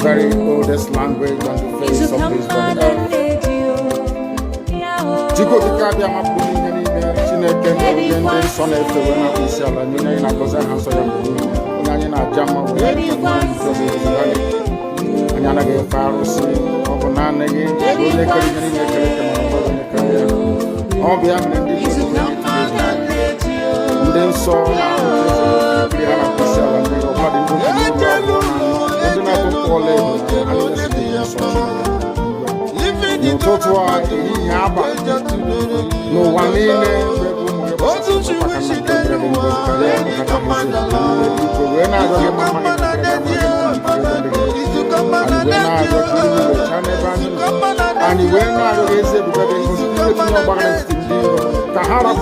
very oldest language on the face of this earth. Chico the Cabia Mapuni, Chineke, and son of the winner of Isala, Nina, and Agoza Hansa, and Jama, and Yanaka Faros, Obanana, all the and then saw no one and he went out of his Tahara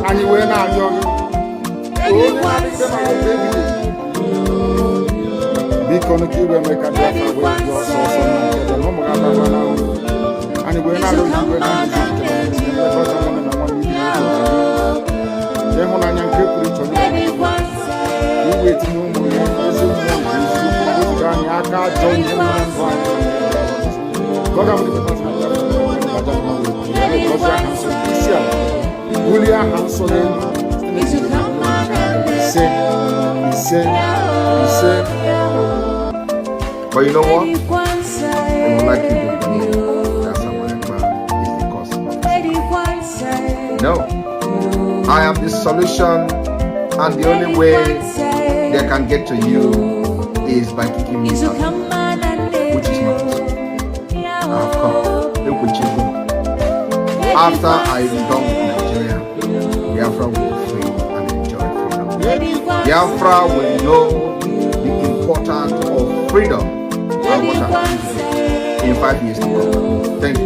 and you went out young. Be connected and make a difference with your source and you went out of but you know what? I would like you to believe that someone is the cause of it. No. I am the solution, and the only way they can get to you is by kicking me out, which is not possible. I have come. Look what you do. After I am done with Nigeria, Biafra will be free and enjoy freedom. Biafra will know the importance of freedom and what happens in 5 years to come. Thank you.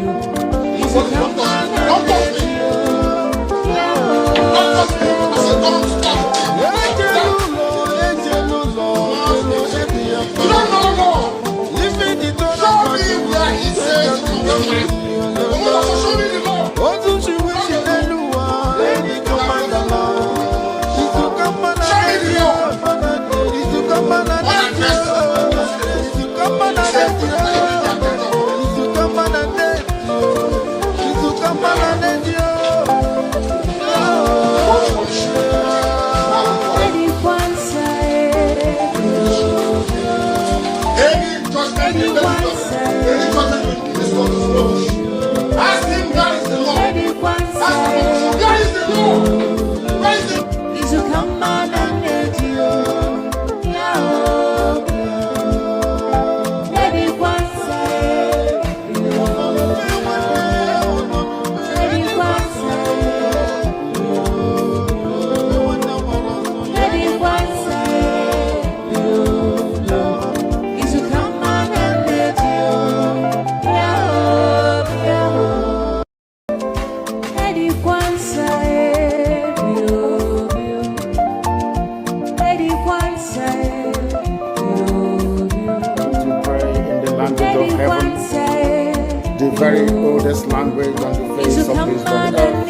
The very oldest language on the face of this earth.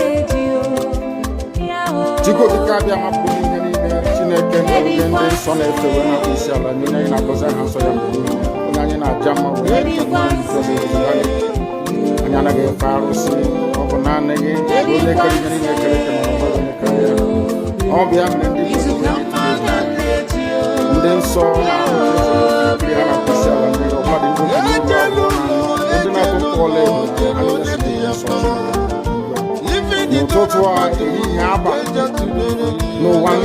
Chico the Cabia Mapuni, Chineke, and son of the winner of Isala, Nina, and Agoza Hansa, and Jama, and Yanaka Faros, Obanana, all the and then saw no one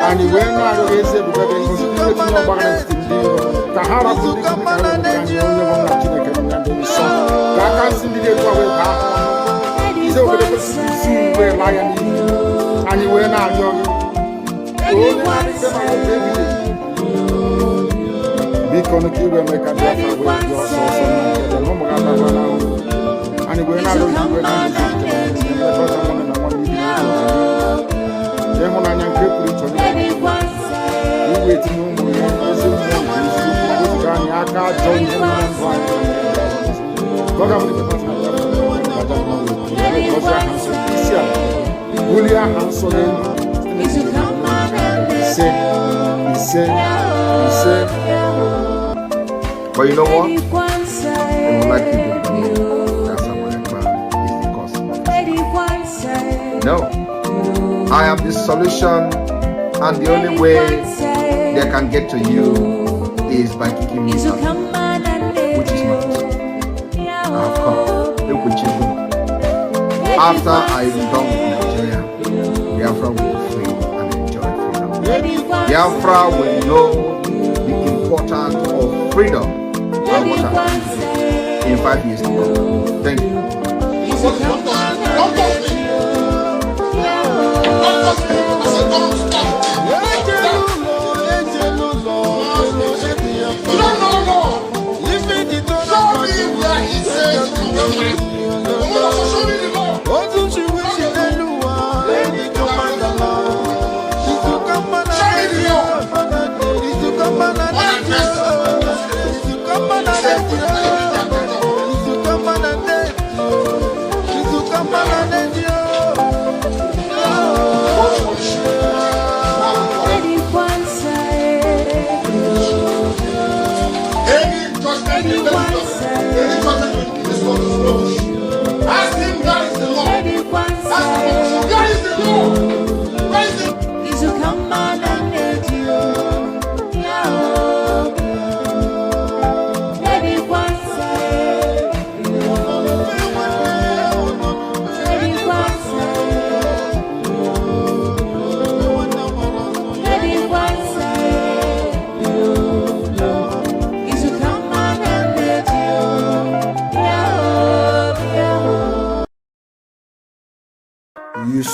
and he went out of his Tahara and you went out young. Be connected and make a difference with your source and you went out of the But you know what? They would like you to believe that someone man is the cause of it. No. I am the solution, and the only way they can get to you is by kicking me out, which is not possible. I have come. Look with you. After I am done with Nigeria, Biafra will be free and enjoy freedom. Biafra will know the importance of freedom and what happens in 5 years to come. Thank you.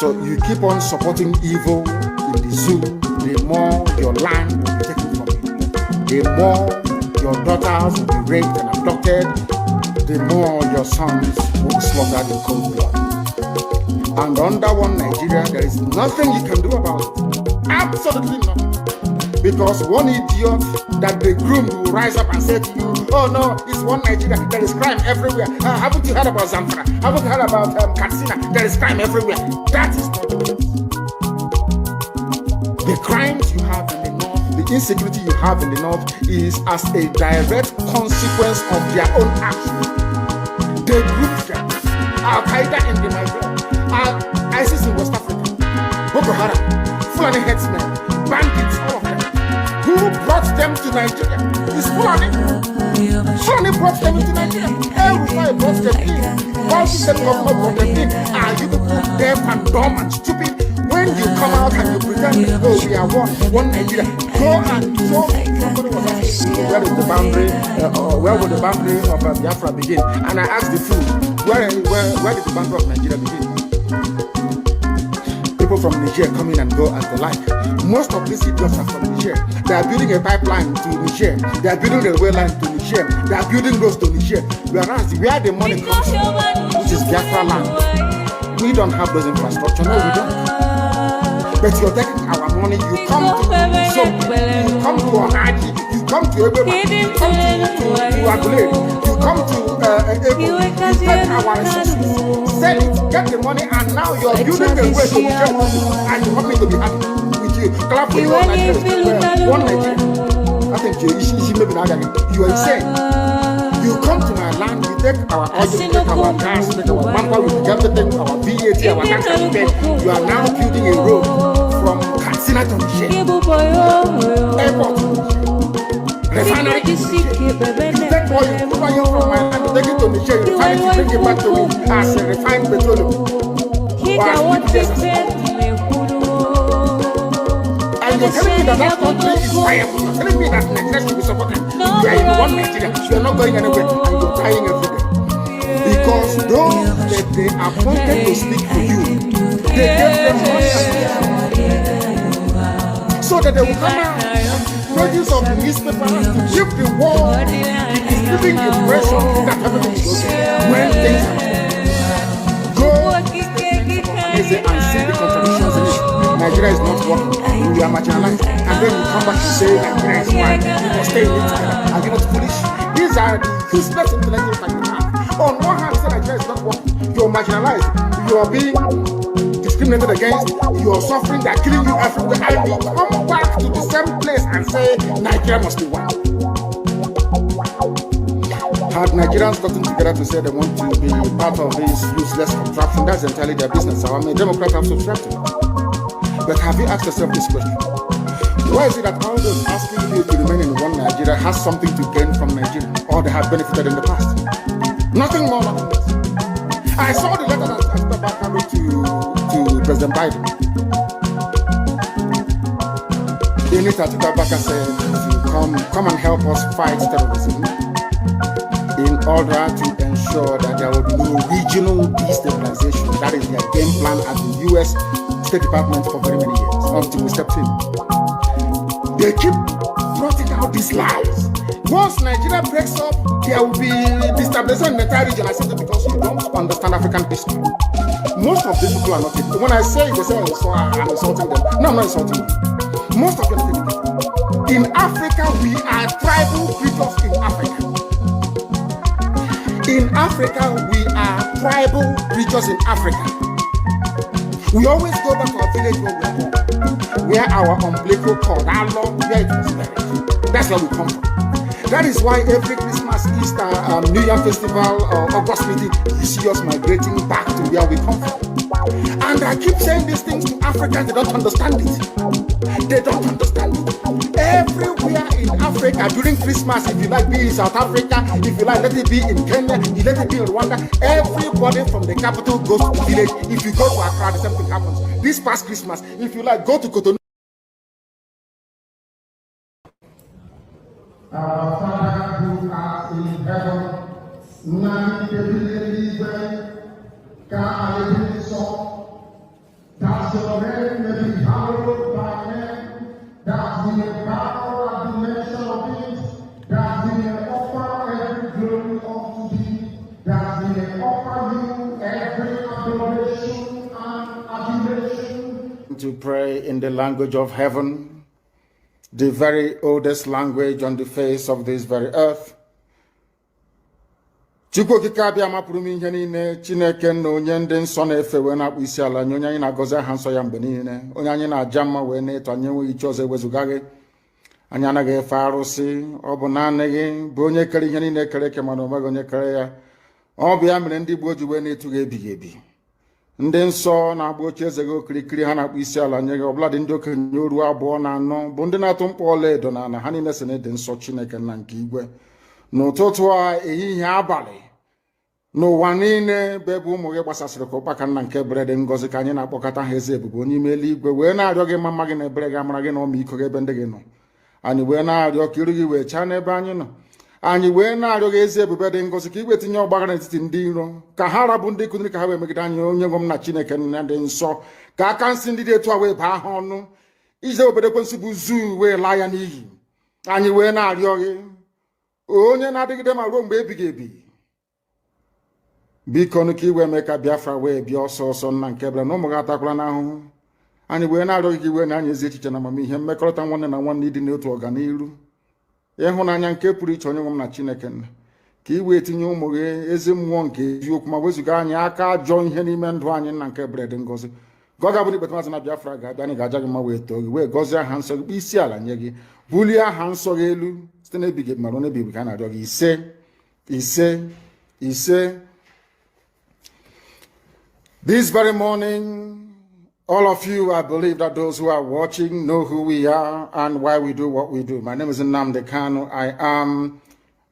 You keep on supporting evil in the zoo, the more your land will be taken from you. The more your daughters will be raped and abducted, the more your sons will be slaughtered in cold blood. And under one Nigeria, there is nothing you can do about it. Absolutely nothing. Because one idiot that they groomed will rise up and say to you, oh no, it's one Nigeria, there is crime everywhere. Haven't you heard about Zamfara? Haven't you heard about Katsina? There is crime everywhere. That is not the case. The crimes you have in the north, the insecurity you have in the north is as a direct consequence of their own actions. They grouped them. Al-Qaeda in the Nigeria, ISIS in West Africa, Boko Haram, Fulani headsmen, bandits, all of them. Who brought them to Nigeria? It's Fulani. Fulani brought them into Nigeria. Everybody brought them in. All the government brought them in. Are you people deaf and dumb and stupid? When you come out and you pretend, oh, we are one Nigeria, go and show somebody was asking, where is the boundary, where would the boundary of Biafra begin? And I asked the fool, where did the boundary of Nigeria begin? People from Niger come in and go as they like. Most of these idiots are from Niger. They are building a pipeline to Niger. They are building a railway line to Niger. They are building roads to Niger. Whereas where the money comes from, which is Biafra land, we don't have those infrastructure. No, we don't. But you're taking our money. You come to you come to Onaji, you come to everybody, you come to Agule, you come to Ebo, you take our resources, sell it, get the money, and now you're building a way to get money, and you want me to be happy with you. Clap for your Nigeria. One Nigeria. I think you maybe not you are insane. You come to my land, you take our oil, you take our gas, you take our bumper, you take everything, our VAT, our tax and pay. You are now building a road from Katsina to Niger. Airport to Niger. Refinery to Niger. You take oil, you put oil from my land, you take it to Niger, you refine it, you bring it back to me as a refined petroleum. And you're telling me that country is viable. You're telling me that Nigeria should be supported. You are in one Nigeria. You're not going anywhere and you're dying every day. Because those that they appointed to speak for you, they gave them money so that they will come out. Pages of the newspaper to give the world, giving the impression that everything is okay when things happen. Go and see the contradictions in it. Nigeria is not working. We are marginalized. And then you come back and say Nigeria is fine. You must stay in it together. Are you not foolish? These are the useless intellectuals that you have. On one hand, say Nigeria is not working. You're marginalized. You're being discriminated against. You're suffering. They're killing you everywhere. And you come back to the same place and say Nigeria must be one. Had Nigerians gotten together to say they want to be part of this useless contraption, that's entirely their business. So, I mean, Democrats have subscribed to it. But have you asked yourself this question? Why is it that all those asking you to remain in one Nigeria has something to gain from Nigeria, or they have benefited in the past? Nothing more, nothing less. I saw the letter that Herbert wrote to President Biden. In it, Herbert said to come and help us fight terrorism in order to ensure that there will be no regional destabilization. That is their game plan at the U.S. State Department for very many years, until we stepped in. They keep trotting out these lies. Once Nigeria breaks up, there will be destabilization in the entire region. I said that because you don't understand African history. Most of these people are not people. When I say it, they say I'm insulting them. No, I'm not insulting them. Most of them are people. In Africa, we are tribal creatures in Africa. In Africa, we are tribal creatures in Africa. We always go back to our village where we are born, where our umbilical cord, our long, where it was buried. That's where we come from. That is why every Christmas, Easter, New Year festival, or August meeting, you see us migrating back to where we come from. And I keep saying these things to Africans, they don't understand it. They don't understand it. Everywhere in Africa during Christmas, if you like, be in South Africa, if you like, let it be in Kenya, you let it be in Rwanda, everybody from the capital goes to the village. If you go to Accra, the same thing happens. This past Christmas, if you like, go to Cotonou. Our Father who art in heaven, that your name may be hallowed by name, that we may bow at the mention of it, that we may offer every glory unto thee, that we may offer you every adoration and adulation. To pray in the language of heaven, the very oldest language on the face of this very earth. Chukwu okike abịa mapụrụ m ihe niile, Chineke na onye ndị nsọ na-efe wee na-akpụ isi ala nye onye anyị na-agọzi aha nsọ ya mgbe niile, onye anyị na-aja mma wee na-eto anyị enweghị iche ọzọ ewezuga gị. Anyị anaghị efe arụsị, ọ bụ naanị gị bụ onye kere ihe niile kere eke mana onweghị onye kere ya. Ọ bụ ya mere ndị Igbo ji wee na-etu gị ebighị ebi. Ndị nsọ na-agba oche eze gị okirikiri ha na-akpụ isi ala nye gị, ọbụladị ndị okenye oru 2 na 4 bụ ndị na-atụ mkpọ ọla edo na ala ha niile si na ịdị nsọ Chineke nna nke igwe. N'ụtụtụ a, ehihie, abalị, n'ụwa niile bụ ebe ụmụ gị gbasasịrị ka ụkpaka nna nke ebere dị ngọzi ka anyị na-akpọkọta ha eze ebube n'ime eluigwe wee na-arịọ gị mma gị na ebere gị, amara gị na ọmịiko gị ebe ndị gị nọ. Anyị wee na-arịọ ka iru gị wee chaa n'ebe anyị nọ. Anyị wee na-arịọ gị eze ebube dị ngọzi ka igwe tinye ọgbaghara n'etiti ndị iro, ka ha rabụ ndị kụziri ka ha wee megide anyị, onye nwe m na Chineke nna dị nsọ, ka aka nsị ndị dị etu a wee baa ha ọnụ, ije obodo ekwensu bụ zuu wee laa ya n'iyi. Anyị wee na-arịọ gị, onye na-adịgide ma ruo mgbe ebighị ebi, biko nụ ka iwe mee ka Biafra wee bịa ọsọ ọsọ nna nke ebere na ụmụ gị atakwala n'ahụhụ. Anyị wee na-arịọ gị ka iwe na anyị ezi echiche na amamihe, mmekọrịta nwanne na nwanne, ịdị n'otu ọganiru, ịhụnanya nke pụrụ iche onye nwe m na Chineke nna, ka iwe tinye ụmụ gị ezi mmụọ nke eziokwu ma wezuga anyị aka ajọ ihe n'ime ndụ anyị nna nke ebere dị ngọzi. Ka ọ ga-abụ na ikpeta maazị na Biafra ga-abịa, anyị ga-aja gị mma wee too gị, wee gọzie aha nsọ gị, kpụ isi ala nye gị, bulie aha nsọ gị elu site n'ebighị ebi ma ruo n'ebighị ebi ka a na-arịọ gị. Ise ise ise. This very morning, all of you, I believe that those who are watching know who we are and why we do what we do. My name is Nnamdi Kanu. I am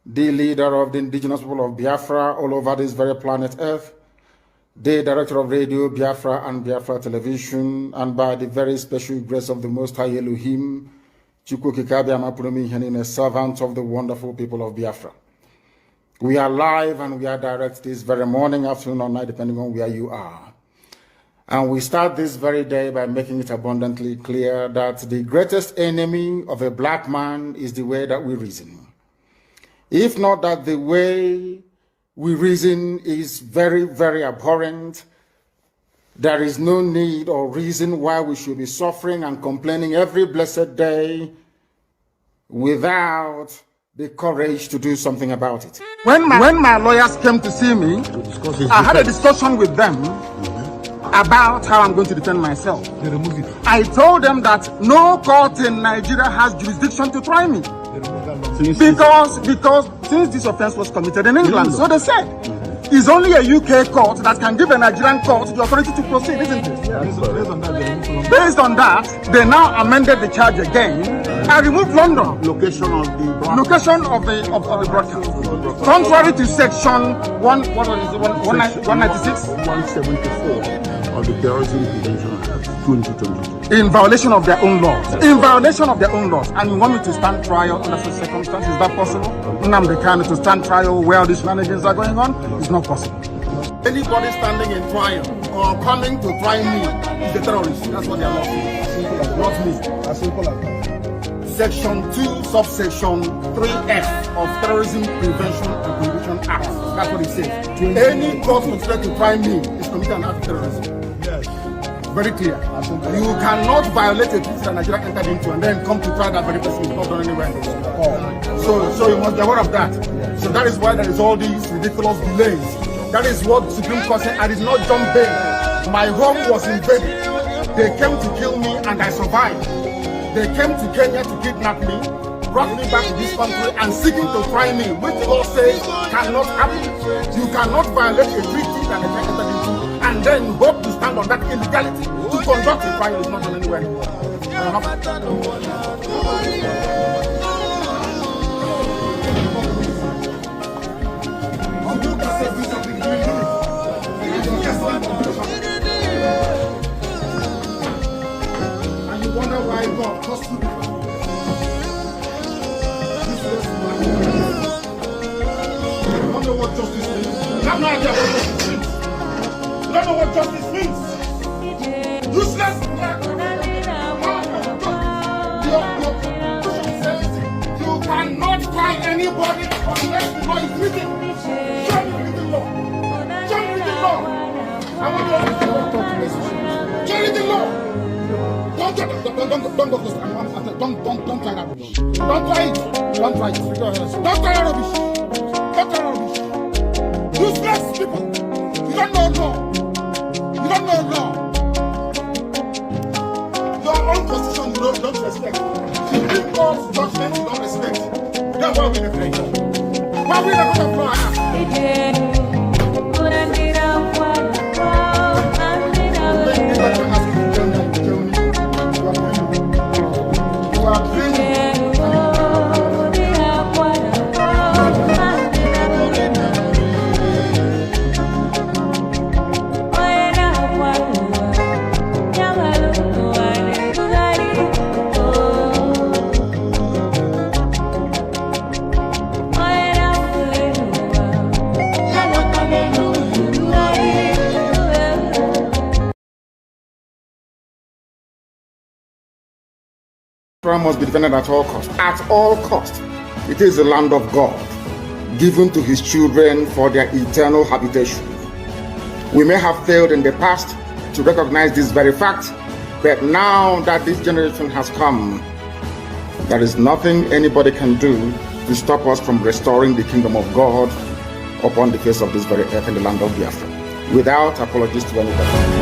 the leader of the indigenous people of Biafra all over this very planet Earth, the director of Radio Biafra and Biafra Television, and by the very special grace of the Most High Elohim, Chukwu Kikabia Mapurumi Henine, servant of the wonderful people of Biafra. We are live and we are direct this very morning, afternoon, or night, depending on where you are. And we start this very day by making it abundantly clear that the greatest enemy of a black man is the way that we reason. If not that the way we reason is very, very abhorrent, there is no need or reason why we should be suffering and complaining every blessed day without the courage to do something about it. When my lawyers came to see me, I had a discussion with them about how I'm going to defend myself. I told them that no court in Nigeria has jurisdiction to try me. Because since this offense was committed in England, so they said, it's only a UK court that can give a Nigerian court the authority to proceed, isn't it? Based on that, they now amended the charge again. I removed London. Location of the broadcast. Contrary to section 196, 174 of the Terrorism Prevention Act 2022. In violation of their own laws. In violation of their own laws. And you want me to stand trial under such circumstances? Is that possible? Nnamdi Kanu to stand trial where these shenanigans are going on? It's not possible. Anybody standing in trial or coming to try me is a terrorist. That's what they are not saying. Not me. As simple as that. Section 2, subsection 3F of Terrorism Prevention and Prohibition Act. That's what it says. Any court considered to try me is committed an act of terrorism. Yes. Very clear. You cannot violate a treaty that Nigeria entered into and then come to try that very person. It's not done anywhere in the world. So you must be aware of that. So that is why there is all these ridiculous delays. That is what Supreme Court said. I did not jump bail. My home was invaded. They came to kill me and I survived. They came to Kenya to kidnap me, brought me back to this country and seeking to try me, which law says cannot happen. You cannot violate a treaty that they entered into and then hope to stand on that illegality to conduct a trial is not done anywhere. And you wonder why God cost you. What justice means. You have no idea what justice means. You don't know what justice means. Useless. You cannot try anybody unless the law is written. Show me the written law. Show me the written law. I want you to talk to this. Show me the law. Don't try that. Don't try that. Don't try it. Don't try it. Don't try that rubbish. Don't try rubbish. Useless people. You don't know law. You don't know law. Your own constitution you don't respect. Supreme Court's judgment you don't respect. Then why are we in the place? Why are we in the court of law? You are bringing must be defended at all costs. At all costs. It is the land of God, given to his children for their eternal habitation. We may have failed in the past to recognize this very fact, but now that this generation has come, there is nothing anybody can do to stop us from restoring the kingdom of God upon the face of this very earth in the land of Biafra, without apologies to anybody.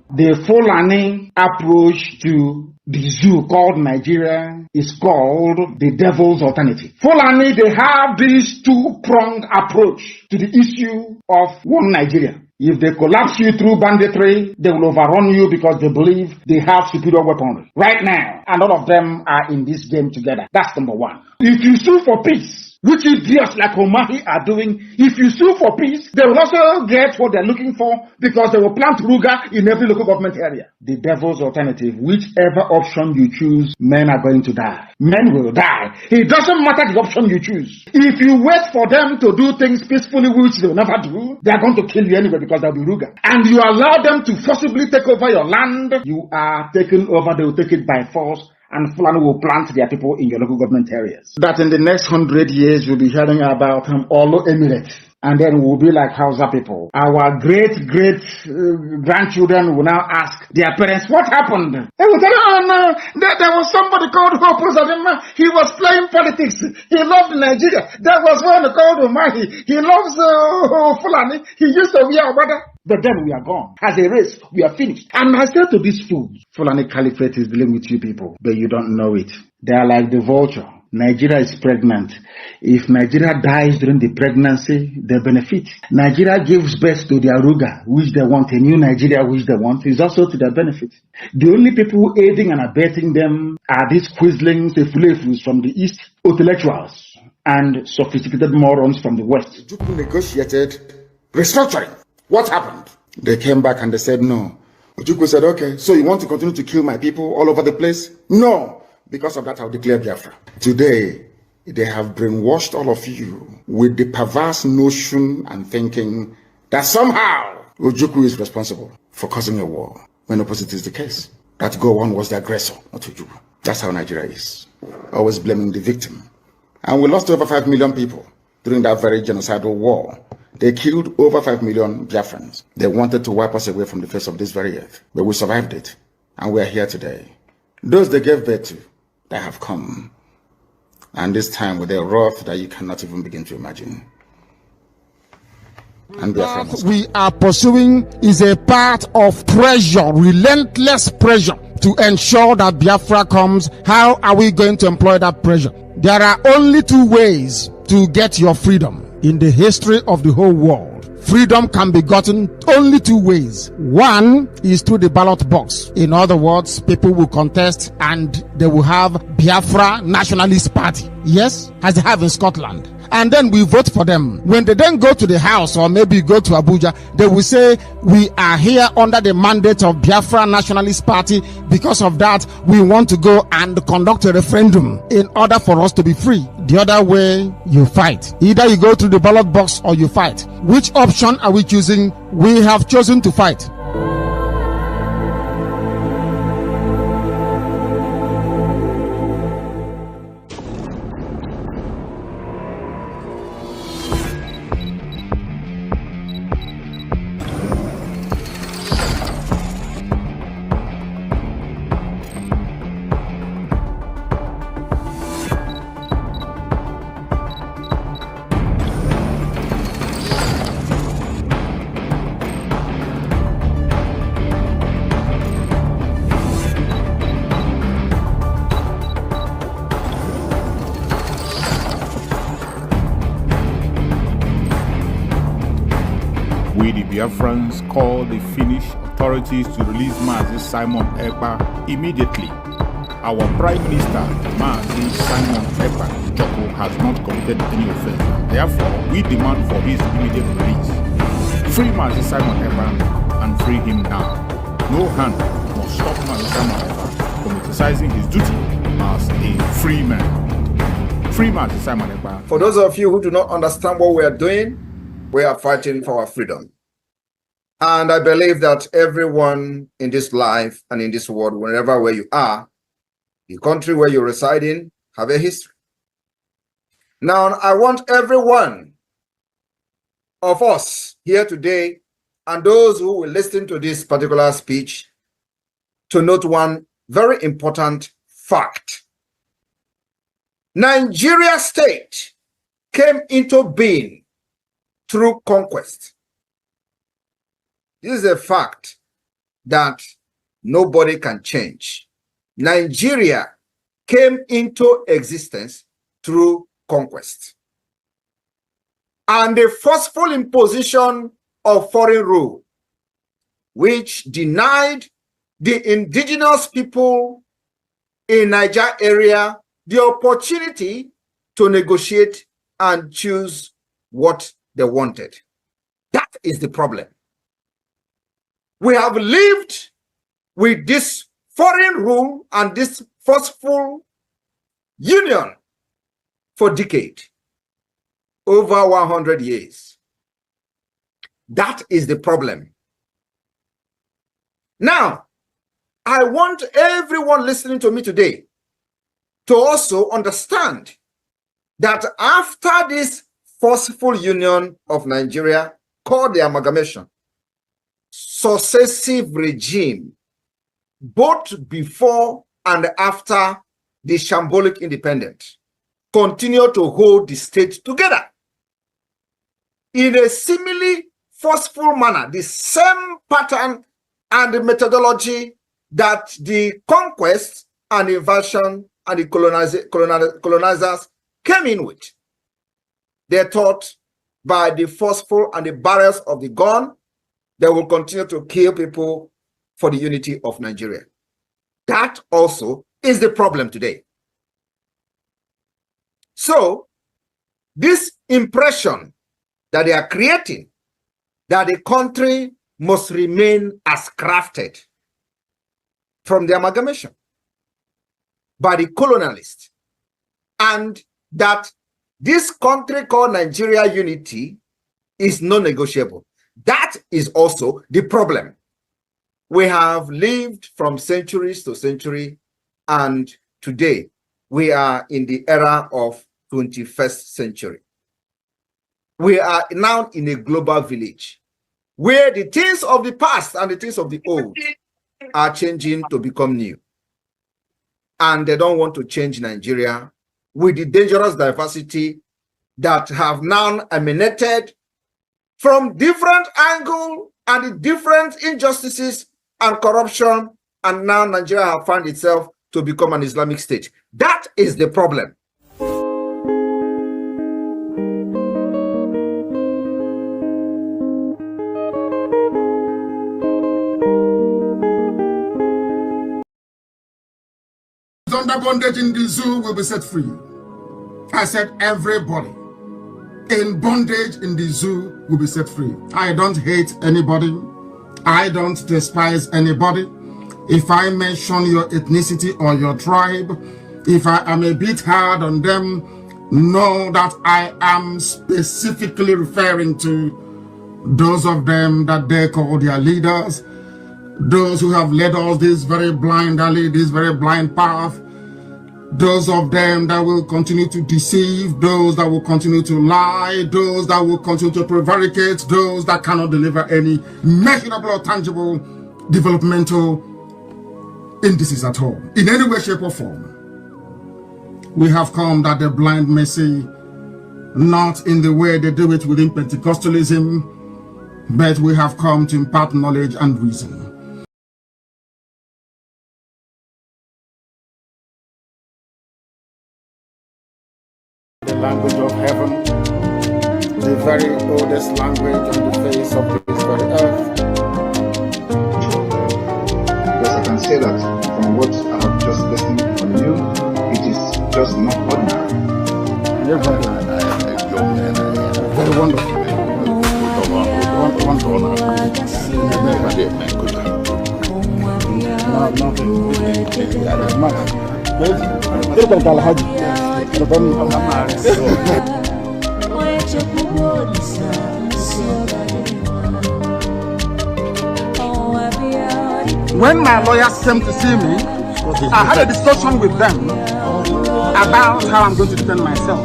The Fulani approach to the zoo called Nigeria is called the devil's alternative. Fulani, they have this two-pronged approach to the issue of one Nigeria. If they collapse you through banditry, they will overrun you because they believe they have superior weaponry. Right now, and all of them are in this game together. That's number one. If you sue for peace, which idiots like Omahi are doing, if you sue for peace, they will also get what they're looking for because they will plant Ruga in every local government area. The devil's alternative, whichever option you choose, men are going to die. Men will die. It doesn't matter the option you choose. If you wait for them to do things peacefully, which they will never do, they are going to kill you anyway because they'll be Ruga. And you allow them to forcibly take over your land, you are taken over, they will take it by force. And Fulani will plant their people in your local government areas. That in the next 100 years, you'll be hearing about Olo Emirates. And then we'll be like Hausa people. Our grandchildren will now ask their parents, what happened? They will say, oh no, there was somebody called Hope. He was playing politics. He loved Nigeria. That was when they called Umahi. He loves Fulani. He used to be our brother. But then we are gone. As a race, we are finished. And I said to these fools, Fulani Caliphate is dealing with you people, but you don't know it. They are like the vulture. Nigeria is pregnant. If Nigeria dies during the pregnancy, they benefit. Nigeria gives birth to the Aruga, which they want, a new Nigeria, which they want, is also to their benefit. The only people aiding and abetting them are these quislings, the fulefus from the East, intellectuals, and sophisticated morons from the West. Ojukwu negotiated restructuring. What happened? They came back and they said no. Ojukwu said, okay, so you want to continue to kill my people all over the place? No. Because of that, I'll declare Biafra. Today, they have brainwashed all of you with the perverse notion and thinking that somehow Ojukwu is responsible for causing a war, when opposite is the case. That Gowon was the aggressor, not Ojukwu. That's how Nigeria is. Always blaming the victim. And we lost over 5 million people during that very genocidal war. They killed over 5 million Biafrans. They wanted to wipe us away from the face of this very earth. But we survived it. And we're here today. Those they gave birth to, they have come. And this time with a wrath that you cannot even begin to imagine. And what we are pursuing is a part of pressure, relentless pressure to ensure that Biafra comes. How are we going to employ that pressure? There are only two ways to get your freedom in the history of the whole world. Freedom can be gotten only two ways. One is through the ballot box. In other words, people will contest and they will have Biafra Nationalist Party. Yes, as they have in Scotland. And then we vote for them. When they then go to the house or maybe go to Abuja, they will say, we are here under the mandate of Biafra Nationalist Party. Because of that, we want to go and conduct a referendum in order for us to be free. The other way, you fight. Either you go to the ballot box or you fight. Which option are we choosing? We have chosen to fight. We, the Biafrans, call the Finnish authorities to release Mazi Simon Ekpa immediately. Our Prime Minister, Mazi Simon Ekpa Joko, has not committed any offense. Therefore, we demand for his immediate release. Free Mazi Simon Ekpa and free him now. No hand must stop Mazi Simon Ekpa from exercising his duty as a free man. Free Mazi Simon Ekpa. For those of you who do not understand what we are doing, we are fighting for our freedom. And I believe that everyone in this life and in this world, wherever where you are, the country where you reside in, have a history. Now, I want every one of us here today and those who will listen to this particular speech to note one very important fact. Nigeria state came into being through conquest. This is a fact that nobody can change. Nigeria came into existence through conquest. And the forceful imposition of foreign rule, which denied the indigenous people in Niger area the opportunity to negotiate and choose what they wanted. That is the problem. We have lived with this foreign rule and this forceful union for decades, over 100 years. That is the problem. Now, I want everyone listening to me today to also understand that after this forceful union of Nigeria called the amalgamation, successive regime, both before and after the shambolic independence, continue to hold the state together in a similarly forceful manner, the same pattern and the methodology that the conquest and invasion and the colonizers came in with. They thought by the forceful and the barrels of the gun, they will continue to kill people for the unity of Nigeria. That also is the problem today. So, this impression that they are creating, that the country must remain as crafted from the amalgamation by the colonialists, and that this country called Nigeria unity is non-negotiable. That is also the problem. We have lived from centuries to century, and today we are in the era of 21st century. We are now in a global village where the things of the past and the things of the old are changing to become new. And they don't want to change Nigeria with the dangerous diversity that have now emanated from different angles and the different injustices and corruption, and now Nigeria has found itself to become an Islamic state. That is the problem. Under bondage in the zoo will be set free. I said everybody in bondage in the zoo will be set free. I don't hate anybody. I don't despise anybody. If I mention your ethnicity or your tribe, if I am a bit hard on them, know that I am specifically referring to those of them that they call their leaders, those who have led us this very blind alley, this very blind path, those of them that will continue to deceive, those that will continue to lie, those that will continue to prevaricate, those that cannot deliver any measurable or tangible developmental indices at all, in any way, shape, or form. We have come that the blind may see, not in the way they do it within Pentecostalism, but we have come to impart knowledge and reason. The language of heaven, the very oldest language on the face of this very earth. Because I can say that from what I have just listened from you, it is just not ordinary. Very wonderful. When my lawyers came to see me, I had a discussion with them about how I'm going to defend myself.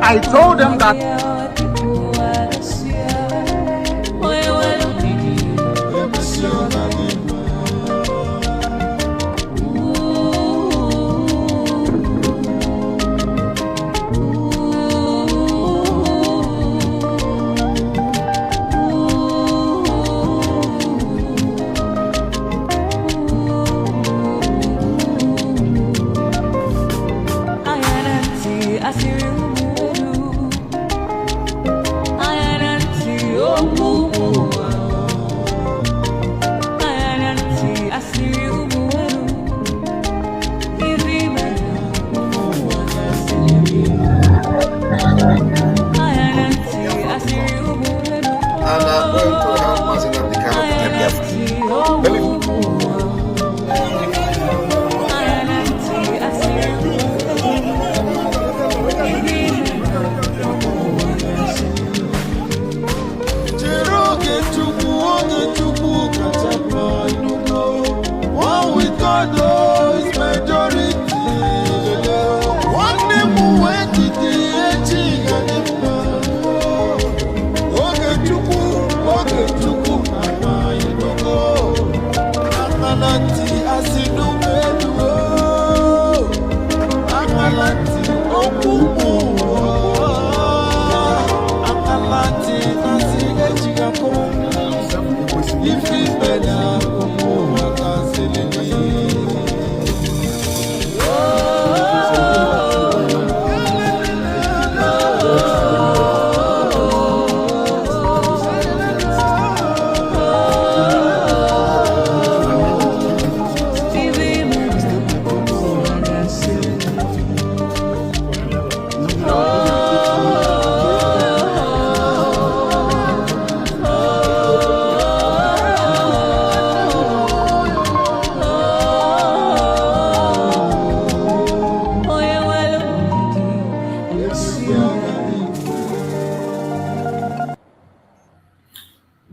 I told them that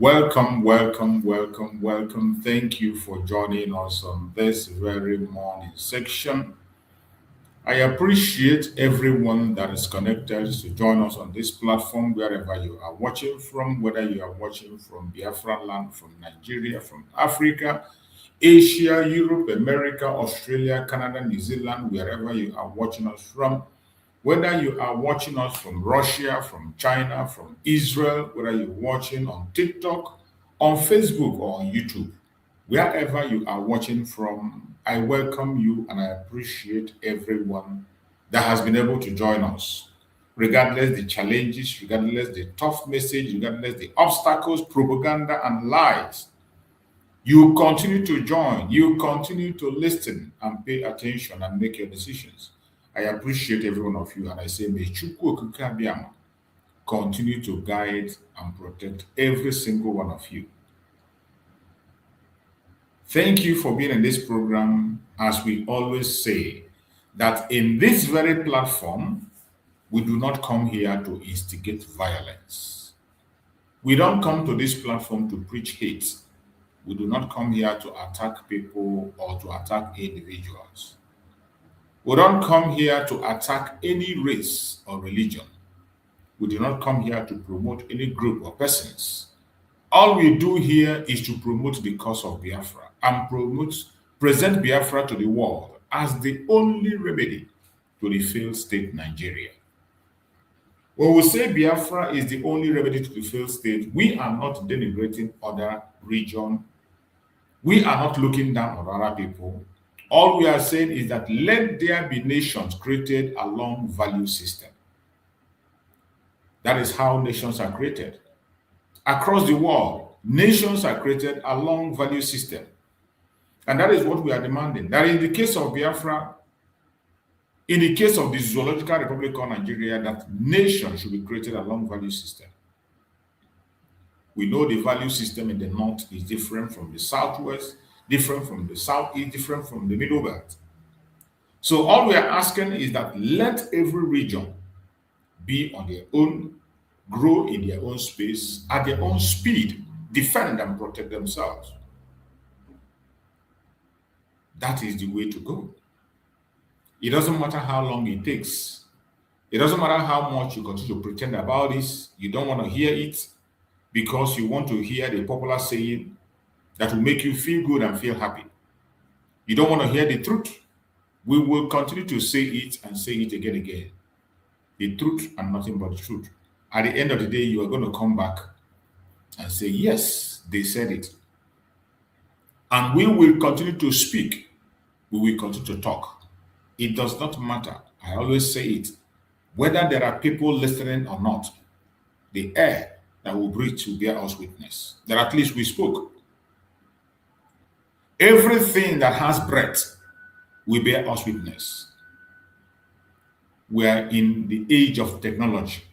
Welcome, welcome, welcome, welcome. Thank you for joining us on this very morning section. I appreciate everyone that is connected to join us on this platform, wherever you are watching from, whether you are watching from Biafra land, from Nigeria, from Africa, Asia, Europe, America, Australia, Canada, New Zealand, wherever you are watching us from, whether you are watching us from Russia, from China, from Israel, whether you're watching on TikTok, on Facebook, or on YouTube, wherever you are watching from, I welcome you and I appreciate everyone that has been able to join us. Regardless the challenges, regardless the tough message, regardless the obstacles, propaganda, and lies, you continue to join, you continue to listen and pay attention and make your decisions. I appreciate every one of you, and I say, may Chukwu Okike Abiyama continue to guide and protect every single one of you. Thank you for being in this program. As we always say, that in this very platform, we do not come here to instigate violence. We don't come to this platform to preach hate. We do not come here to attack people or to attack individuals. We don't come here to attack any race or religion. We do not come here to promote any group or persons. All we do here is to promote the cause of Biafra and present Biafra to the world as the only remedy to the failed state Nigeria. When we say Biafra is the only remedy to the failed state, we are not denigrating other regions. We are not looking down on other people. All we are saying is that let there be nations created along value system. That is how nations are created. Across the world, nations are created along value system. And that is what we are demanding. That in the case of Biafra, in the case of the Zoological Republic of Nigeria, that nations should be created along value system. We know the value system in the north is different from the southwest, different from the southeast, different from the middle belt. So all we are asking is that let every region be on their own, grow in their own space, at their own speed, defend and protect themselves. That is the way to go. It doesn't matter how long it takes. It doesn't matter how much you continue to pretend about this. You don't want to hear it because you want to hear the popular saying that will make you feel good and feel happy. You don't want to hear the truth. We will continue to say it and say it again. The truth and nothing but the truth. At the end of the day, you are going to come back and say, yes, they said it. And we will continue to speak. We will continue to talk. It does not matter. I always say it. Whether there are people listening or not, the air that we breathe will bear us witness. That at least we spoke. Everything that has breath will bear us witness. We are in the age of technology.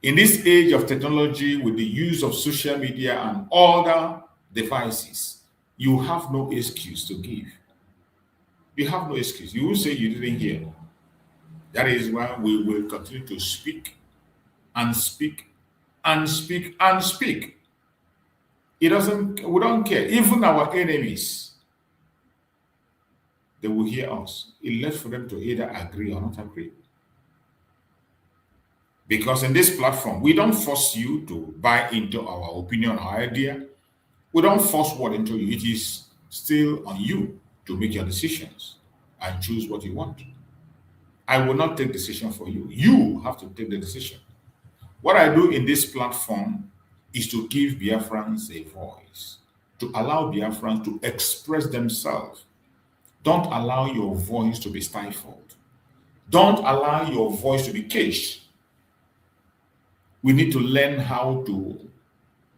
In this age of technology, with the use of social media and other devices, you have no excuse to give. You have no excuse. You will say you didn't hear. That is why we will continue to speak and speak and speak and speak. We don't care. Even our enemies, they will hear us. It left for them to either agree or not agree. Because in this platform, we don't force you to buy into our opinion or idea. We don't force word into you. It is still on you to make your decisions and choose what you want. I will not take decision for you. You have to take the decision. What I do in this platform is to give Biafrans a voice, to allow Biafrans to express themselves. Don't allow your voice to be stifled. Don't allow your voice to be caged. We need to learn how to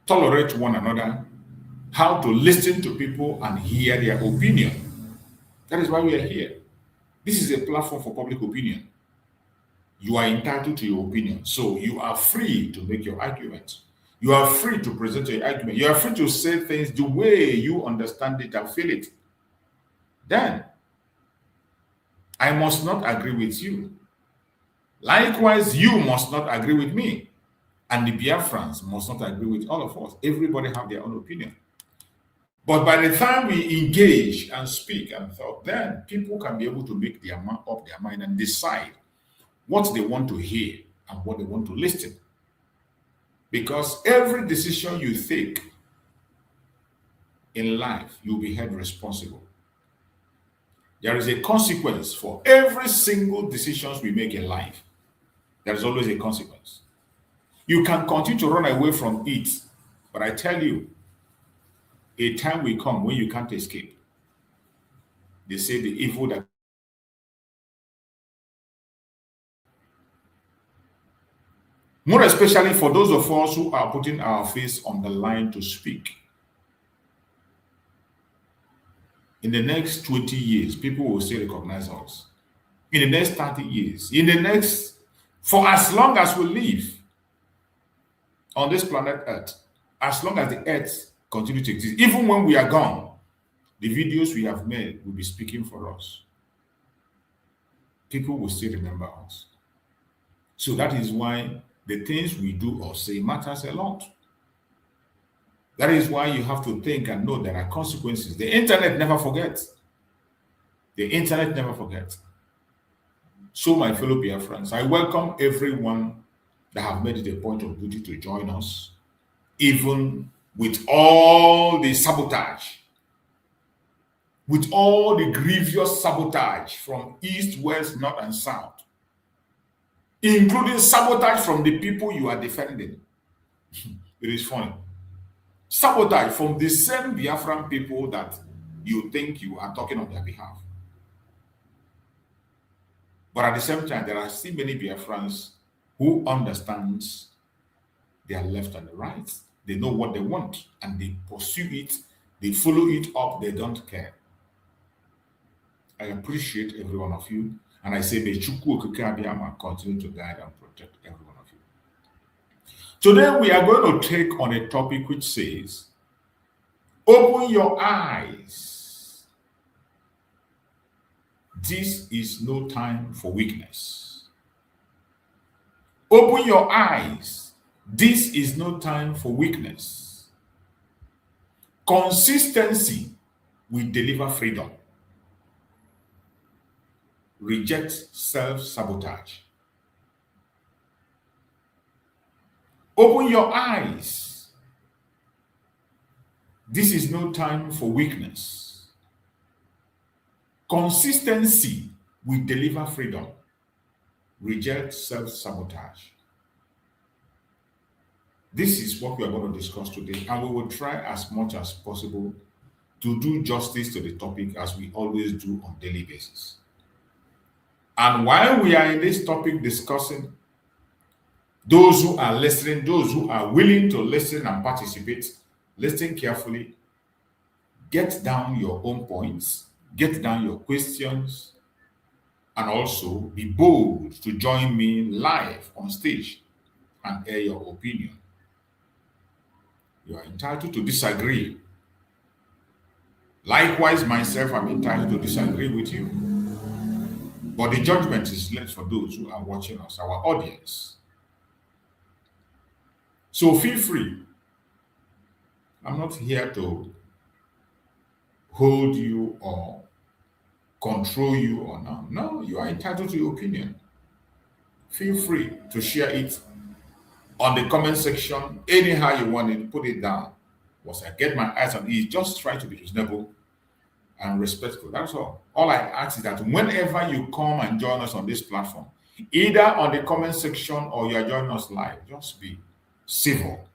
tolerate one another, how to listen to people and hear their opinion. That is why we are here. This is a platform for public opinion. You are entitled to your opinion. So you are free to make your argument. You are free to present your argument. You are free to say things the way you understand it and feel it. Then, I must not agree with you. Likewise, you must not agree with me. And the Biafrans must not agree with all of us. Everybody have their own opinion. But by the time we engage and speak and talk, then people can be able to make up their mind and decide what they want to hear and what they want to listen. Because every decision you take in life, you'll be held responsible. There is a consequence for every single decision we make in life. There is always a consequence. You can continue to run away from it, but I tell you, a time will come when you can't escape. They say the evil that more especially for those of us who are putting our face on the line to speak. In the next 20 years, people will still recognize us. In the next 30 years, for as long as we live on this planet Earth, as long as the Earth continues to exist, even when we are gone, the videos we have made will be speaking for us. People will still remember us. So that is why the things we do or say matters a lot. That is why you have to think and know there are consequences. The internet never forgets. The internet never forgets. So my fellow Biafrans, I welcome everyone that have made it a point of duty to join us, even with all the sabotage, with all the grievous sabotage from east, west, north, and south, including sabotage from the people you are defending. It is funny. Sabotage from the same Biafran people that you think you are talking on their behalf. But at the same time, there are still many Biafrans who understand their left and the right. They know what they want and they pursue it. They follow it up. They don't care. I appreciate every one of you. And I say, may Chukwu Okike Abiyama continue to guide and protect every one of you. Today, we are going to take on a topic which says, open your eyes. This is no time for weakness. Open your eyes. This is no time for weakness. Consistency will deliver freedom. Reject self-sabotage. Open your eyes. This is no time for weakness. Consistency will deliver freedom. Reject self-sabotage. This is what we are going to discuss today, and we will try as much as possible to do justice to the topic as we always do on a daily basis. And while we are in this topic discussing, those who are listening, those who are willing to listen and participate, listen carefully, get down your own points, get down your questions, and also be bold to join me live on stage and air your opinion. You are entitled to disagree. Likewise, myself, I'm entitled to disagree with you. But the judgment is left for those who are watching us, our audience. So feel free. I'm not here to hold you or control you or not. No, you are entitled to your opinion. Feel free to share it on the comment section. Anyhow you want it, put it down. Once I get my eyes on it, just try to be reasonable and respectful. That's all. All I ask is that whenever you come and join us on this platform, either on the comment section or you are joining us live, just be civil.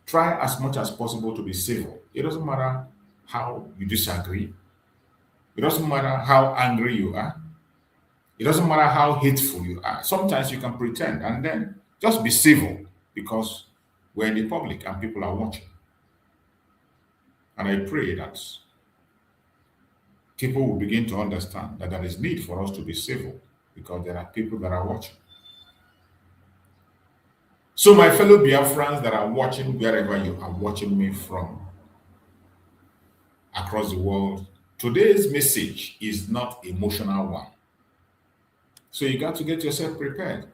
Try as much as possible to be civil. It doesn't matter how you disagree. It doesn't matter how angry you are. It doesn't matter how hateful you are. Sometimes you can pretend and then just be civil because we're in the public and people are watching. And I pray that people will begin to understand that there is need for us to be civil because there are people that are watching. So my fellow Biafrans that are watching, wherever you are watching me from across the world, today's message is not an emotional one. So you got to get yourself prepared.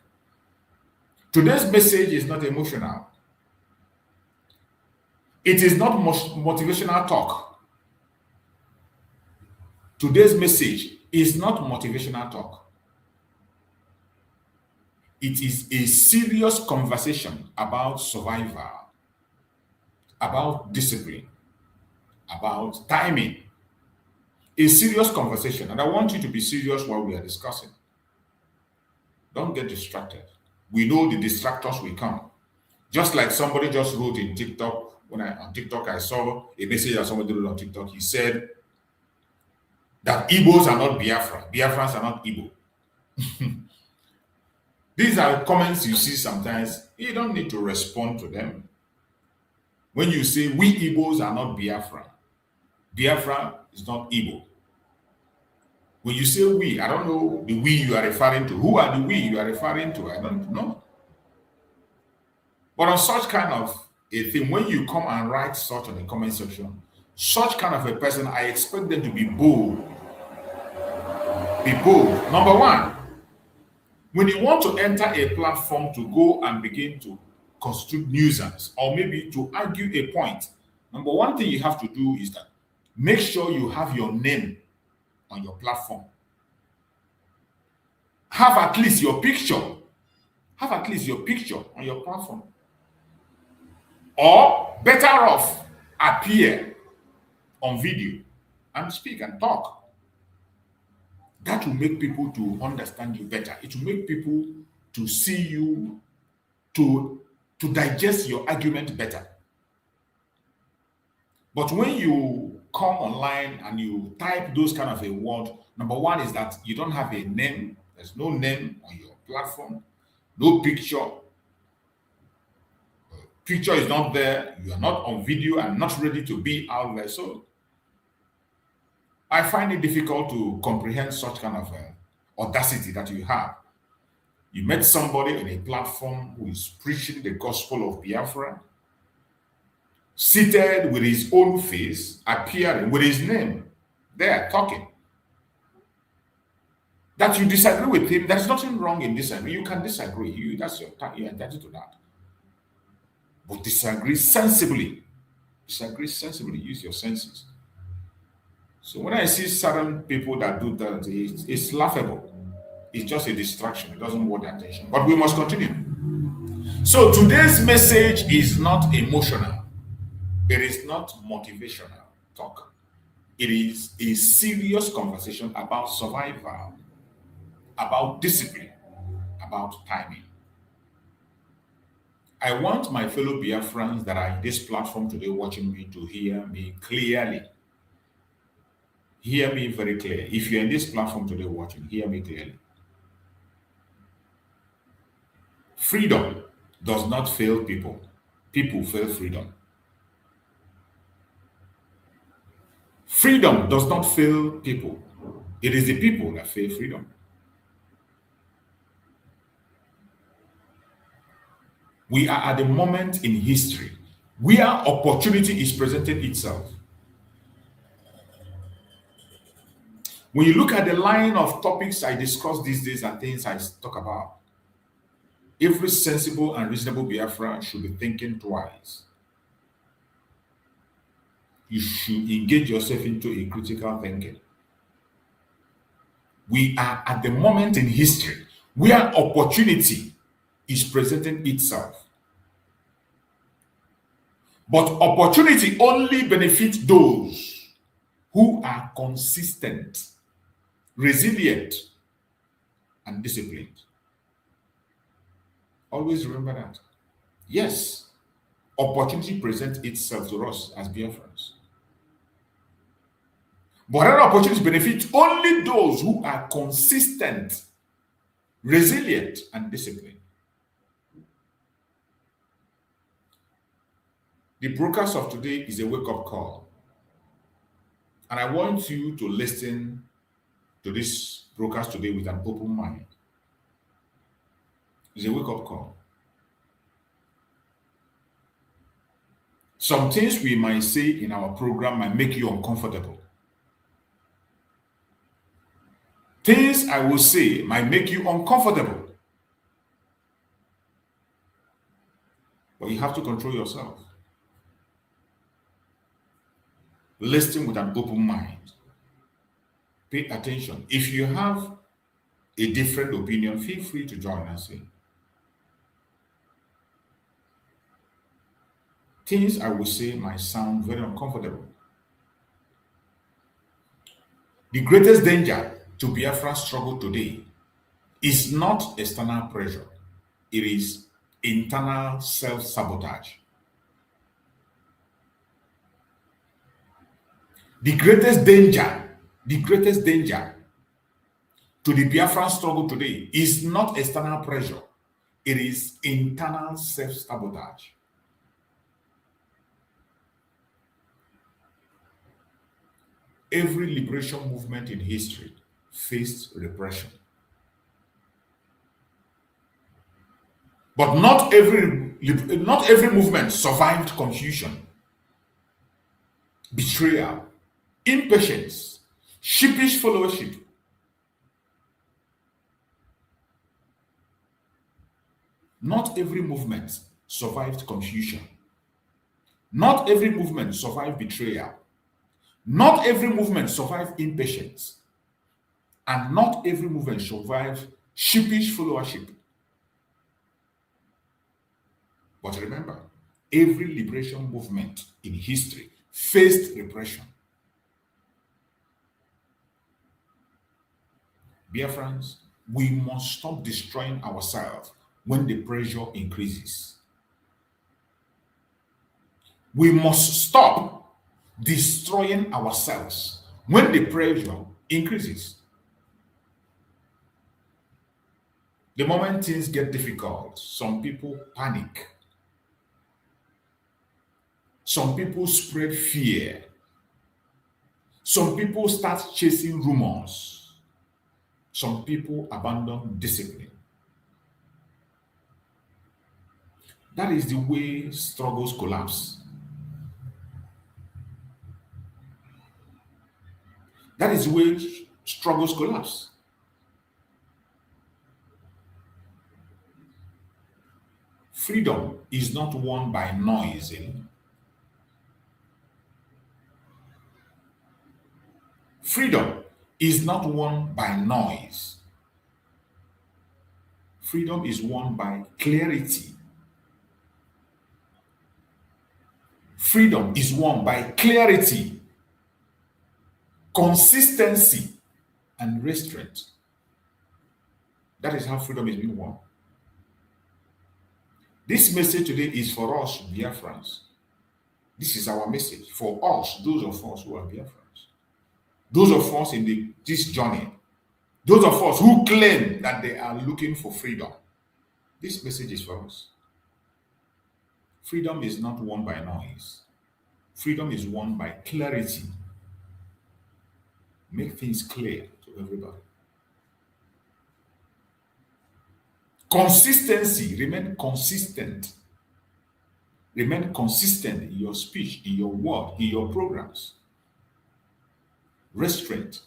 Today's message is not emotional. It is not motivational talk. Today's message is not motivational talk. It is a serious conversation about survival, about discipline, about timing. A serious conversation. And I want you to be serious while we are discussing. Don't get distracted. We know the distractors will come. Just like somebody just wrote in TikTok, on TikTok I saw a message that somebody wrote on TikTok. He said that Igbos are not Biafra. Biafrans are not Igbo. These are comments you see sometimes. You don't need to respond to them. When you say we Igbos are not Biafra, Biafra is not Igbo. When you say we, I don't know the we you are referring to. Who are the we you are referring to? I don't know. But on such kind of a thing, when you come and write such on the comment section, such kind of a person, I expect them to be bold. Be bold. Number one, when you want to enter a platform to go and begin to constitute nuisance or maybe to argue a point, number one thing you have to do is that make sure you have your name on your platform. Have at least your picture. Have at least your picture on your platform. Or better off, appear on video and speak and talk. That will make people to understand you better. It will make people to see you, to digest your argument better. But when you come online and you type those kind of a word, number one is that you don't have a name. There's no name on your platform, no picture. Picture is not there. You are not on video and not ready to be out there. So I find it difficult to comprehend such kind of audacity that you have. You met somebody on a platform who is preaching the gospel of Biafra, seated with his own face, appearing with his name there, talking. That you disagree with him, there's nothing wrong in disagree. You can disagree. You're entitled to that. But disagree sensibly. Disagree sensibly. Use your senses. So when I see certain people that do that, it's laughable. It's just a distraction. It doesn't want attention. But we must continue. So today's message is not emotional. It is not motivational talk. It is a serious conversation about survival, about discipline, about timing. I want my fellow Biafrans that are in this platform today watching me to hear me clearly. Hear me very clearly. If you're in this platform today watching, hear me clearly. Freedom does not fail people. People fail freedom. Freedom does not fail people. It is the people that fail freedom. We are at the moment in history where opportunity is presenting itself. When you look at the line of topics I discuss these days and things I talk about, every sensible and reasonable Biafran should be thinking twice. You should engage yourself into a critical thinking. We are at the moment in history where opportunity is presenting itself. But opportunity only benefits those who are consistent, resilient, and disciplined. Always remember that. Yes, opportunity presents itself to us as Biafrans. But that opportunity benefits only those who are consistent, resilient, and disciplined. The broadcast of today is a wake-up call. And I want you to listen to this broadcast today with an open mind. It's a wake-up call. Some things we might say in our program might make you uncomfortable. Things I will say might make you uncomfortable. But you have to control yourself. Listen with an open mind. Pay attention. If you have a different opinion, feel free to join and say. Things I will say might sound very uncomfortable. The greatest danger to Biafra struggle today is not external pressure. It is internal self-sabotage. The greatest danger to the Biafran struggle today is not external pressure. It is internal self-sabotage. Every liberation movement in history faced repression. But not every movement survived confusion, betrayal, impatience, sheepish followership. Not every movement survived confusion. Not every movement survived betrayal. Not every movement survived impatience. And not every movement survived sheepish followership. But remember, every liberation movement in history faced repression. Biafrans, we must stop destroying ourselves when the pressure increases. We must stop destroying ourselves when the pressure increases. The moment things get difficult, some people panic. Some people spread fear. Some people start chasing rumors. Some people abandon discipline. That is the way struggles collapse. That is the way struggles collapse. Freedom is not won by noising. Freedom is not won by noise. Freedom is won by clarity. Freedom is won by clarity, consistency, and restraint. That is how freedom is being won. This message today is for us, Biafrans. This is our message for us, those of us who are Biafrans. Those of us in this journey. Those of us who claim that they are looking for freedom. This message is for us. Freedom is not won by noise. Freedom is won by clarity. Make things clear to everybody. Consistency, remain consistent. Remain consistent in your speech, in your word, in your programs. Restraint.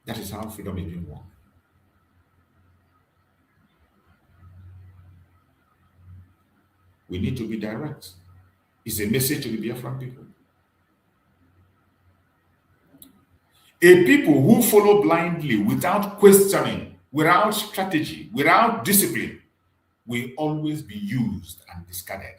That is how freedom is being won. We need to be direct. It's a message to the Biafran people. A people who follow blindly without questioning, without strategy, without discipline, will always be used and discarded.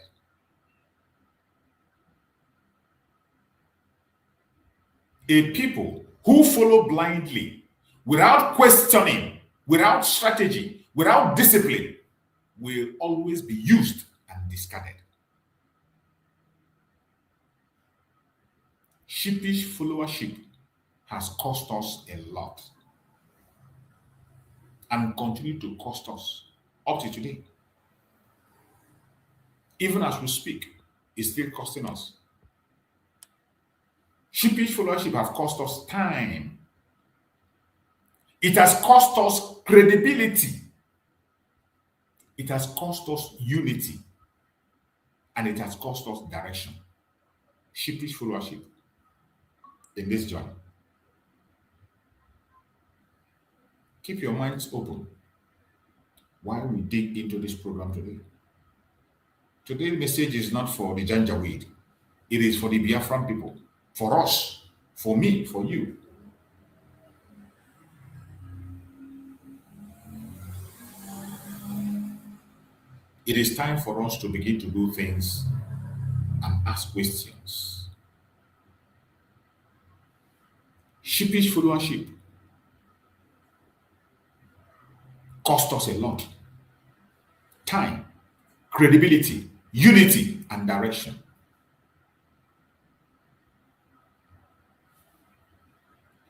A people who follow blindly, without questioning, without strategy, without discipline, will always be used and discarded. Sheepish followership has cost us a lot and continue to cost us up to today. Even as we speak, it's still costing us. Sheepish followership has cost us time. It has cost us credibility. It has cost us unity. And it has cost us direction. Sheepish followership in this journey. Keep your minds open while we dig into this program today. Today's message is not for the Janjaweed. It is for the Biafran people, for us, for me, for you. It is time for us to begin to do things and ask questions. Sheepish followership cost us a lot. Time, credibility, unity, and direction.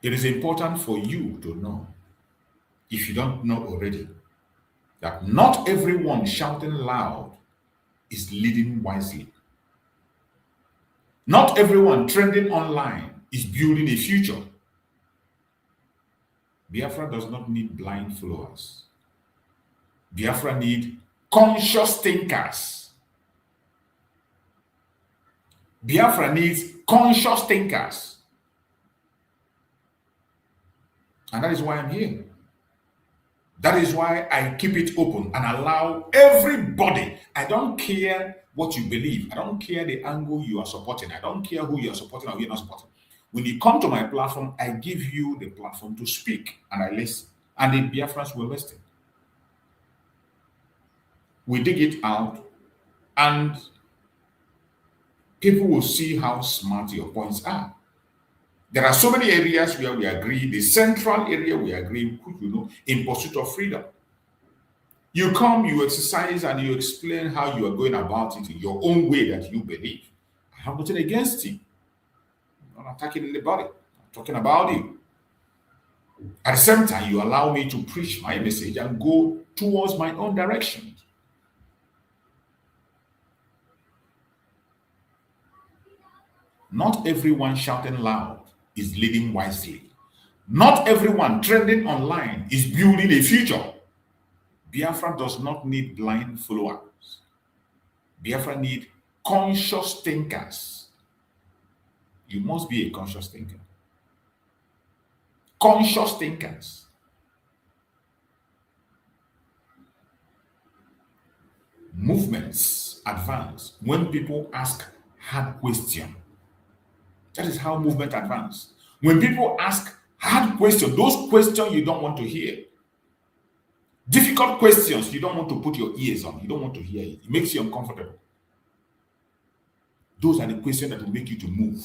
It is important for you to know, if you don't know already, that not everyone shouting loud is leading wisely. Not everyone trending online is building a future. Biafra does not need blind followers. Biafra need conscious thinkers. Biafra needs conscious thinkers. And that is why I'm here. That is why I keep it open and allow everybody. I don't care what you believe. I don't care the angle you are supporting. I don't care who you are supporting or who you're not supporting. When you come to my platform, I give you the platform to speak and I listen. And the Biafrans will listen. We dig it out and people will see how smart your points are. There are so many areas where we agree. The central area we agree, in pursuit of freedom. You come, you exercise, and you explain how you are going about it in your own way that you believe. I have nothing against you. I'm not attacking anybody. I'm talking about you. At the same time, you allow me to preach my message and go towards my own direction. Not everyone shouting loud is leading wisely. Not everyone trending online is building a future. Biafra does not need blind followers. Biafra need conscious thinkers. You must be a conscious thinker. Conscious thinkers. Movements advance when people ask hard questions. That is how movement advance. When people ask hard questions, those questions you don't want to hear. Difficult questions you don't want to put your ears on. You don't want to hear it. It makes you uncomfortable. Those are the questions that will make you to move,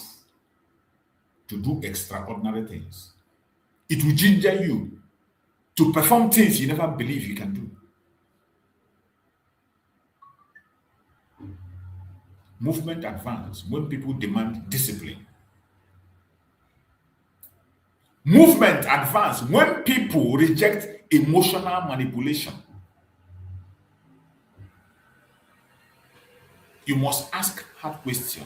to do extraordinary things. It will ginger you to perform things you never believe you can do. Movement advance when people demand discipline. Movement advance when people reject emotional manipulation. You must ask hard questions.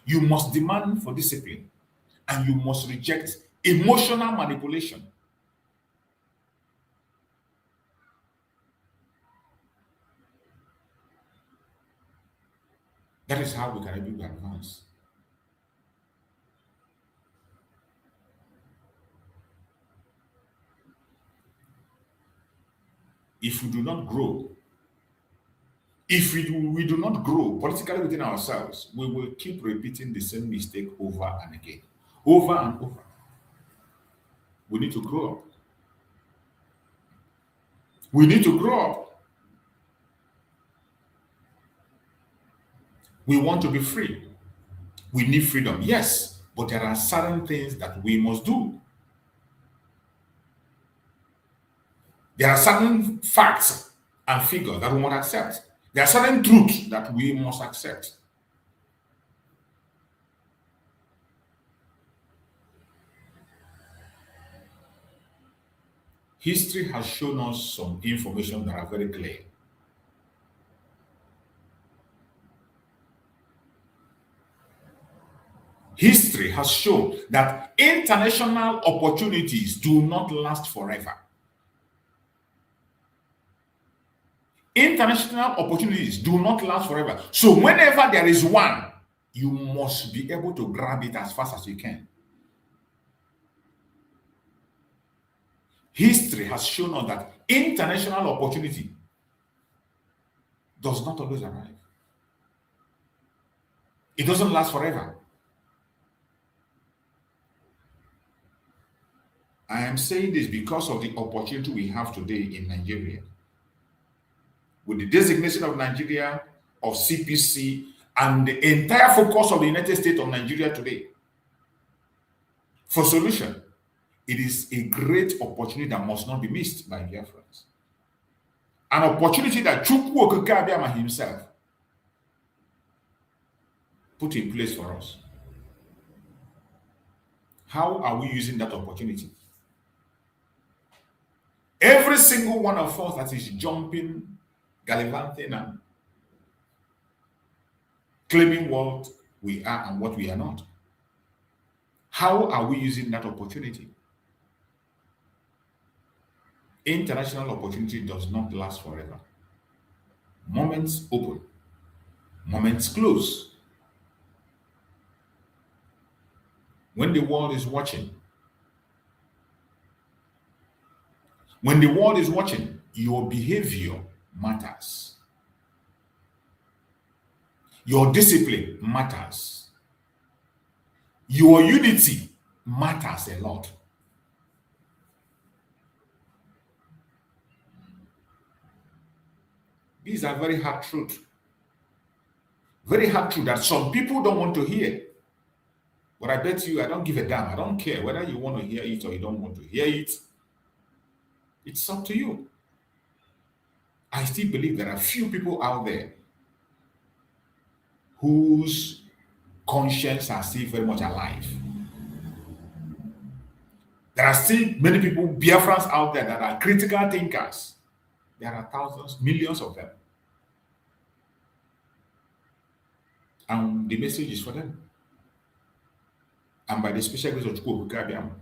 You must demand for discipline. And you must reject emotional manipulation. That is how we can able to advance. If we do not grow, if we do not grow politically within ourselves, we will keep repeating the same mistake over and again, over and over. We need to grow up. We need to grow up. We want to be free. We need freedom, yes, but there are certain things that we must do. There are certain facts and figures that we must accept. There are certain truths that we must accept. History has shown us some information that are very clear. History has shown that international opportunities do not last forever. International opportunities do not last forever. So whenever there is one, you must be able to grab it as fast as you can. History has shown us that international opportunity does not always arrive. It doesn't last forever. I am saying this because of the opportunity we have today in Nigeria. With the designation of Nigeria of CPC and the entire focus of the United States on Nigeria today for solution, it is a great opportunity that must not be missed by Biafrans. An opportunity that Chukwu Okike Abiama himself put in place for us. How are we using that opportunity? Every single one of us that is jumping, gallivanting, and claiming what we are and what we are not. How are we using that opportunity? International opportunity does not last forever. Moments open, moments close. When the world is watching, your behavior matters. Your discipline matters. Your unity matters a lot. These are very hard truths. Very hard truth that some people don't want to hear. But I bet you, I don't give a damn. I don't care whether you want to hear it or you don't want to hear it. It's up to you. I still believe there are few people out there whose conscience are still very much alive. There are still many people, Biafrans out there, that are critical thinkers. There are thousands, millions of them. And the message is for them. And by the special grace of Chukwu Okike Abiama,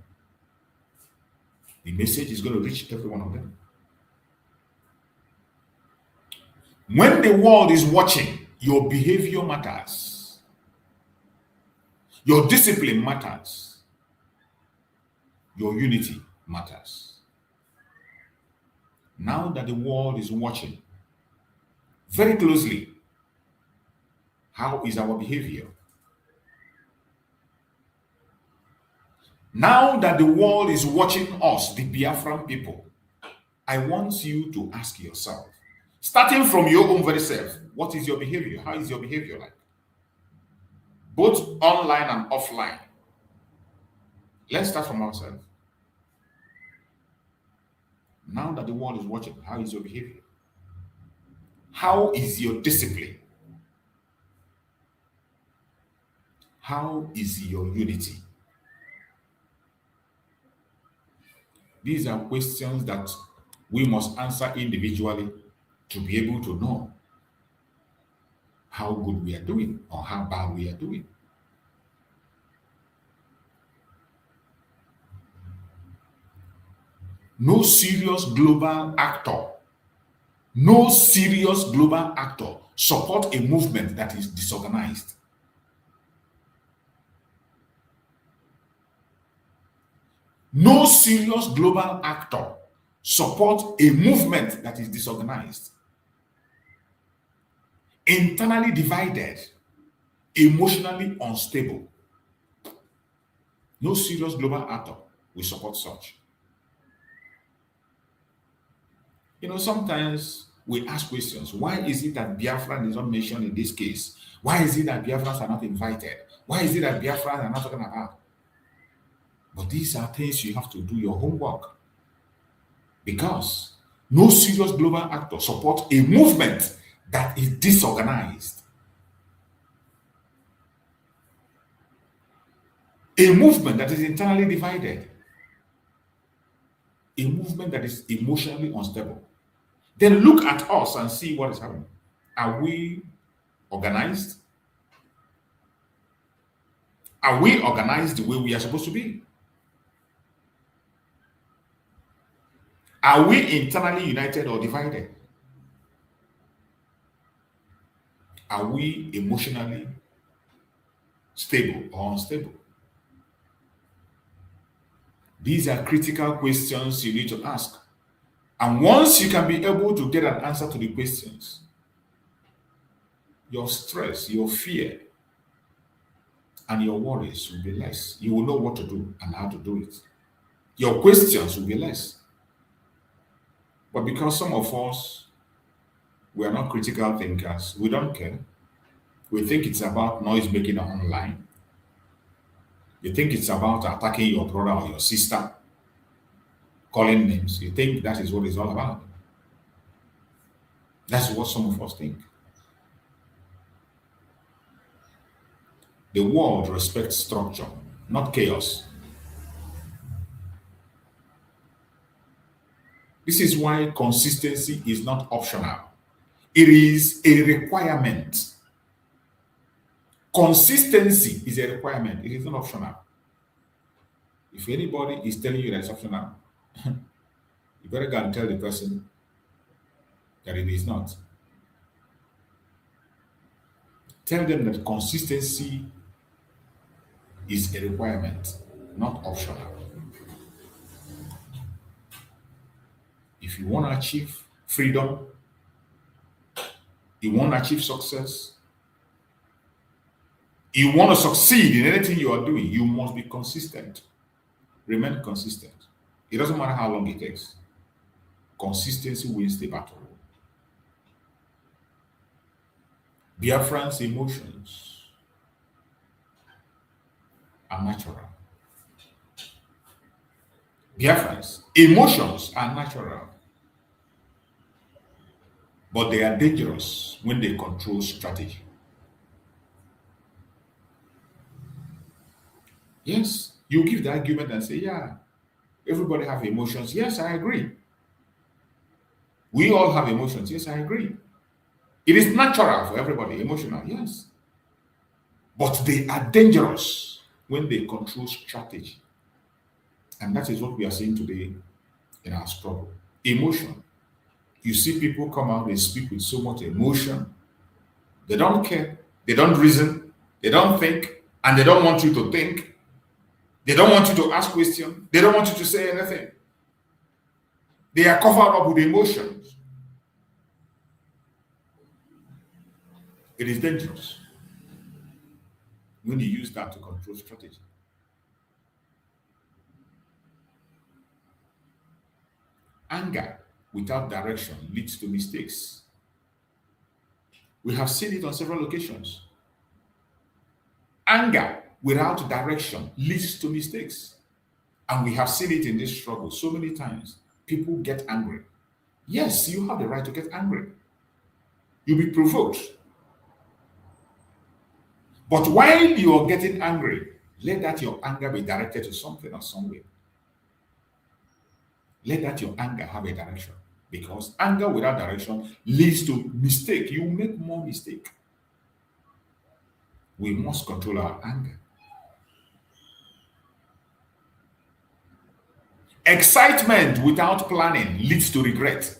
the message is going to reach every one of them. When the world is watching, your behavior matters. Your discipline matters. Your unity matters. Now that the world is watching very closely, how is our behavior? Now that the world is watching us, the Biafran people, I want you to ask yourself, starting from your own very self, what is your behavior? How is your behavior like? Both online and offline. Let's start from ourselves. Now that the world is watching, how is your behavior? How is your discipline? How is your unity? These are questions that we must answer individually to be able to know how good we are doing or how bad we are doing. No serious global actor support a movement that is disorganized. No serious global actor support a movement that is disorganized, internally divided, emotionally unstable. No serious global actor will support such. Sometimes we ask questions. Why is it that Biafran is not mentioned in this case? Why is it that Biafrans are not invited? Why is it that Biafrans are not talking about? But these are things you have to do your homework. Because no serious global actor supports a movement that is disorganized. A movement that is internally divided. A movement that is emotionally unstable. Then look at us and see what is happening. Are we organized? Are we organized the way we are supposed to be? Are we internally united or divided? Are we emotionally stable or unstable? These are critical questions you need to ask. And once you can be able to get an answer to the questions, your stress, your fear, and your worries will be less. You will know what to do and how to do it. Your questions will be less. But because some of us, we are not critical thinkers, we don't care. We think it's about noise making online. You think it's about attacking your brother or your sister, calling names. You think that is what it's all about. That's what some of us think. The world respects structure, not chaos. This is why consistency is not optional. It is a requirement. Consistency is a requirement. It is not optional. If anybody is telling you that it's optional, you better go and tell the person that it is not. Tell them that consistency is a requirement, not optional. If you want to achieve freedom, you want to achieve success, you want to succeed in anything you are doing, you must be consistent. Remain consistent. It doesn't matter how long it takes. Consistency wins the battle. Biafrans' emotions are natural. Biafrans' emotions are natural. But they are dangerous when they control strategy. Yes, you give the argument and say, yeah, everybody have emotions. Yes, I agree. We all have emotions. Yes, I agree. It is natural for everybody, emotional, yes. But they are dangerous when they control strategy. And that is what we are seeing today in our struggle. Emotion. You see people come out, they speak with so much emotion. They don't care. They don't reason. They don't think. And they don't want you to think. They don't want you to ask questions. They don't want you to say anything. They are covered up with emotions. It is dangerous when you use that to control strategy. Anger without direction leads to mistakes. We have seen it on several occasions. Anger without direction leads to mistakes. And we have seen it in this struggle so many times. People get angry. Yes, you have the right to get angry. You'll be provoked. But while you are getting angry, let that your anger be directed to something or somewhere. Let that your anger have a direction. Because anger without direction leads to mistake. You make more mistake. We must control our anger. Excitement without planning leads to regret.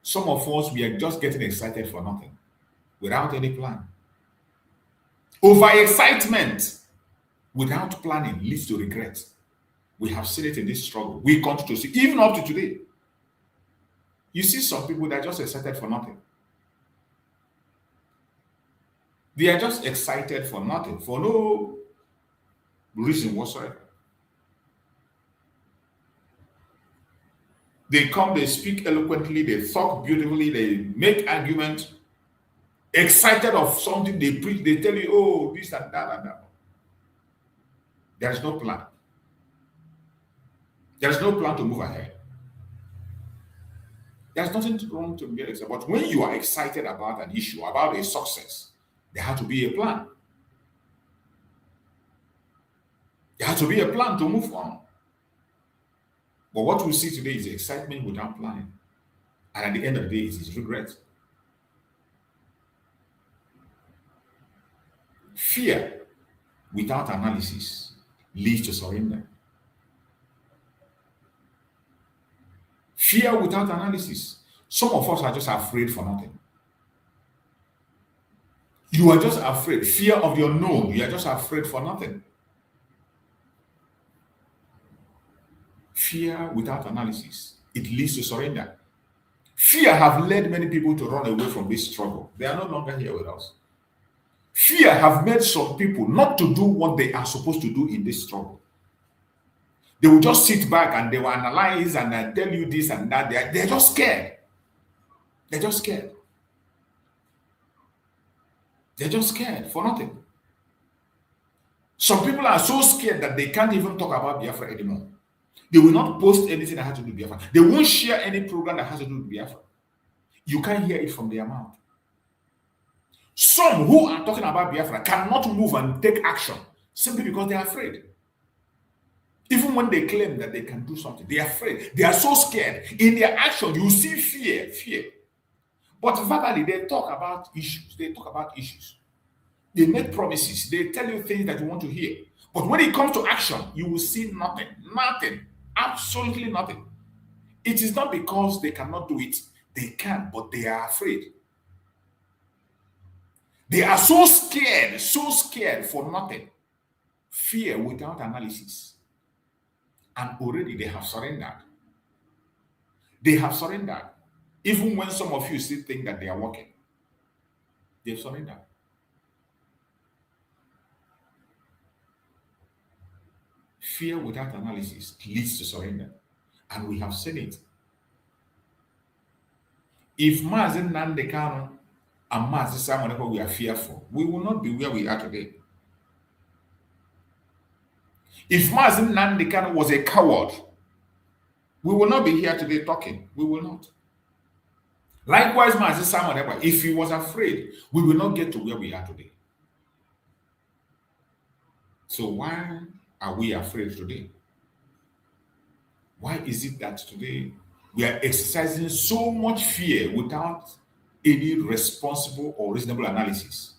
Some of us, we are just getting excited for nothing, without any plan. Overexcitement without planning leads to regret. We have seen it in this struggle. We continue to see, even up to today. You see some people that are just excited for nothing. They are just excited for nothing, for no reason whatsoever. They come, they speak eloquently, they talk beautifully, they make arguments, excited of something they preach, they tell you, oh, this and that and that. There is no plan. There is no plan to move ahead. There's nothing wrong to be excited. But when you are excited about an issue, about a success, there has to be a plan. There has to be a plan to move on. But what we see today is excitement without planning. And at the end of the day, it is regret. Fear without analysis leads to surrender. Fear without analysis. Some of us are just afraid for nothing. You are just afraid. Fear of the unknown. You are just afraid for nothing. Fear without analysis. It leads to surrender. Fear have led many people to run away from this struggle. They are no longer here with us. Fear have made some people not to do what they are supposed to do in this struggle. They will just sit back and they will analyze and tell you this and that. They're just scared. They're just scared. They're just scared for nothing. Some people are so scared that they can't even talk about Biafra anymore. They will not post anything that has to do with Biafra. They won't share any program that has to do with Biafra. You can't hear it from their mouth. Some who are talking about Biafra cannot move and take action simply because they are afraid. Even when they claim that they can do something, they are afraid. They are so scared. In their action, you see fear. But verbally, they talk about issues. They make promises. They tell you things that you want to hear. But when it comes to action, you will see nothing. Nothing. Absolutely nothing. It is not because they cannot do it. They can, but they are afraid. They are so scared for nothing. Fear without analysis. And already they have surrendered. They have surrendered. Even when some of you still think that they are working, they've surrendered. Fear without analysis leads to surrender. And we have seen it. If Mazen Nandekano and Mazen Simon we are fearful, we will not be where we are today. If Mazen Nandekano was a coward, we will not be here today talking. We will not. Likewise, Mazen Simon, if he was afraid, we will not get to where we are today. So why are we afraid today? Why is it that today we are exercising so much fear without any responsible or reasonable analysis,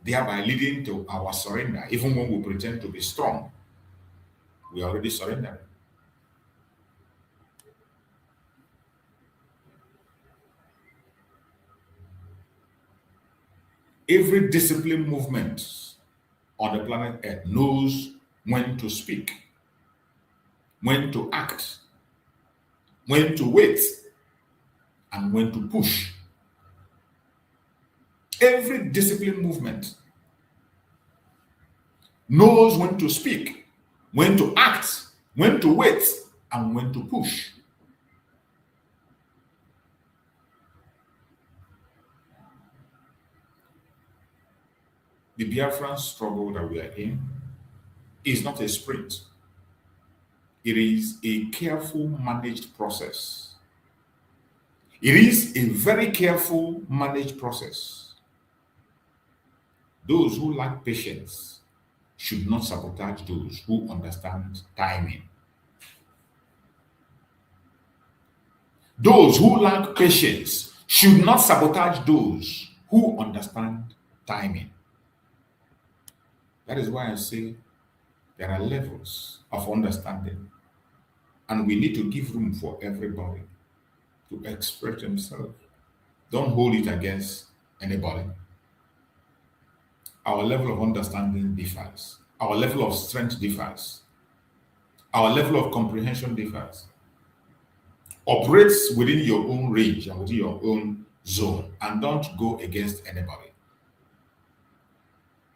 thereby leading to our surrender? Even when we pretend to be strong, we are already surrendering. Every disciplined movement on the planet Earth knows when to speak, when to act, when to wait, and when to push. Every disciplined movement knows when to speak, when to act, when to wait, and when to push. The Biafran struggle that we are in is not a sprint. It is a careful managed process. It is a very careful managed process. Those who lack patience should not sabotage those who understand timing. Those who lack patience should not sabotage those who understand timing. That is why I say there are levels of understanding, and we need to give room for everybody to express themselves. Don't hold it against anybody. Our level of understanding differs. Our level of strength differs. Our level of comprehension differs. Operates within your own range and within your own zone, and don't go against anybody.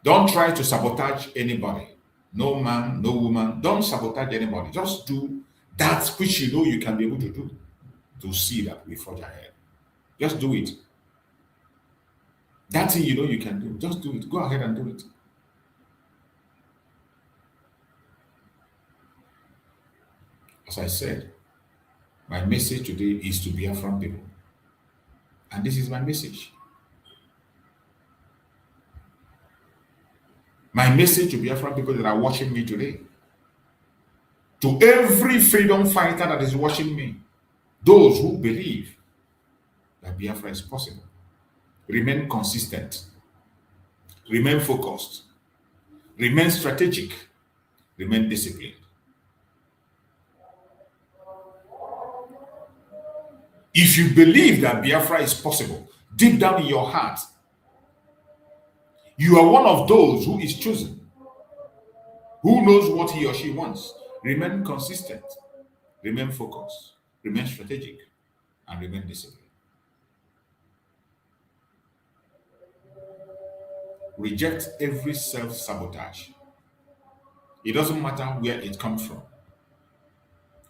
Don't try to sabotage anybody. No man, no woman. Don't sabotage anybody. Just do that which you know you can be able to do to see that we forge ahead. Just do it. That thing you know you can do, just do it. Go ahead and do it. As I said, my message today is to Biafran people. And this is my message. My message to Biafran people that are watching me today, to every freedom fighter that is watching me, those who believe that Biafra is possible, remain consistent, remain focused, remain strategic, remain disciplined. If you believe that Biafra is possible, deep down in your heart, you are one of those who is chosen, who knows what he or she wants. Remain consistent, remain focused, remain strategic, and remain disciplined. Reject every self-sabotage. It doesn't matter where it comes from.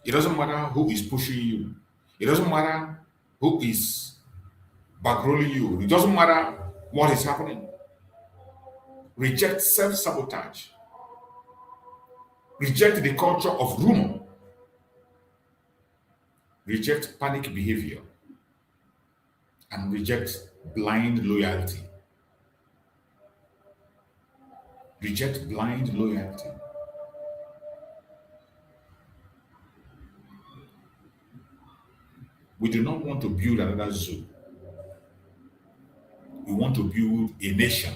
It doesn't matter who is pushing you. It doesn't matter who is bankrolling you. It doesn't matter what is happening. Reject self-sabotage. Reject the culture of rumor. Reject panic behavior. And reject blind loyalty. Reject blind loyalty. We do not want to build another zoo. We want to build a nation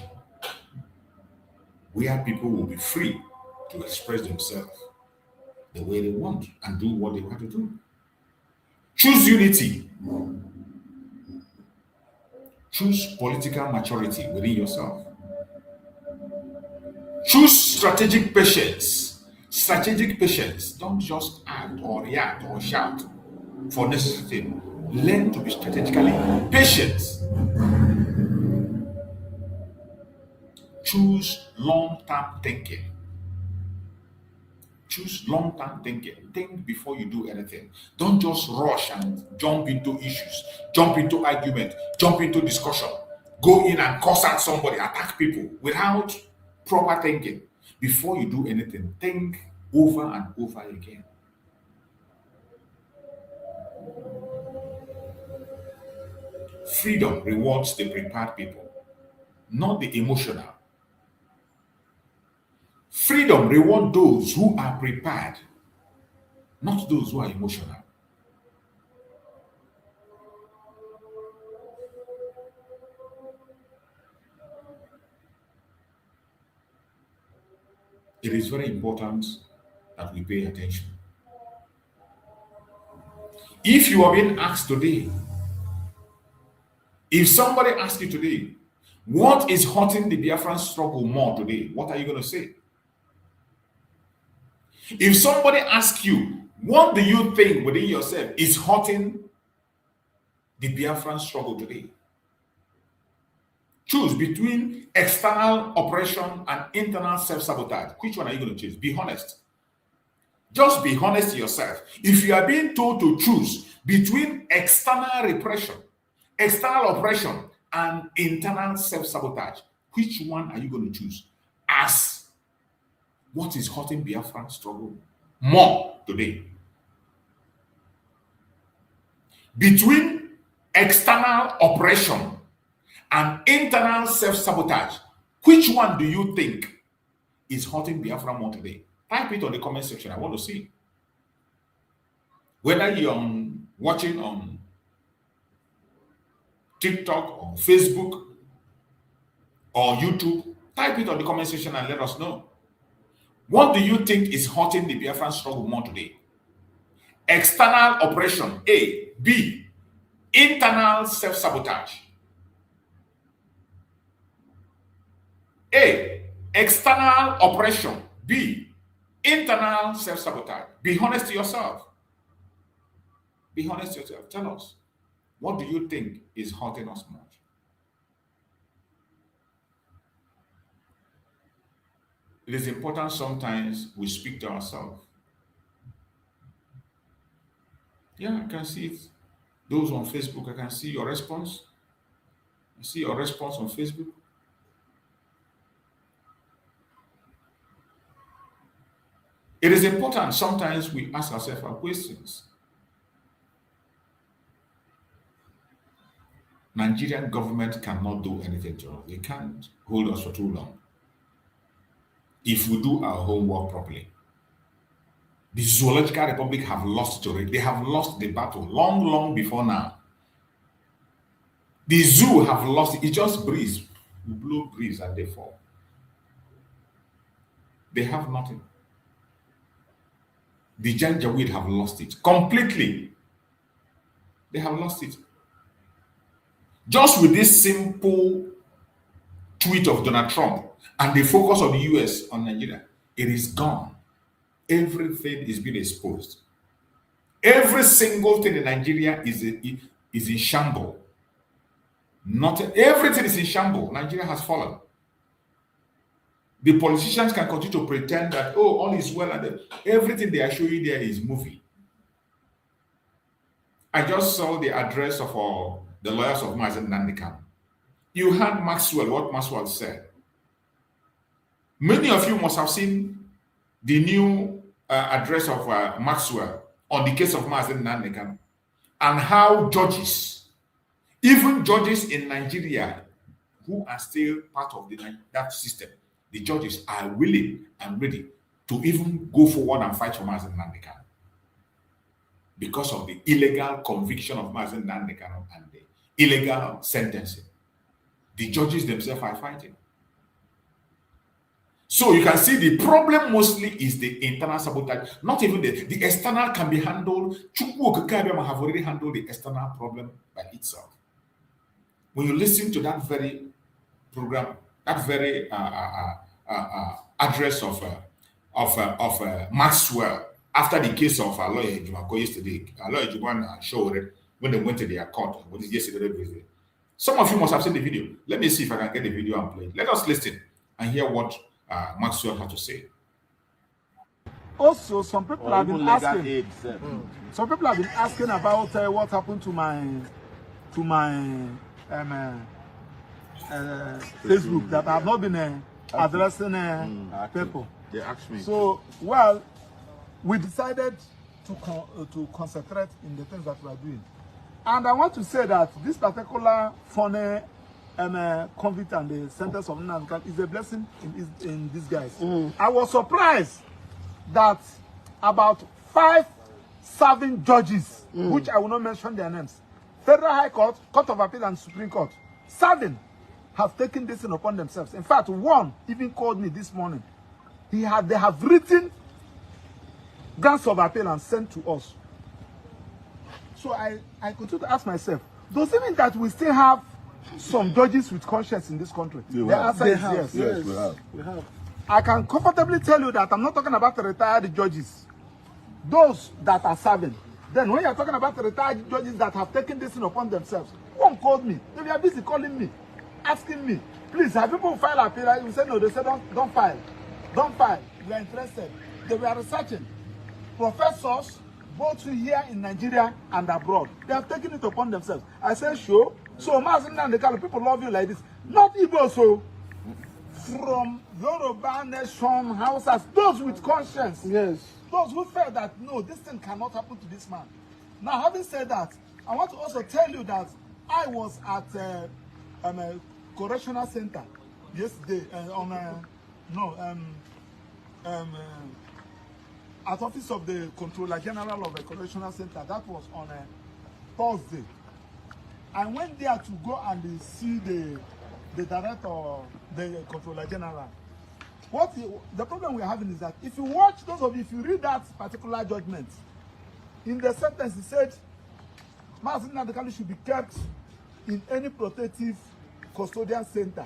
where people will be free to express themselves the way they want and do what they want to do. Choose unity. Choose political maturity within yourself. Choose strategic patience. Strategic patience. Don't just act or react or shout for necessary things. Learn to be strategically patient. Choose long-term thinking. Choose long-term thinking. Think before you do anything. Don't just rush and jump into issues, jump into argument, jump into discussion, go in and curse at somebody, attack people without proper thinking. Before you do anything, think over and over again. Freedom rewards the prepared people, not the emotional. Freedom rewards those who are prepared, not those who are emotional. It is very important that we pay attention. If you are being asked today, if somebody asks you today, what is hurting the Biafran struggle more today? What are you going to say? If somebody asks you, what do you think within yourself is hurting the Biafran struggle today? Choose between external oppression and internal self-sabotage. Which one are you going to choose? Be honest. Just be honest to yourself. If you are being told to choose between external repression, external oppression, and internal self-sabotage, which one are you going to choose as what is hurting Biafran struggle more today? Between external oppression and internal self-sabotage, which one do you think is hurting Biafra more today? Type it on the comment section. I want to see. Whether you're watching on TikTok or Facebook or YouTube, type it on the comment section and let us know. What do you think is hurting the Biafran struggle more today? External oppression, A. B. Internal self-sabotage. A. External oppression. B. Internal self-sabotage. Be honest to yourself. Be honest to yourself. Tell us, what do you think is hurting us more? It is important sometimes we speak to ourselves. Yeah, I can see it. Those on Facebook, I can see your response. I see your response on Facebook. It is important sometimes we ask ourselves our questions. Nigerian government cannot do anything to us. They can't hold us for too long. If we do our homework properly. The Zoological Republic have lost it already. They have lost the battle long before now. The zoo have lost it. It just breeze. You blow breeze and they fall. They have nothing. The Janjaweed have lost it completely. They have lost it. Just with this simple tweet of Donald Trump and the focus of the US on Nigeria, it is gone. Everything is being exposed. Every single thing in Nigeria is is in shambles. Not everything is in shambles. Nigeria has fallen. The politicians can continue to pretend that, oh, all is well, and everything they are showing there is movie. I just saw the address of the lawyers of Mazen Nandikam. You heard Maxwell, what Maxwell said. Many of you must have seen the new address of Maxwell on the case of Mazen Nandikam, and how judges, even judges in Nigeria who are still part of that system, the judges are willing and ready to even go forward and fight for Mazen Nandikam because of the illegal conviction of Mazen Nandikam and the illegal sentencing. The judges themselves are fighting. So you can see the problem mostly is the internal sabotage. Not even the external can be handled. Chukwu Okekabiyama have already handled the external problem by itself. When you listen to that very program, that very address of Maxwell after the case of lawyer Jumako yesterday, lawyer Juwan showed when they went to their court, what is yesterday visit. Some of you must have seen the video. Let me see if I can get the video and play. Let us listen and hear what Maxwell had to say. Also, some people have been asking. Some people have been asking about what happened to my Facebook that I have not been addressing people. They asked me. So, well, we decided to concentrate in the things that we are doing. And I want to say that this particular funny convict and the sentence of Nnamdi is a blessing in disguise. I was surprised that about 5 serving judges, which I will not mention their names, Federal High Court, Court of Appeal, and Supreme Court, serving, have taken this upon themselves. In fact, one even called me this morning. They have written grants of appeal and sent to us. So I continue to ask myself, does it mean that we still have some judges with conscience in this country? The answer is yes. Yes, we have. I can comfortably tell you that I'm not talking about the retired judges, those that are serving. Then when you're talking about the retired judges that have taken this upon themselves, one called me. They are busy calling me, asking me, please, have people file appeal? You say no. They said don't file. Don't file. We are interested. They were researching. Professors, both here in Nigeria and abroad, they have taken it upon themselves. I said, sure. So, Mazen Nandikam, people love you like this. Not Igbo, so from Yoruba nation, Hausas, those with conscience. Yes. Those who felt that, no, this thing cannot happen to this man. Now, having said that, I want to also tell you that I was at a correctional center yesterday at office of the Controller General of the Correctional Center. That was on a Thursday. I went there to go and see the director, the Controller General. The problem we are having is that if you watch, those of you, if you read that particular judgment, in the sentence it said, Mazen Nandikam should be kept in any protective custodian center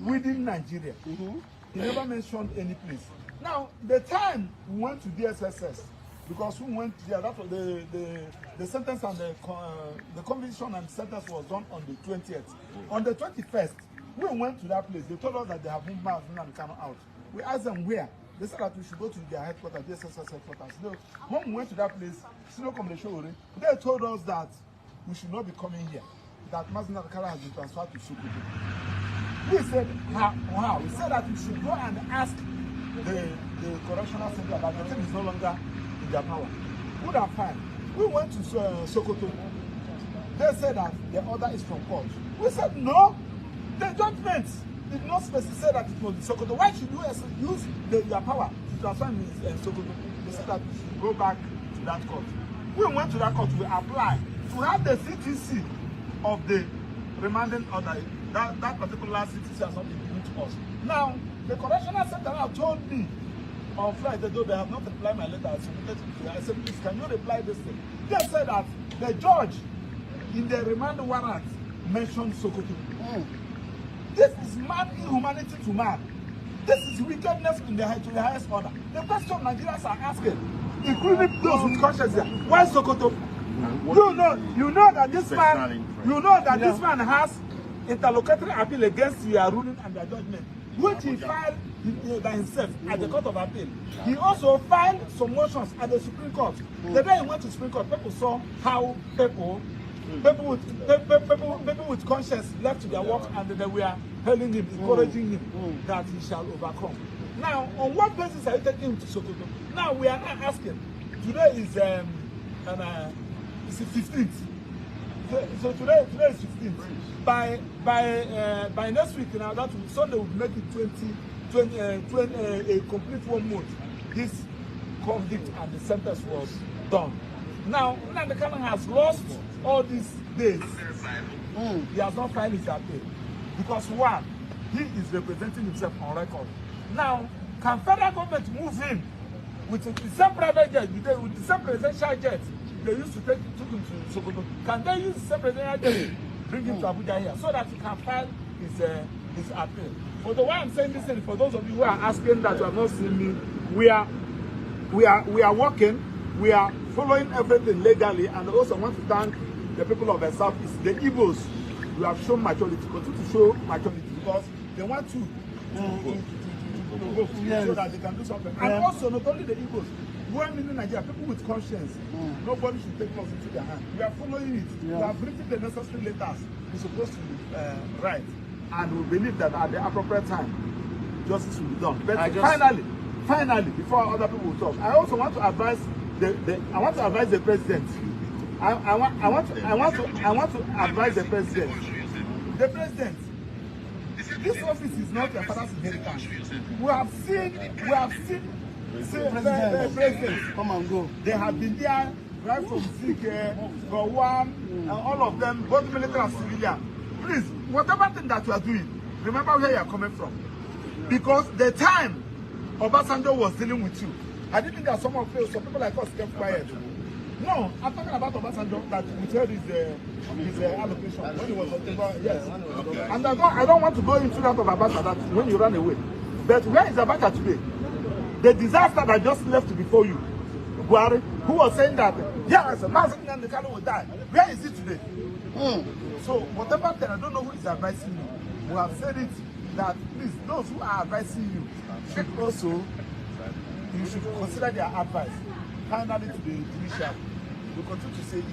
within Nigeria. He never mentioned any place. Now, the time we went to DSSS, because we went there, that was the sentence and the conviction and sentence was done on the 20th. On the 21st, we went to that place. They told us that they have moved Mazen Nandikam out. We asked them where. They said that we should go to their headquarters, DSSS headquarters. No, when we went to that place, they told us that we should not be coming here, that Mazen Nandikam has been transferred to Sokoto. We said, how? We said that we should go and ask the correctional center that the thing is no longer in their power. Good and fine. We went to Sokoto. They said that the order is from court. We said no. The judgment did not specify that it was in Sokoto. Why should you use their power to transfer in Sokoto? They said that we should go back to that court. We went to that court. We applied to have the CTC of the remanding order. That particular CTC has not been given to us. Now, the correctional center now told me on Friday, though they have not replied my letter, I said, please, can you reply this thing? They said that the judge in the remand warrant mentioned Sokoto. This is man inhumanity to man. This is wickedness to the highest order. The question Nigerians are asking, including those with conscience here, why Sokoto? You know that this man, this man has interlocutory appeal against your ruling and their judgment, which he filed by himself at the Court of Appeal. He also filed some motions at the Supreme Court. The day he went to Supreme Court, people saw how people with conscience left to their work, and they were hailing him, encouraging him that he shall overcome. Now, on what basis are you taking him to Sokoto? Now we are not asking. Today is it's the 15th. So today is 15th. By next week, now that Sunday will make it 20 a complete 1 month. This convict and the sentence was done. Now the Kanu has lost all these days. He has not filed his appeal because one, he is representing himself on record. Now, can federal government move in with the same private jet, with the same presidential jet they used to took him to Sokoto? Can they use the same presidential jet, bring him to Abuja here, so that he can file his appeal? For the way I'm saying this, and for those of you who are asking that you have not seen me, we are working, we are following everything legally, and also want to thank the people of the Southeast, the Igbos, who have shown maturity, continue to show maturity, because they want to so that they can do something. And also, not only the Igbos, when in Nigeria, people with conscience, nobody should take laws into their hand. We are following it. We have written the necessary letters we're supposed to write, and we believe that at the appropriate time, justice will be done. But finally, before other people talk, I also want to advise the president. I want to advise the president. The president, this office is not your father's inheritance. We have seen presidents come and go. They have been there right from Zike, Gowon, and all of them, both military and civilian. Please, whatever thing that you are doing, remember where you are coming from. Because the time Obasanjo was dealing with you, I didn't think that some people like us kept quiet. No, I'm talking about Obasanjo that withheld his allocation when he was yes. And I don't want to go into that of Abacha that when you ran away. But where is Abacha today? The disaster that just left before you, Buhari, who was saying that yes, Mazen and the Kanu will die. Where is he today? So whatever thing, I don't know who is advising you. We have said it that please, those who are advising you should also consider their advice. Finally, to the judiciary, we continue to say it.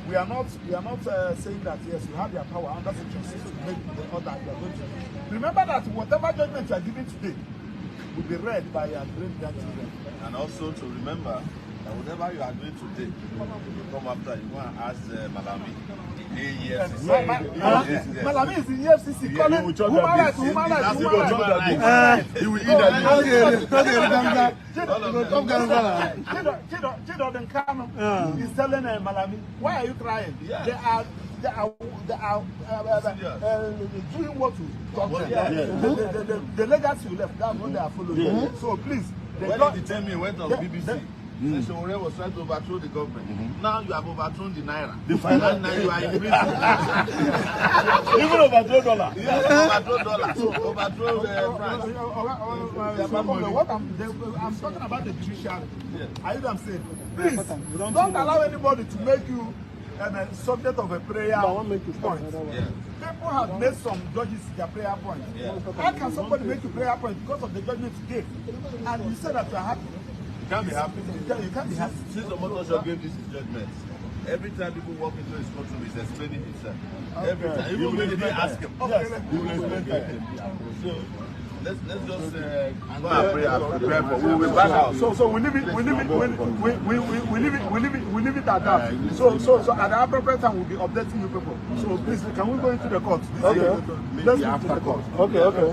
We are not saying that yes, you have your power under section 6 to make the order you are going to. Remember that whatever judgment you are giving today will be read by your great grandchildren. And also to remember that whatever you are doing today, you come after, you go and ask Malami. Malami is in EFCC calling human rights. He will eat that. Chido Kanu is telling Malami, why are you crying? They are doing what you talk about. The legacy you left, that's what they are following. So please, when you tell me went on BBC, Seshore was trying to overthrow the government. Now you have overthrown the naira. The final now you are in prison. Even overthrow dollar. Yes, overthrow dollar. So overthrow what I'm talking about the judiciary. Are you what I'm saying? Please don't allow anybody to make you subject of a prayer point. People have made some judges their prayer point. How can somebody make you prayer point because of the judgment you gave? And you said that you are happy. You can't be happy. You can't be happy. Since the Motor gave this judgment, every time people walk into his courtroom, he's explaining himself. Every time. Even when they didn't ask him. Yes. He will explain. So let's just go and pray and prepare for. We will be back out. So we leave it at that. So at the appropriate time we'll be updating you people. So please, can we go into the court? Okay. Let's go to the court. Okay.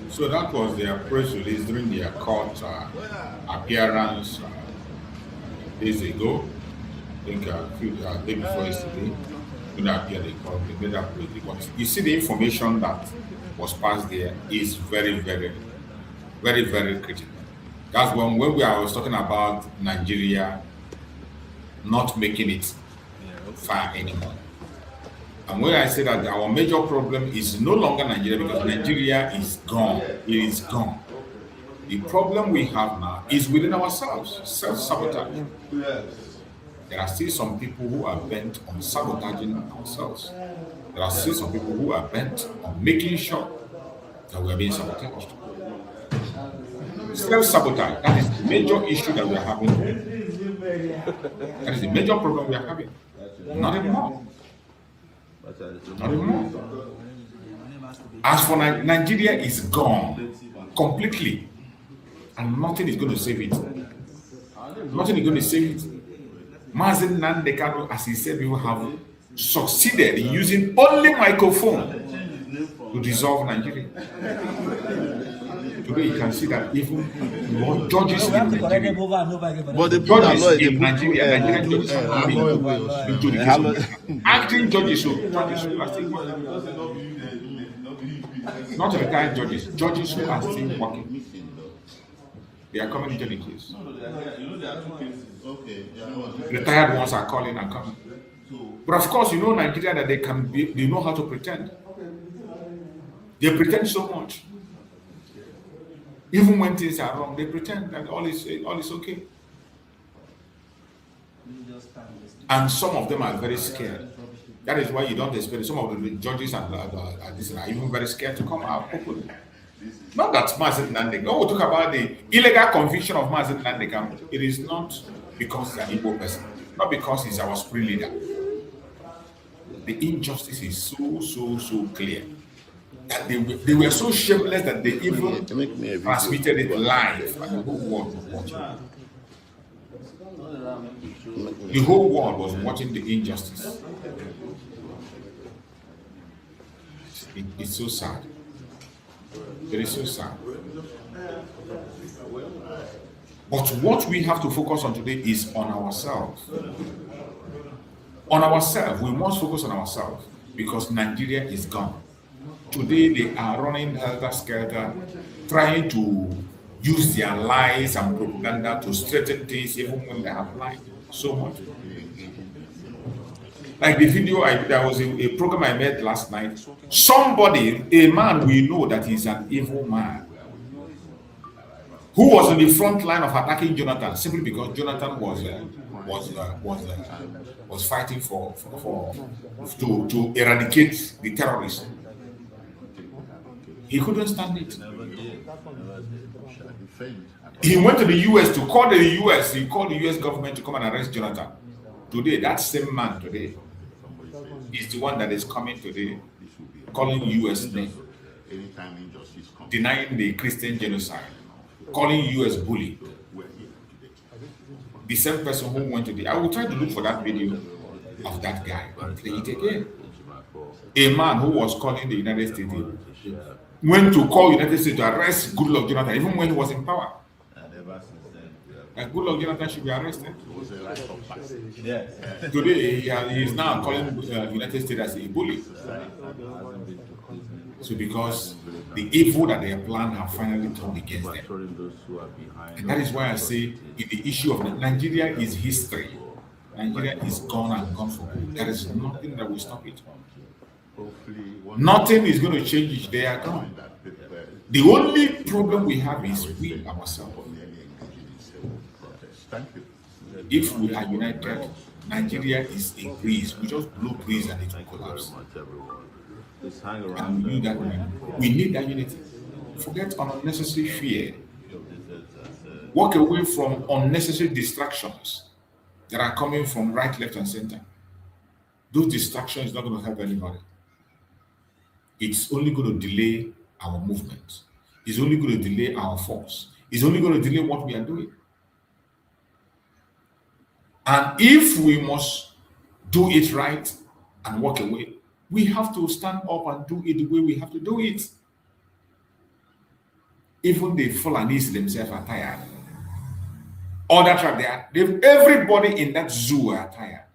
So that was their press release during their court appearance days ago. I think a day before yesterday, when they appeared in court, they made that public. But you see, the information that was passed there is very, very, very, very critical. That's when I was talking about Nigeria not making it far anymore. And when I say that our major problem is no longer Nigeria, because Nigeria is gone. It is gone. The problem we have now is within ourselves, self-sabotage. There are still some people who are bent on sabotaging ourselves. There are still some people who are bent on making sure that we are being sabotaged. Self-sabotage, that is the major issue that we are having. That is the major problem we are having. Nothing more. Nothing more. As for Nigeria is gone completely, and nothing is going to save it. Nothing is going to save it. Mazen Nandekano, as he said, we have succeeded in using only microphone to dissolve Nigeria. Today you can see that even judges in Nigeria, But the judges in Nigeria, Nigerian judges are into the case. Acting judges, who are still working. Not retired judges, judges who are still working. They are coming into the case. Retired ones are calling and coming. But of course, you know Nigeria that they know how to pretend. They pretend so much. Even when things are wrong, they pretend that all is okay. And some of them are very scared. That is why you don't expect some of the judges are even very scared to come out openly. Not that Mazen Nandekam. When we talk about the illegal conviction of Mazen Nandekam, it is not because he's an Igbo person, not because he's our spring leader. The injustice is so clear. That they were so shameless that they even transmitted it live, and the whole world was watching. The whole world was watching the injustice. It's so sad. It is so sad. But what we have to focus on today is on ourselves. On ourselves, we must focus on ourselves because Nigeria is gone. Today they are running helter-skelter, trying to use their lies and propaganda to straighten things even when they have lied so much. Like the video, there was a program I made last night. Somebody, a man we know that he's an evil man, who was in the front line of attacking Jonathan simply because Jonathan was fighting to eradicate the terrorists. He couldn't stand it. He went to the US to call the US. He called the US government to come and arrest Jonathan. Today, that same man today is the one that is coming today, calling US name, denying the Christian genocide, calling US bully. The same person who went to the... I will try to look for that video of that guy and play it again. A man who was calling the United States went to call United States to arrest Goodluck Jonathan, even when he was in power. And Goodluck Jonathan should be arrested. Today, he is now calling United States as a bully. So because the evil that they have planned have finally turned against them. And that is why I say the issue of Nigeria is history. Nigeria is gone and gone for good. There is nothing that will stop it. Nothing is going to change it. They are gone. The only problem we have is we ourselves. If we are united, Nigeria is a breeze. We just blow breeze and it will collapse. And we need that unity. Forget unnecessary fear. Walk away from unnecessary distractions that are coming from right, left, and center. Those distractions are not going to help anybody. It's only going to delay our movement. It's only going to delay our force. It's only going to delay what we are doing. And if we must do it right and walk away, we have to stand up and do it the way we have to do it. Even the Fulanese themselves are tired. All that tribe, everybody in that zoo are tired.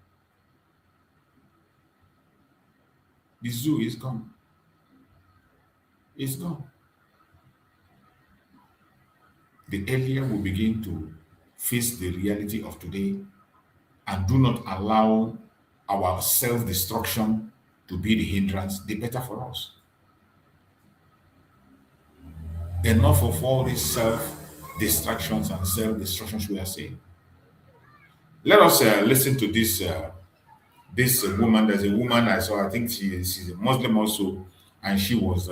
The zoo is gone. It's gone. The earlier we begin to face the reality of today and do not allow our self-destruction to be the hindrance, the better for us. Enough of all these self-distractions and self-destructions we are seeing. Let us listen to this woman. There's a woman I saw, I think she's a Muslim also, and she was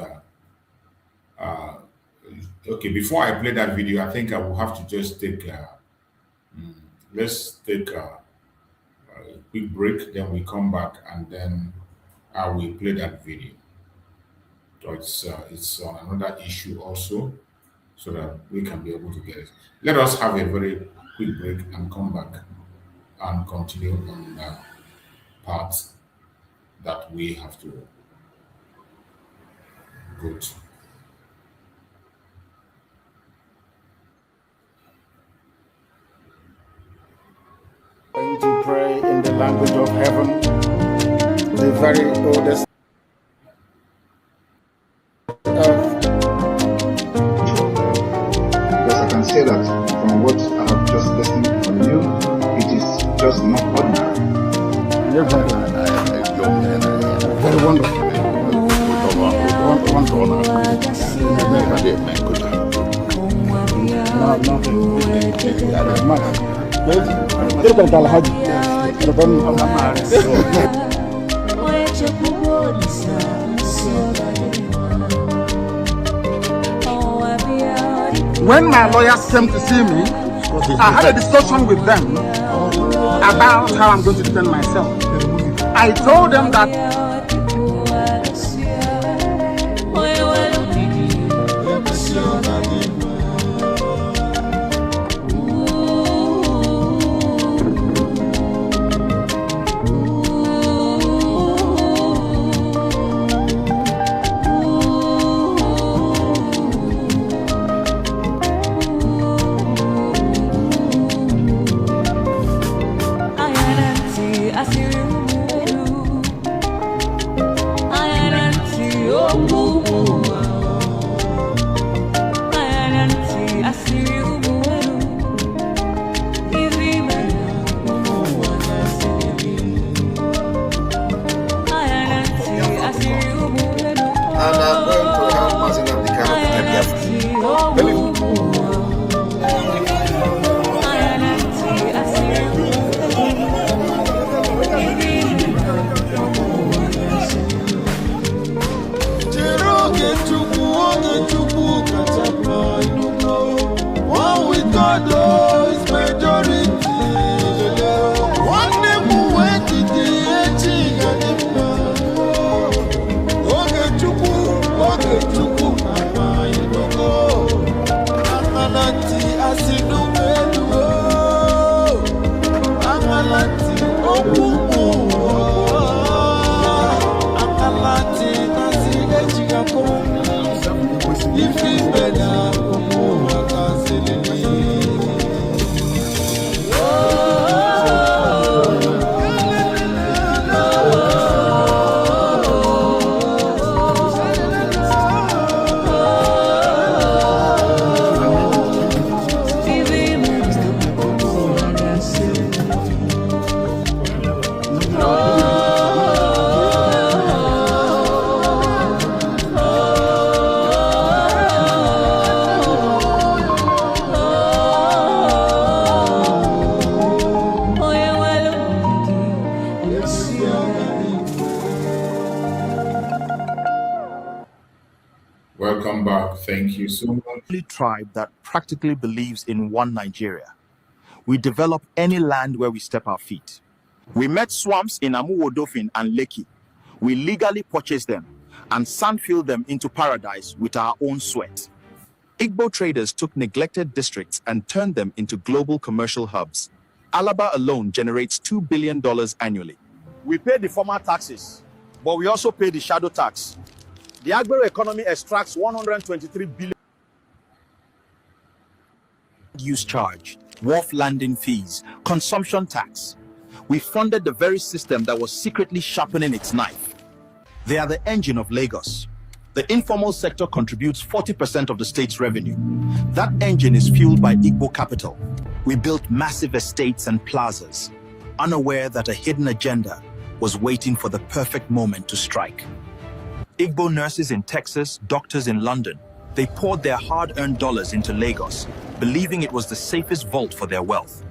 okay. Before I play that video, I think I will have to just take let's take a quick break, then we come back, and then I will play that video. So it's on another issue also, so that we can be able to get it. Let us have a very quick break and come back and continue on the part that we have to go to. Going to pray in the language of heaven, the very oldest earth. Because I can say that from what I have just listened from you, it is just not ordinary. Very wonderful. When my lawyers came to see me, I had a discussion with them about how I'm going to defend myself. I told them that Welcome back. Thank you so much. Tribe that practically believes in one Nigeria. We develop any land where we step our feet. We met swamps in Amuwodofin and Lekki. We legally purchased them and sandfilled them into paradise with our own sweat. Igbo traders took neglected districts and turned them into global commercial hubs. Alaba alone generates $2 billion annually. We pay the formal taxes, but we also pay the shadow tax. The Agbero economy extracts 123 billion use charge, wharf landing fees, consumption tax. We funded the very system that was secretly sharpening its knife. They are the engine of Lagos. The informal sector contributes 40% of the state's revenue. That engine is fueled by Igbo capital. We built massive estates and plazas, unaware that a hidden agenda was waiting for the perfect moment to strike. Igbo nurses in Texas, doctors in London, they poured their hard-earned dollars into Lagos, believing it was the safest vault for their wealth.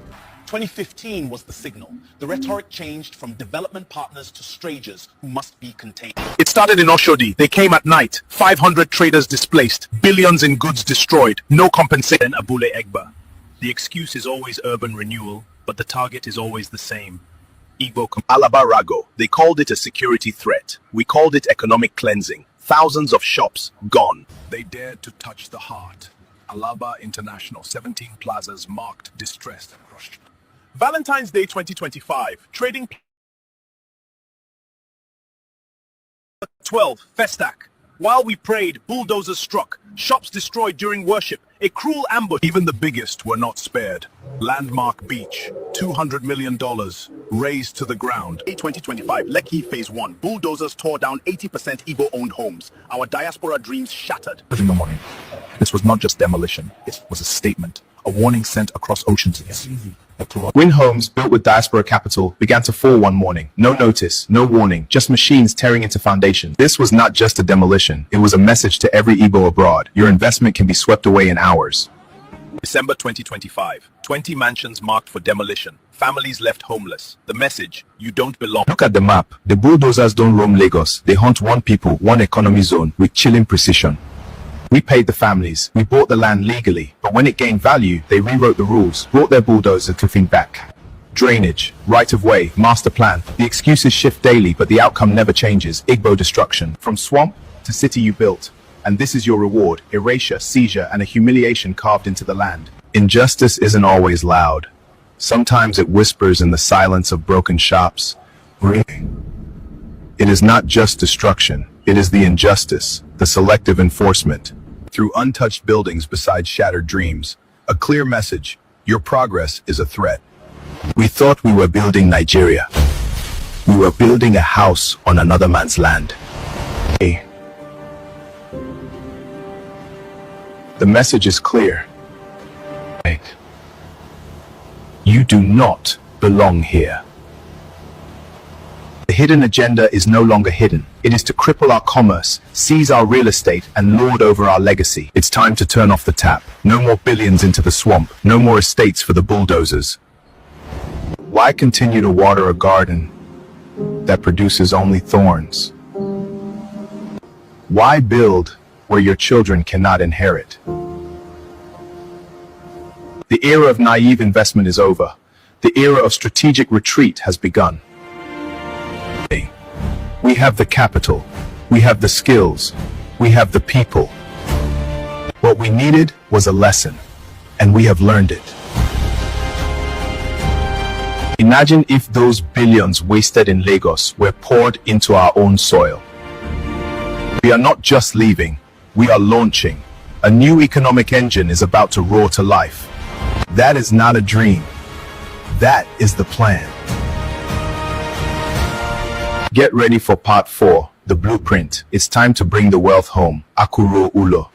2015 was the signal. The rhetoric changed from development partners to strangers who must be contained. It started in Oshodi. They came at night. 500 traders displaced. Billions in goods destroyed. No compensation. Abule Egba. The excuse is always urban renewal, but the target is always the same. Igbo Alabarago. They called it a security threat. We called it economic cleansing. Thousands of shops gone. They dared to touch the heart. Alaba International, 17 plazas marked distressed and crushed. Valentine's Day 2025, trading 12, Festac. While we prayed, bulldozers struck, shops destroyed during worship, a cruel ambush. Even the biggest were not spared. Landmark Beach, $200 million, razed to the ground. 2025, Lekki Phase 1, bulldozers tore down 80% Igbo-owned homes. Our diaspora dreams shattered. In the morning, this was not just demolition, it was a statement, a warning sent across oceans. Win homes built with diaspora capital began to fall one morning. No notice, no warning, just machines tearing into foundations. This was not just a demolition. It was a message to every Igbo abroad. Your investment can be swept away in hours. December 2025, 20 mansions marked for demolition. Families left homeless. The message, you don't belong. Look at the map. The bulldozers don't roam Lagos. They hunt one people, one economy zone with chilling precision. We paid the families, we bought the land legally, but when it gained value, they rewrote the rules, brought their bulldozer cooking back. Drainage, right-of-way, master plan. The excuses shift daily, but the outcome never changes. Igbo destruction. From swamp to city you built. And this is your reward, erasure, seizure, and a humiliation carved into the land. Injustice isn't always loud. Sometimes it whispers in the silence of broken shops. It is not just destruction. It is the injustice, the selective enforcement. Through untouched buildings beside shattered dreams, a clear message, your progress is a threat. We thought we were building Nigeria. We were building a house on another man's land. The message is clear. You do not belong here. The hidden agenda is no longer hidden. It is to cripple our commerce, seize our real estate, and lord over our legacy. It's time to turn off the tap. No more billions into the swamp. No more estates for the bulldozers. Why continue to water a garden that produces only thorns? Why build where your children cannot inherit? The era of naive investment is over. The era of strategic retreat has begun. We have the capital, we have the skills, we have the people. What we needed was a lesson, and we have learned it. Imagine if those billions wasted in Lagos were poured into our own soil. We are not just leaving, we are launching. A new economic engine is about to roar to life. That is not a dream. That is the plan. Get ready for part 4, the blueprint. It's time to bring the wealth home. Akuro Ulo.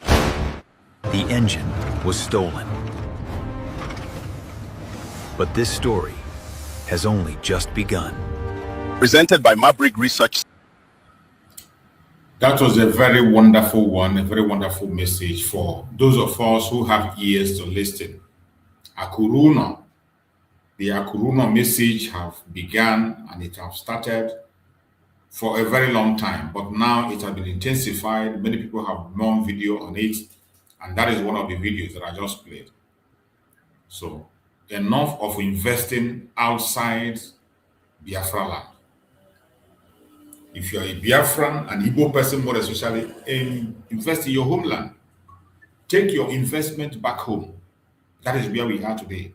The engine was stolen. But this story has only just begun. Presented by Maverick Research. That was a very wonderful one, a very wonderful message for those of us who have ears to listen. Akuruna. The Akuruna message have begun and it have started for a very long time, but now it has been intensified. Many people have done video on it, and that is one of the videos that I just played. So enough of investing outside Biafra land. If you're a Biafran, an Igbo person more especially, invest in your homeland. Take your investment back home. That is where we are today.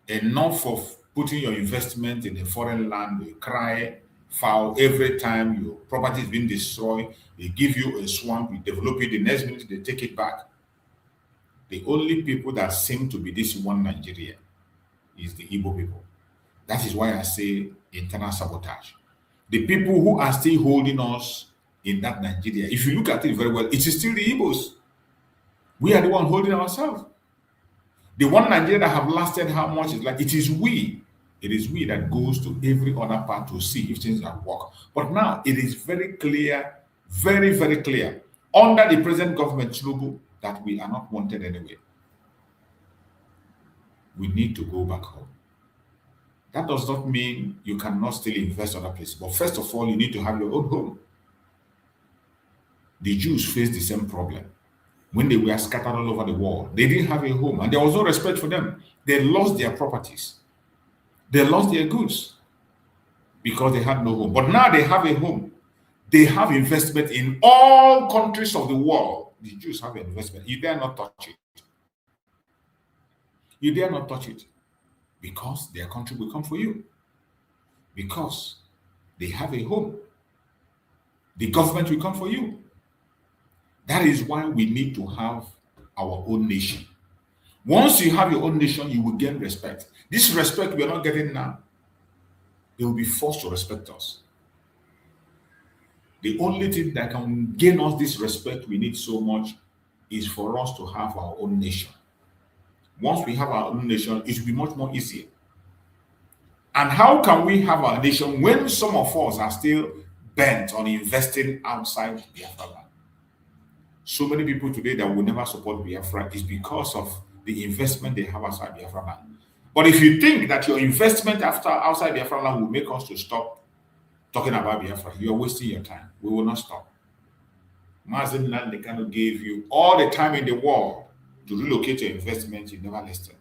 Enough of putting your investment in a foreign land. You cry foul every time your property is being destroyed. They give you a swamp, you develop it, the next minute they take it back. The only people that seem to be this one Nigeria is the Igbo people. That is why I say internal sabotage. The people who are still holding us in that Nigeria, if you look at it very well, it is still the Igbos. We are the one holding ourselves. The one Nigeria that have lasted how much is like, it is we. It is we that goes to every other part to see if things are work. But now it is very clear, very, very clear, under the present government, Tinubu, that we are not wanted anywhere. We need to go back home. That does not mean you cannot still invest other places. But first of all, you need to have your own home. The Jews faced the same problem. When they were scattered all over the world, they didn't have a home, and there was no respect for them. They lost their properties. They lost their goods because they had no home. But now they have a home. They have investment in all countries of the world. The Jews have an investment. You dare not touch it. You dare not touch it. Because their country will come for you. Because they have a home. The government will come for you. That is why we need to have our own nation. Once you have your own nation, you will gain respect. This respect we are not getting now, they will be forced to respect us. The only thing that can gain us this respect we need so much is for us to have our own nation. Once we have our own nation, it will be much more easier. And how can we have our nation when some of us are still bent on investing outside Biafra land? So many people today that will never support Biafra is because of the investment they have outside Biafra land. But if you think that your investment outside Biafra land will make us to stop talking about Biafra, you are wasting your time. We will not stop. Mazen Nandekano gave you all the time in the world to relocate your investment, you never listened.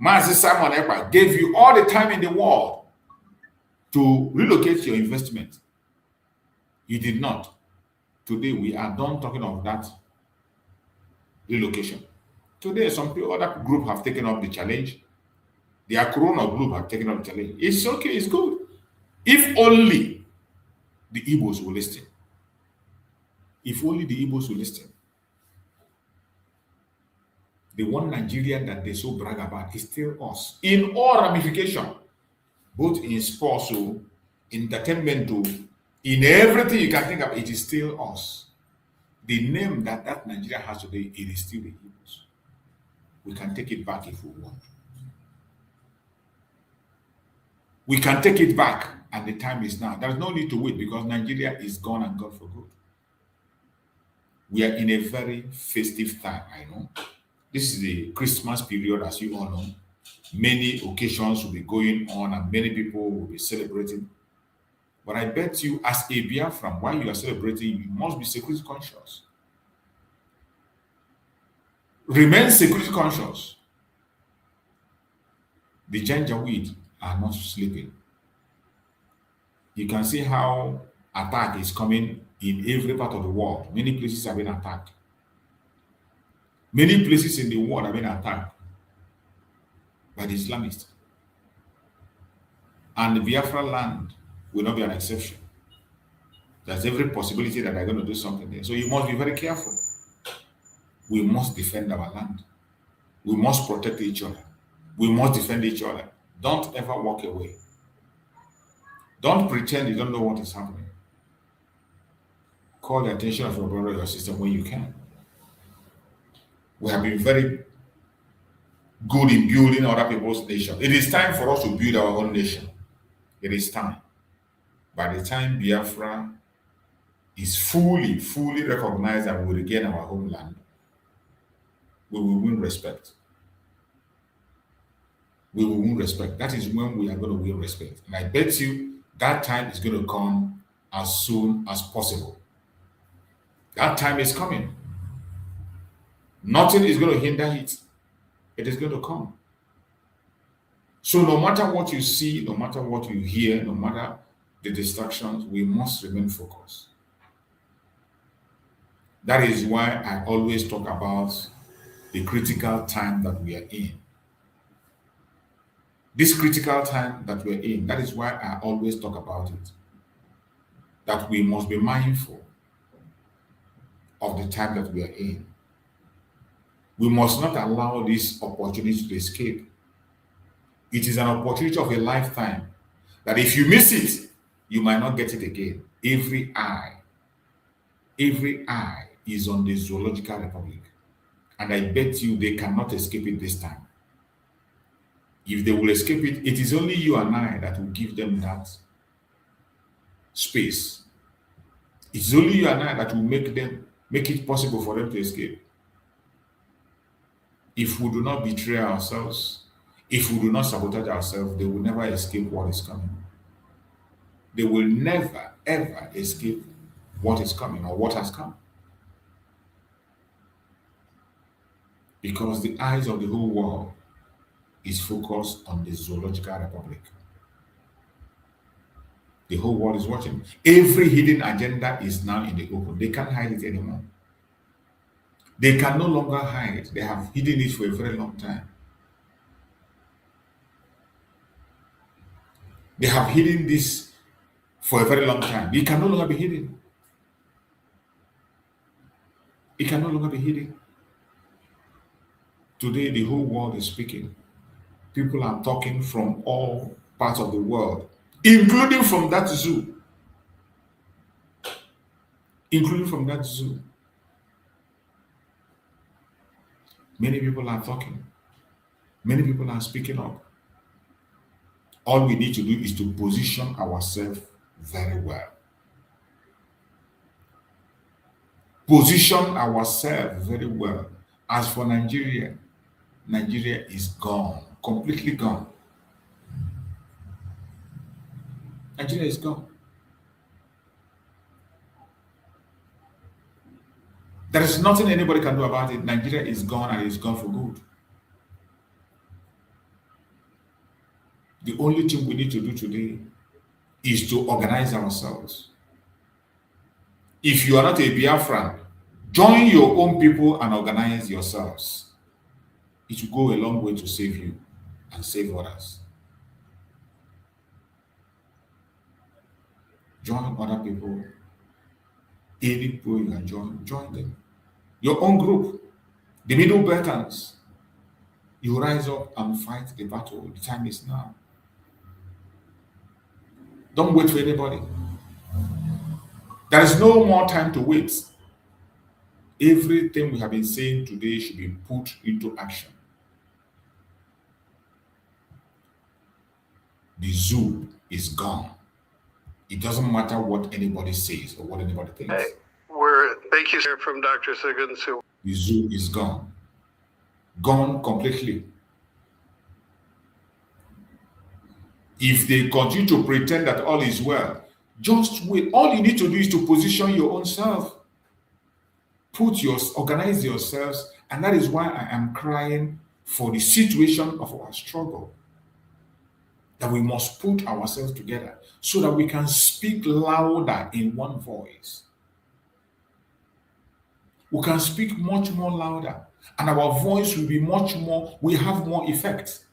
Mazen Simon Ekpa gave you all the time in the world to relocate your investment. You did not. Today, we are done talking of that relocation. Today, some people, other group have taken up the challenge. The Corona group have taken up the challenge. It's okay, it's good. If only the Igbos will listen. If only the Igbos will listen. The one Nigeria that they so brag about is still us. In all ramifications, both in sports, entertainment, in everything you can think of, it is still us. The name that Nigeria has today, it is still the Igbos. We can take it back if we want. We can take it back, and the time is now. There's no need to wait because Nigeria is gone and gone for good. We are in a very festive time, I know. This is the Christmas period, as you all know. Many occasions will be going on and many people will be celebrating. But I bet you, as a Biafran, while you are celebrating, you must be security conscious. Remain security conscious. The Janjaweed are not sleeping. You can see how attack is coming in every part of the world. Many places have been attacked. Many places in the world have been attacked by the Islamists. And the Biafra land will not be an exception. There's every possibility that they're going to do something there. So you must be very careful. We must defend our land. We must protect each other. We must defend each other. Don't ever walk away. Don't pretend you don't know what is happening. Call the attention of your brother or your sister when you can. We have been very good in building other people's nation. It is time for us to build our own nation. It is time. By the time Biafra is fully recognized and we regain our homeland, we will win respect. We will win respect. That is when we are going to win respect. And I bet you that time is going to come as soon as possible. That time is coming. Nothing is going to hinder it. It is going to come. So no matter what you see, no matter what you hear, no matter the distractions, we must remain focused. That is why I always talk about the critical time that we are in. This critical time that we're in, that is why I always talk about it. That we must be mindful of the time that we are in. We must not allow this opportunity to escape. It is an opportunity of a lifetime that if you miss it, you might not get it again. Every eye is on the Zoological Republic. And I bet you they cannot escape it this time. If they will escape it, it is only you and I that will give them that space. It's only you and I that will make it possible for them to escape. If we do not betray ourselves, if we do not sabotage ourselves, they will never escape what is coming. They will never, ever escape what is coming or what has come. Because the eyes of the whole world is focused on the Zoological Republic. The whole world is watching. Every hidden agenda is now in the open. They can't hide it anymore. They can no longer hide. They have hidden it for a very long time. They have hidden this for a very long time. It can no longer be hidden. It can no longer be hidden. Today, the whole world is speaking. People are talking from all parts of the world, including from that zoo. Including from that zoo. Many people are talking. Many people are speaking up. All we need to do is to position ourselves very well. Position ourselves very well. As for Nigeria, Nigeria is gone, completely gone. Nigeria is gone. There is nothing anybody can do about it. Nigeria is gone, and it's gone for good. The only thing we need to do today is to organize ourselves. If you are not a Biafran, join your own people and organize yourselves. It will go a long way to save you and save others. Join other people. Any people you can join them. Your own group, the middle Beltons. You rise up and fight the battle. The time is now. Don't wait for anybody. There is no more time to wait. Everything we have been saying today should be put into action. The zoo is gone. It doesn't matter what anybody says or what anybody thinks. Hey, thank you, sir, from Dr. Siggins. The zoo is gone. Gone completely. If they continue to pretend that all is well, just wait. All you need to do is to position your own self. Organize yourselves, and that is why I am crying for the situation of our struggle. That we must put ourselves together so that we can speak louder in one voice. We can speak much more louder, and our voice will be we have more effect.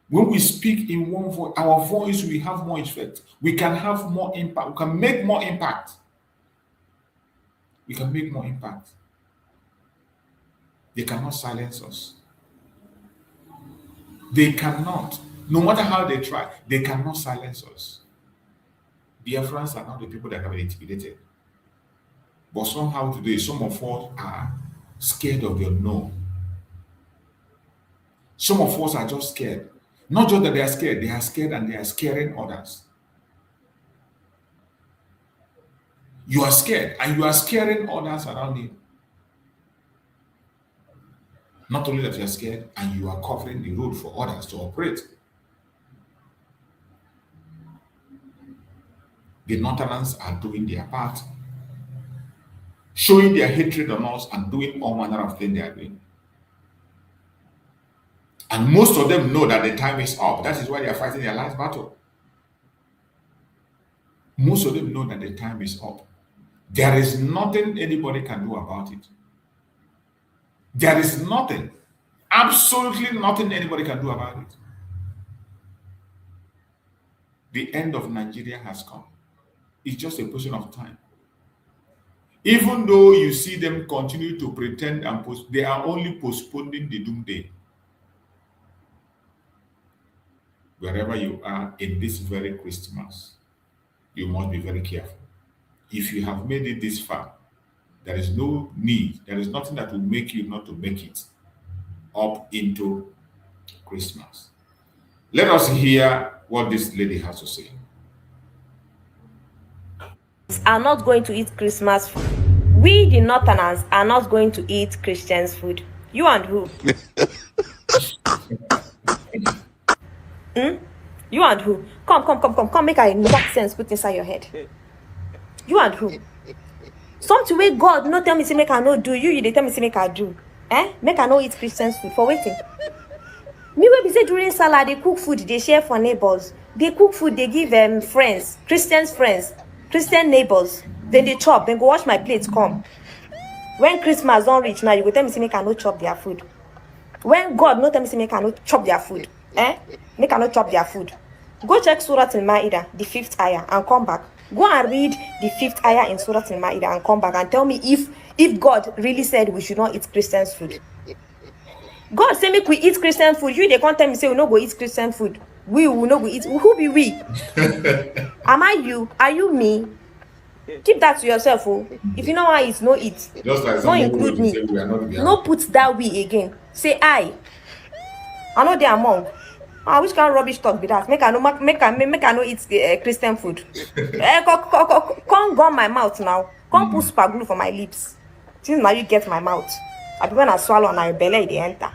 When we speak in one voice, our voice will have more effect. We can have more impact. We can make more impact. We can make more impact. They cannot silence us. They cannot. No matter how they try, they cannot silence us. Biafrans are not the people that have been intimidated. But somehow today, some of us are scared of the unknown. Some of us are just scared. Not just that they are scared and they are scaring others. You are scared and you are scaring others around you. Not only that you are scared, and you are covering the road for others to operate. The Northerners are doing their part, showing their hatred on us and doing all manner of things they are doing. And most of them know that the time is up. That is why they are fighting their last battle. Most of them know that the time is up. There is nothing anybody can do about it. There is nothing, absolutely nothing anybody can do about it. The end of Nigeria has come. It's just a question of time. Even though you see them continue to pretend and they are only postponing the doomsday. Wherever you are in this very Christmas, you must be very careful. If you have made it this far, there is no need, there is nothing that will make you not to make it up into Christmas. Let us hear what this lady has to say. Are not going to eat Christmas food. We, the Northerners, are not going to eat Christians' food. You and who? You and who? Come, make I knock sense put inside your head. You and who? Something where God no tell me say make I no do, you they tell me say make I do. Make I no eat Christians' food for waiting. Me wey be say during Salah they cook food, they share for neighbors. They cook food, they give friends, Christian neighbors. Then they chop, then go wash my plates, come. When Christmas don't reach now, you go tell me say make I no chop their food. When God no tell me say make I no chop their food, make I no chop their food. Go check Surah Al-Ma'idah, the 5th ayah, and come back. Go and read the 5th ayah in Surah Al-Ma'idah and come back and tell me if God really said we should not eat Christians' food. God say make we eat Christian food. You they can't tell me say we no go eat Christian food. We will not go eat. Who be we? Am I you? Are you me? Keep that to yourself. Oh. If you know why it's no eat. Just like no include me. No put that we again. Say I know they among. Which kind of rubbish talk be that? Make I no eat Christian food. Come gum my mouth now. Come put super glue for my lips. Since now you get my mouth. I be when I swallow and I belly they enter.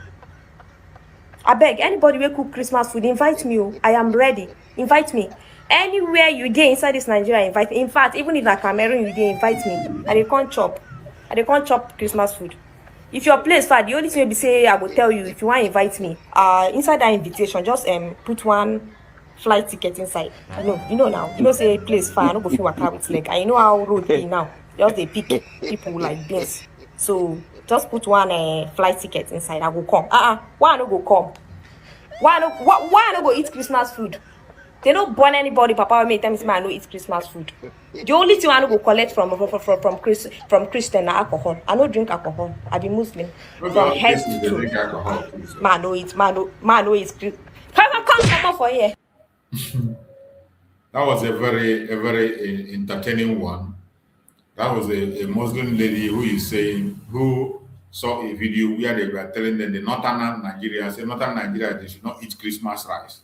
I beg anybody will cook Christmas food, invite me. I am ready. Invite me. Anywhere you get inside this Nigeria, invite me. In fact, even if I Cameroon, you get invite me. And they can't chop. Christmas food. If your place far, the only thing will be say I will tell you if you want to invite me. Inside that invitation, just put one flight ticket inside. You know now. You know say place far, I don't go feel waka with leg. I know how road be now. Just they pick people like this. So just put one flight ticket inside. I will come. Why I no go come? Why I no go eat Christmas food? They don't burn anybody. Papa may tell me I no eat Christmas food. The only thing I no go collect from Christian na alcohol. I no drink alcohol. I be Muslim. From head to toe. Man no eat. Come for here. That was a very entertaining one. That was a Muslim lady who saw a video where they were telling them the northern Nigeria, they should not eat Christmas rice.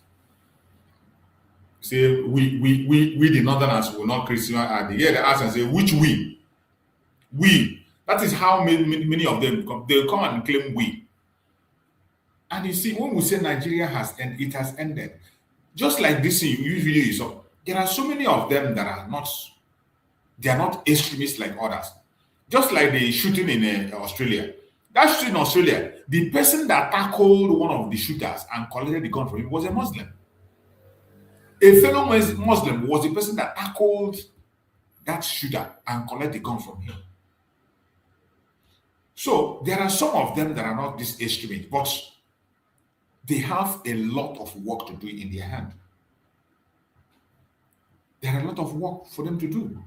Say we the northerners will not Christmas at the year. They ask and say which we. That is how many of them come. They come and claim we. And you see, when we say Nigeria has ended, it has ended. Just like this usually is. So there are so many of them that are not. They are not extremists like others. Just like the shooting in Australia. That shooting in Australia, the person that tackled one of the shooters and collected the gun from him was a Muslim. A fellow Muslim was the person that tackled that shooter and collected the gun from him. So there are some of them that are not this extremist, but they have a lot of work to do in their hand. There are a lot of work for them to do.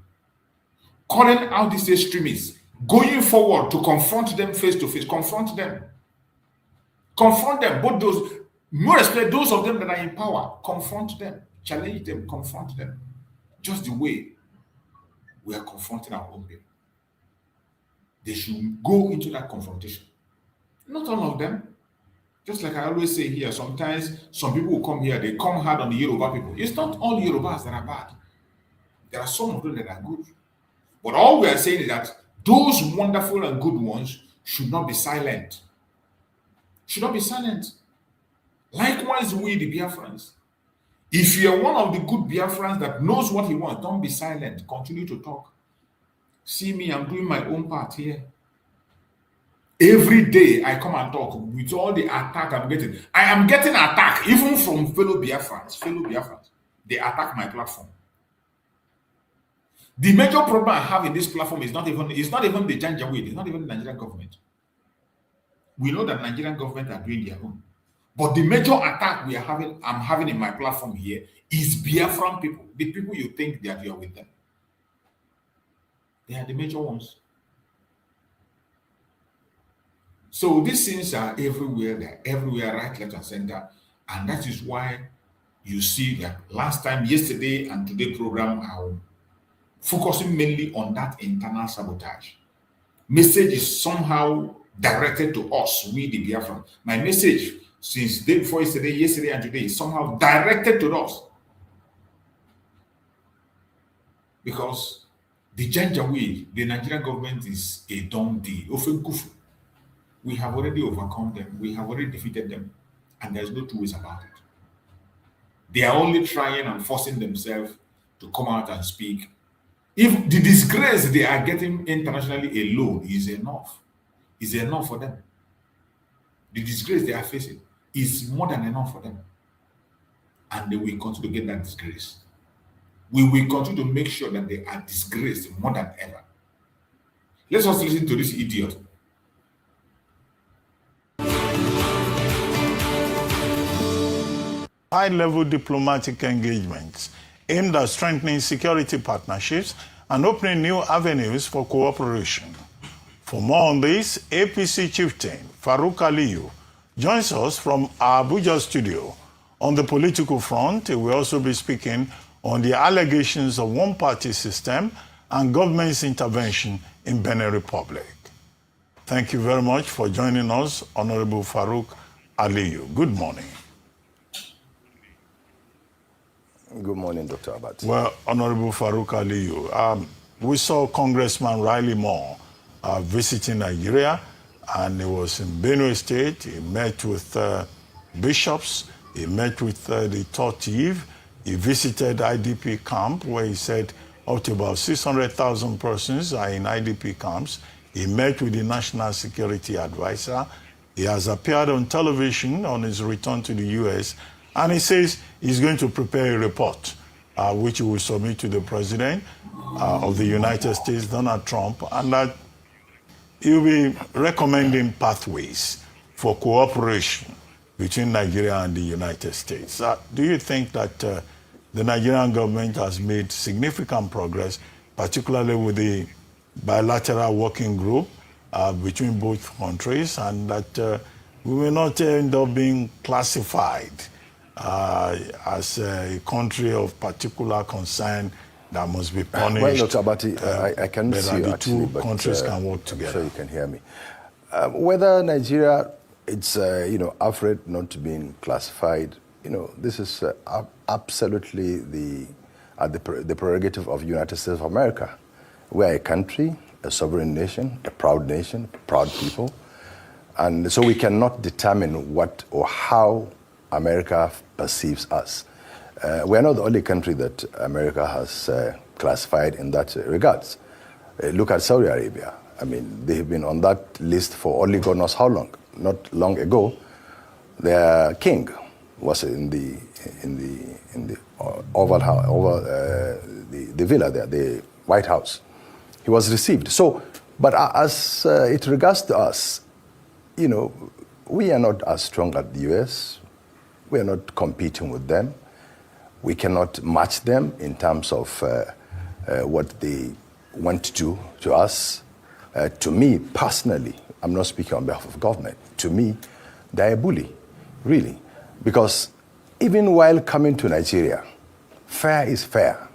Calling out these extremists, going forward to confront them face to face, confront them, both those, more especially those of them that are in power, confront them, challenge them, confront them, just the way we are confronting our own people. They should go into that confrontation. Not all of them. Just like I always say here, sometimes some people will come here, they come hard on the Yoruba people. It's not all Yorubas that are bad. There are some of them that are good. But all we are saying is that those wonderful and good ones should not be silent. Should not be silent. Likewise, we the Biafrans. If you're one of the good Biafrans that knows what he wants, don't be silent. Continue to talk. See me, I'm doing my own part here. Every day I come and talk with all the attack I'm getting. I am getting attack even from fellow Biafrans. They attack my platform. The major problem I have in this platform is not even the Janjaweed, it's not even the Nigerian government. We know that Nigerian government are doing their own. But the major attack I'm having in my platform here is Biafran people, the people you think that you are with them. They are the major ones. So these things are everywhere, they're everywhere, right, left, and center. And that is why you see that yesterday and today program are focusing mainly on that internal sabotage. Message is somehow directed to us, we the Biafran. My message since day before yesterday and today, is somehow directed to us. Because the Janjaweed, the Nigerian government is a done deal. We have already overcome them. We have already defeated them. And there's no two ways about it. They are only trying and forcing themselves to come out and speak. If the disgrace they are getting internationally alone is enough for them. The disgrace they are facing is more than enough for them. And they will continue to get that disgrace. We will continue to make sure that they are disgraced more than ever. Let's just listen to this idiot. High-level diplomatic engagements aimed at strengthening security partnerships and opening new avenues for cooperation. For more on this, APC chieftain Farouk Aliyu joins us from our Abuja studio. On the political front, he will also be speaking on the allegations of one-party system and government's intervention in Benin Republic. Thank you very much for joining us, Honorable Farouk Aliyu. Good morning. Good morning, Dr. Abbott. Well, Honorable Farouk Aliyu, we saw Congressman Riley Moore visiting Nigeria, and he was in Benue State. He met with bishops. He met with the Tortive. He visited IDP camp, where he said up to about 600,000 persons are in IDP camps. He met with the National Security Advisor. He has appeared on television on his return to the U.S., and he says he's going to prepare a report, which he will submit to the President of the United States, Donald Trump, and that he'll be recommending pathways for cooperation between Nigeria and the United States. Do you think that the Nigerian government has made significant progress, particularly with the bilateral working group between both countries, and that we will not end up being classified as a country of particular concern that must be punished? Well, Dr. Abati, I can see you, the actually, two countries can work together. I'm sure you can hear me. Whether Nigeria, it's afraid not to being classified, this is absolutely the prerogative of the United States of America. We're a country, a sovereign nation, a proud people, and so we cannot determine what or how America perceives us. We're not the only country that America has classified in that regards. Look at Saudi Arabia. I mean, they have been on that list for only God knows how long. Not long ago, their king was in the Oval House, the villa there, the White House. He was received. So, but as it regards to us, we are not as strong as the U.S. We are not competing with them. We cannot match them in terms of what they want to do to us. To me, personally, I'm not speaking on behalf of government. To me, they're a bully, really. Because even while coming to Nigeria, fair is fair.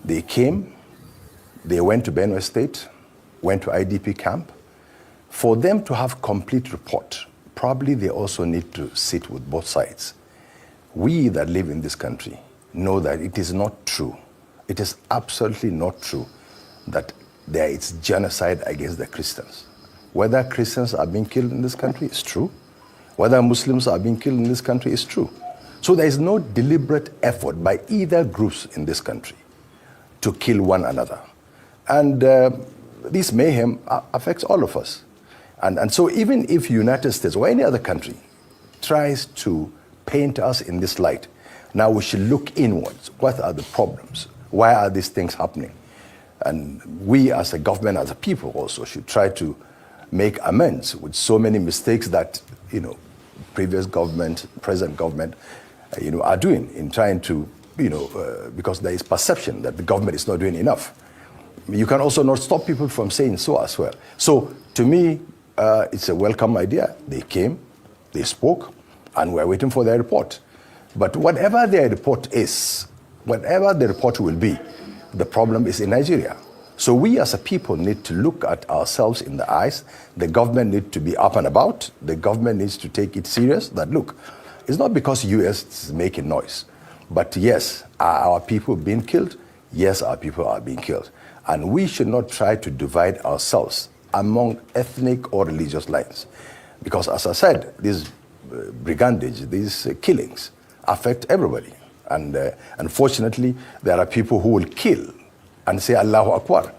They came, they went to Benue State, went to IDP camp. For them to have complete report, probably they also need to sit with both sides. We that live in this country know that it is not true. It is absolutely not true that there is genocide against the Christians. Whether Christians are being killed in this country is true. Whether Muslims are being killed in this country is true. So there is no deliberate effort by either groups in this country to kill one another. And this mayhem affects all of us. And so even if United States or any other country tries to paint us in this light, now we should look inwards. What are the problems? Why are these things happening? And we as a government, as a people also, should try to make amends with so many mistakes that, previous government, present government, are doing in trying to, because there is perception that the government is not doing enough. You can also not stop people from saying so as well. So to me, it's a welcome idea. They came, they spoke, and we're waiting for their report. But whatever their report is, whatever the report will be, the problem is in Nigeria. So we as a people need to look at ourselves in the eyes. The government needs to be up and about. The government needs to take it serious that, look, it's not because US is making noise, but yes, are our people being killed? Yes, our people are being killed. And we should not try to divide ourselves among ethnic or religious lines. Because as I said, these brigandage, these killings affect everybody. And unfortunately, there are people who will kill and say Allahu Akbar.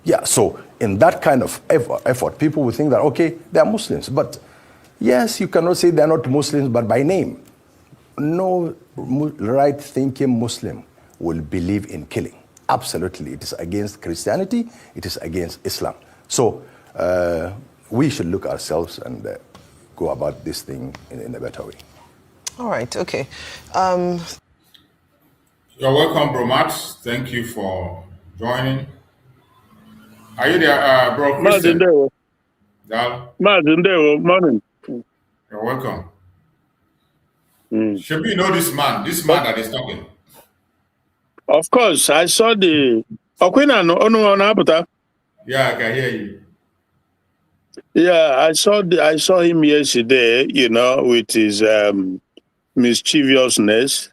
Yeah, so in that kind of effort, people will think that, okay, they are Muslims. But yes, you cannot say they're not Muslims, but by name. No right-thinking Muslim will believe in killing. Absolutely. It is against Christianity. It is against Islam. So we should look ourselves and go about this thing in a better way. All right, okay. You're welcome, Bro Max. Thank you for joining. Are you there, Bro Christian? Morning. You're welcome. Should you know this man that is talking? Of course, I saw the Yeah, I can hear you. Yeah, I saw him yesterday, with his mischievousness.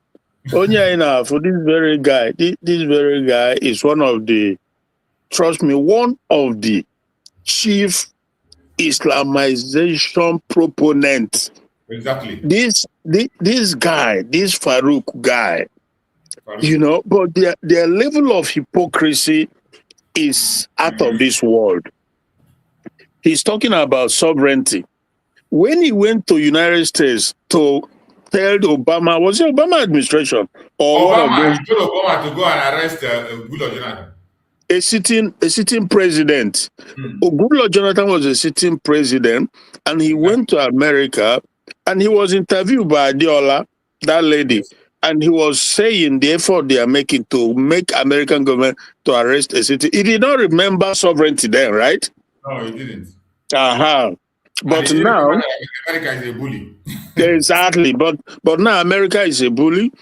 Only enough for this very guy is one of the chief Islamization proponents. Exactly. This guy, this Farouk guy, but their level of hypocrisy is out of this world. He's talking about sovereignty. When he went to United States to tell Obama, was it Obama administration or Obama? He told Obama to go and arrest Goodluck Jonathan. A sitting president. Goodluck Jonathan was a sitting president, and he went to America, and he was interviewed by Adiola, that lady, and he was saying the effort they are making to make American government to arrest a citizen. He did not remember sovereignty then, right? No, he didn't. But now America is a bully. Exactly, but now America is a bully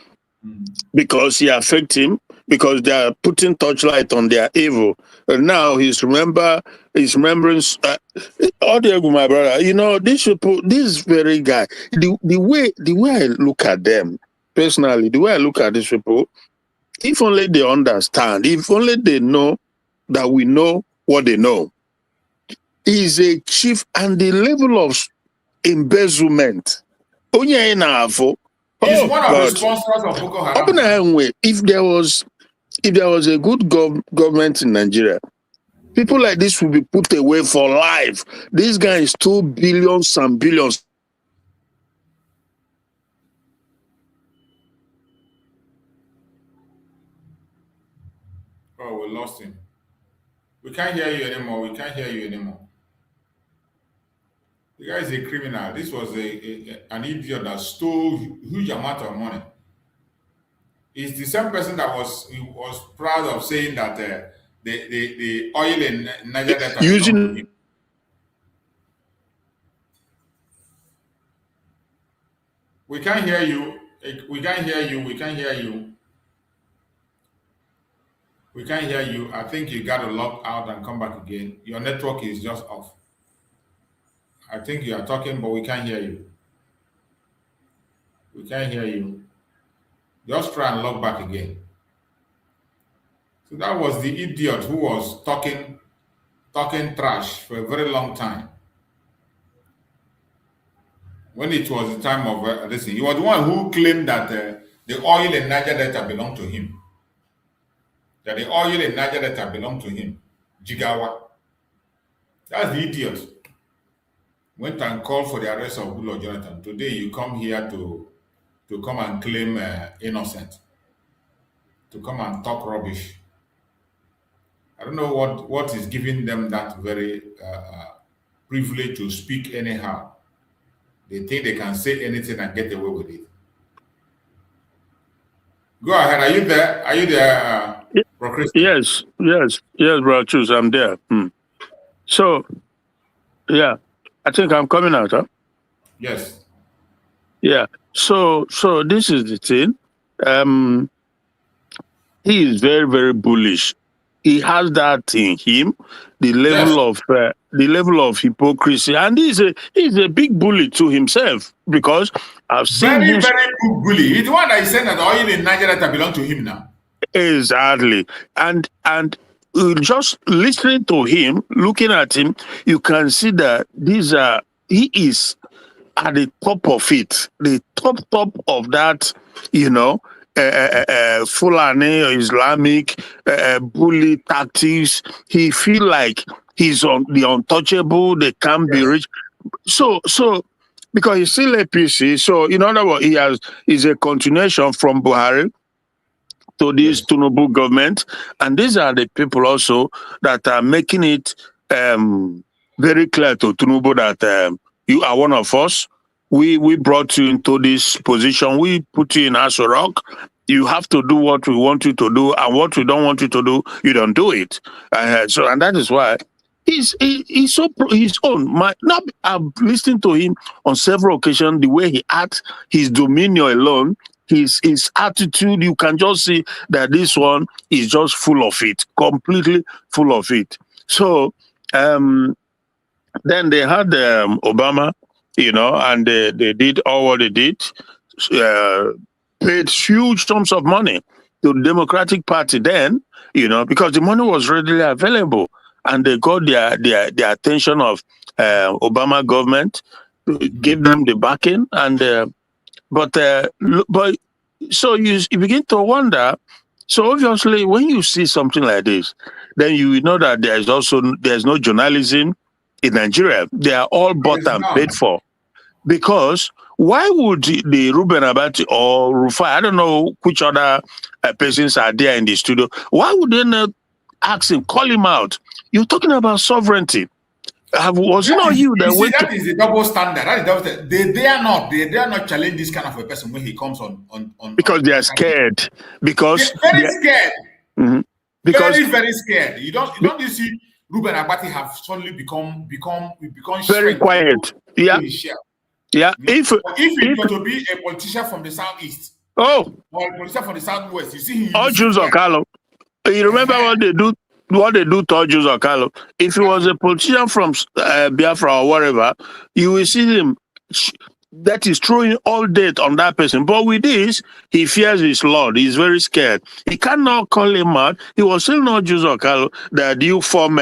because he affects him, because they are putting torchlight on their evil. And now his remembrance. Audio, my brother, these people, this very guy, the way I look at them personally, the way I look at these people, if only they understand, if only they know that we know what they know. He's a chief, and the level of embezzlement. He's one of the sponsors of Boko Haram. If there was a good government in Nigeria, people like this will be put away for life. This guy is 2 billions and billions. Oh, we lost him. We can't hear you anymore. The guy is a criminal. This was an idiot that stole huge amount of money. It's the same person that was proud of saying that the oil in Niger Delta using. We can't hear you. We can't hear you. I think you got to log out and come back again. Your network is just off. I think you are talking, but we can't hear you. Just try and log back again. So that was the idiot who was talking trash for a very long time. When it was the time of this, he was the one who claimed that the oil in Niger Delta belonged to him. Jigawa. That's the idiot. Went and called for the arrest of Goodluck Jonathan. Today you come here to come and claim innocent, to come and talk rubbish. I don't know what is giving them that very privilege to speak anyhow. They think they can say anything and get away with it. Go ahead. Are you there? Yes, Bro Choose, I'm there. So, yeah. I think I'm coming out, huh? Yes. Yeah. So this is the thing. He is very, very bullish. he has that in him, the level of hypocrisy, and he's a big bully to himself because I've seen very him. Very good bully. He's the one that is saying that oil in Nigeria that belong to him now. Exactly, and just listening to him, looking at him, you can see that he is at the top of it, the top of that, Fulani Islamic bully tactics. He feel like he's on the untouchable. They can't be reached. So because he's still APC. So in other words, is a continuation from Buhari to this Tinubu government, and these are the people also that are making it very clear to Tinubu that you are one of us. We brought you into this position. We put you in Aso Rock. You have to do what we want you to do, and what we don't want you to do, you don't do it. And that is why he's so his own. I've listened to him on several occasions. The way he acts, his demeanor alone, his attitude, you can just see that this one is just full of it, completely full of it. So then they had Obama, and they did all what they did, paid huge sums of money to the Democratic Party then, because the money was readily available, and they got their attention of Obama government, gave them the backing, and but so you begin to wonder. So obviously, when you see something like this, then you know that there's no journalism in Nigeria. They are all bought and paid for. Because why would the Ruben Abati or Rufai, I don't know which other persons are there in the studio, why would they not ask him, call him out? You're talking about sovereignty. Was it not you that went? That is the double standard. That is double standard. They dare not challenge this kind of a person when he comes on because they are scared. Because they're very scared. Mm-hmm. Because very scared. You don't see Ruben Abati have suddenly become very quiet. Yeah. Yeah. If it were to be a politician from the southeast, or a politician from the southwest, you see him. All Jews or Carlo. You remember what they do? What they do to all Jews or Carlo? If he was a politician from Biafra or whatever, you will see him. That is throwing all debt on that person. But with this, he fears his Lord. He's very scared. He cannot call him out. He was saying, no, Jews or Carlo, that you form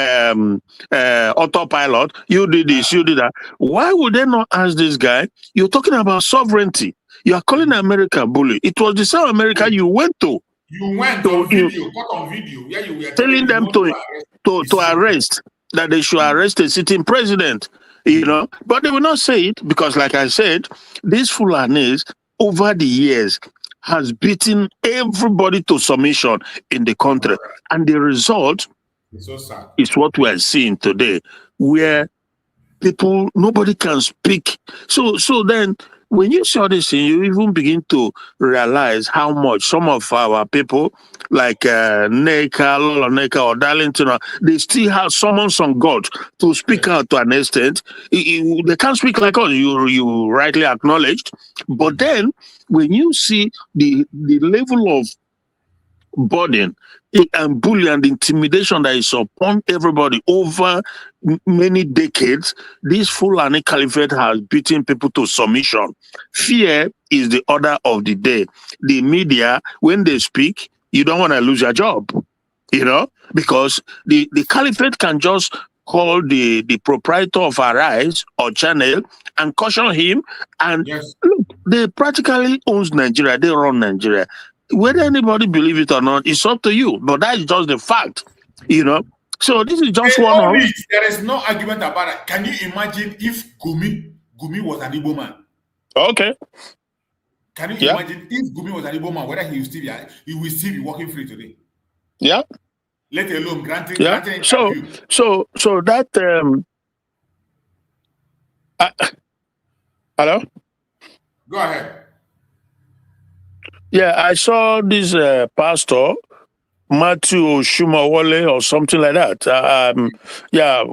autopilot. You did this, you did that. Why would they not ask this guy? You're talking about sovereignty. You are calling America bully. It was the same America you went to. You went on video, got on video, where you were telling them to arrest, that they should arrest a sitting president. But they will not say it because, like I said, these Fulanis over the years has beaten everybody to submission in the country, and the result is what we are seeing today, where nobody can speak. So then, when you see all this thing, you even begin to realize how much some of our people, like Neka, Lola Neka, or Darlington, they still have summons on God to speak out to an extent. They can't speak like us, you rightly acknowledged. But then, when you see the level of burden and bully and intimidation that is upon everybody over many decades, this Fulani Caliphate has beaten people to submission. Fear is the order of the day. The media, when they speak, you don't want to lose your job, because the Caliphate can just call the proprietor of Arise or Channel and caution him. And look, they practically owns Nigeria. They run Nigeria. Whether anybody believe it or not, it's up to you. But that is just the fact, So this is just one of. There is no argument about it. Can you imagine if Gumi was an Igbo man? Okay. Can you imagine if Gumi was an Igbo man, whether he will still be working free today? Yeah. Let alone granting. So that hello. Go ahead. Yeah, I saw this pastor Matthew Shumawole or something like that. Yeah,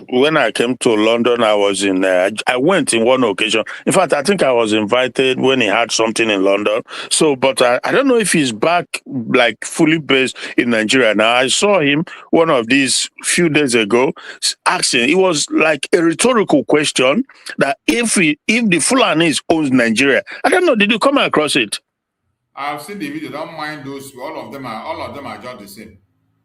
when I came to London, I was in. I went in one occasion. In fact, I think I was invited when he had something in London. So, but I don't know if he's back like fully based in Nigeria now. I saw him one of these few days ago asking. It was like a rhetorical question that if the Fulanis owns Nigeria, I don't know. Did you come across it? I've seen the video. Don't mind those. All of them are just the same.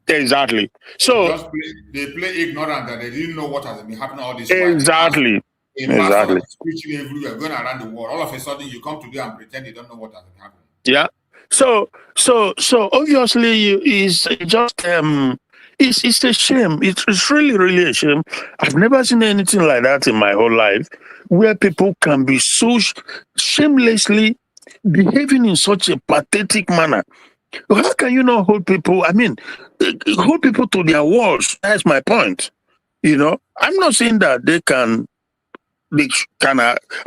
Exactly. So they play ignorant that they didn't know what has been happening all this exactly. while. Exactly. Preaching everywhere, going around the world. All of a sudden, you come today and pretend you don't know what has been happening. Yeah. So obviously, it's just it's a shame. It's really a shame. I've never seen anything like that in my whole life, where people can be so shamelessly behaving in such a pathetic manner. How can you not hold people? I mean, hold people to their words. That's my point. You know, I'm not saying that they can. I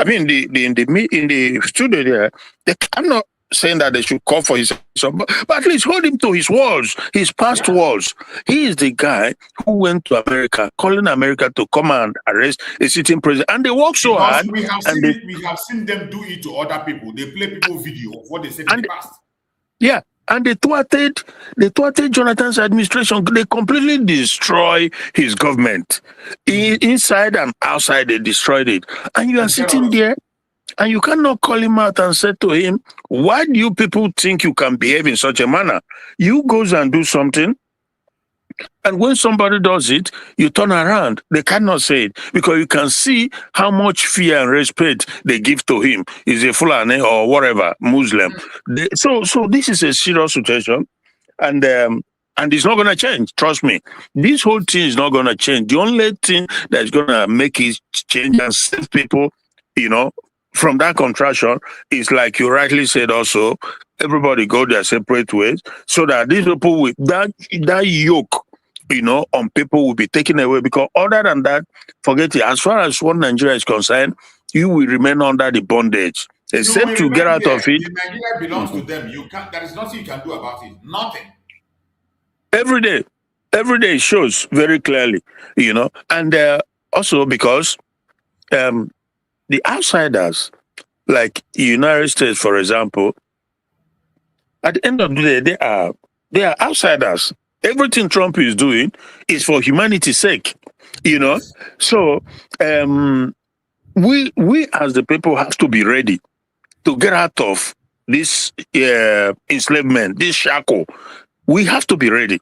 mean, in the studio there, I'm not saying that they should call for his, but at least hold him to his words, his past words. He is the guy who went to America, calling America to come and arrest a sitting president, and they work so hard. We have seen them do it to other people. They play people video of what they said in the past. Yeah. And they thwarted Jonathan's administration. They completely destroy his government. Inside and outside, they destroyed it. And you are sitting there, and you cannot call him out and say to him, why do you people think you can behave in such a manner? You goes and do something, and when somebody does it, you turn around. They cannot say it because you can see how much fear and respect they give to him. Is a Fulani or whatever, Muslim. So this is a serious situation, and it's not going to change. Trust me. This whole thing is not going to change. The only thing that's going to make it change and save people, you know, from that contraction is, like you rightly said also, everybody go their separate ways so that these people with that yoke, you know, on people will be taken away. Because other than that, forget it. As far as one Nigeria is concerned, you will remain under the bondage. Except to get out of it. Nigeria belongs to them. There is nothing you can do about it. Nothing. Every day it shows very clearly, you know. And also because the outsiders, like United States, for example, at the end of the day, they are outsiders. Everything Trump is doing is for humanity's sake, you know. So we as the people have to be ready to get out of this enslavement, this shackle. We have to be ready.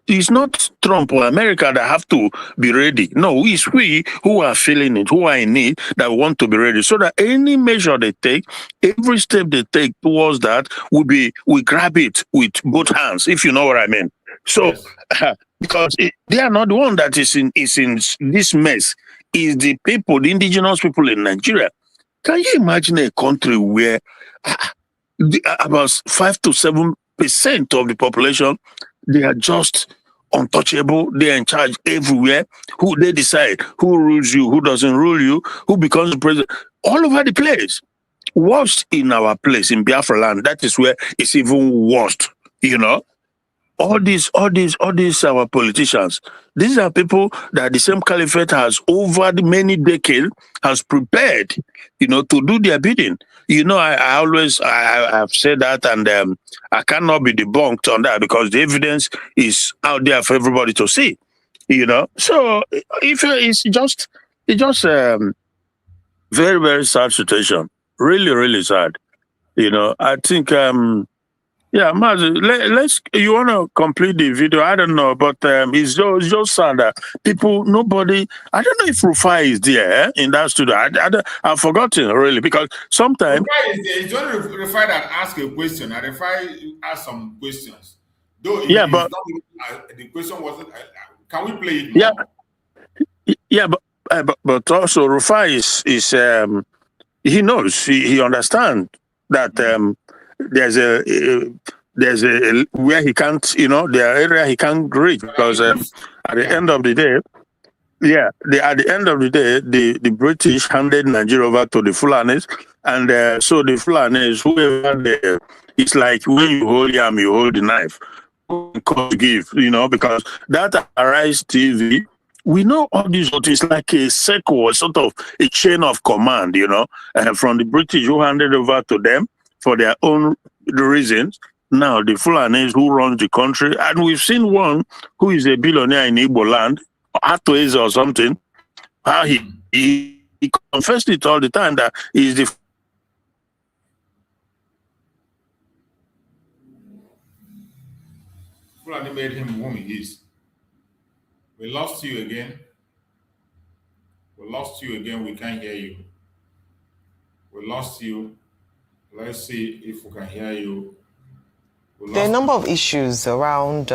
It's not Trump or America that have to be ready. No, it's we who are feeling it, who are in need, that want to be ready. So that any measure they take, every step they take towards that, we grab it with both hands, if you know what I mean. So, because they are not the one that is in this mess. Is the people, the indigenous people in Nigeria. Can you imagine a country where about 5 to 7% of the population, they are just untouchable. They're in charge everywhere. Who they decide who rules you, who doesn't rule you, who becomes the president, all over the place. Worst in our place in Biafra land. That is where it's even worst. You know, all these our politicians. These are people that the same caliphate has over the many decades has prepared, you know, to do their bidding. You know, I have said that, and I cannot be debunked on that because the evidence is out there for everybody to see. You know, so it's just very, very sad situation. Really, really sad. You know, I think yeah, Maz, let's. You want to complete the video? I don't know, but it's just sad that nobody. I don't know if Rufai is there in that studio. I've forgotten really because sometimes Rufai is there. It's only Rufai that ask a question, and Rufai ask some questions. Though yeah, but the question wasn't. Can we play it more? Yeah, but also Rufai is he knows, he understands that there's a where he can't, you know, there are area he can't reach because at the end of the day, at the end of the day, the British handed Nigeria over to the Fulanis, and so the Fulanis, whoever it's like when you hold yam, you hold the knife. could give, because that Arise TV, we know all these things like a circle, sort of a chain of command, from the British who handed over to them for their own reasons. Now the Fulanis who runs the country, and we've seen one who is a billionaire in Igbo land, Atoeze or something, how he confessed it all the time that he's the Fulani made him whom he is. We lost you again. We lost you again. We can't hear you. We lost you. Let's see if we can hear you. There are a number of issues around,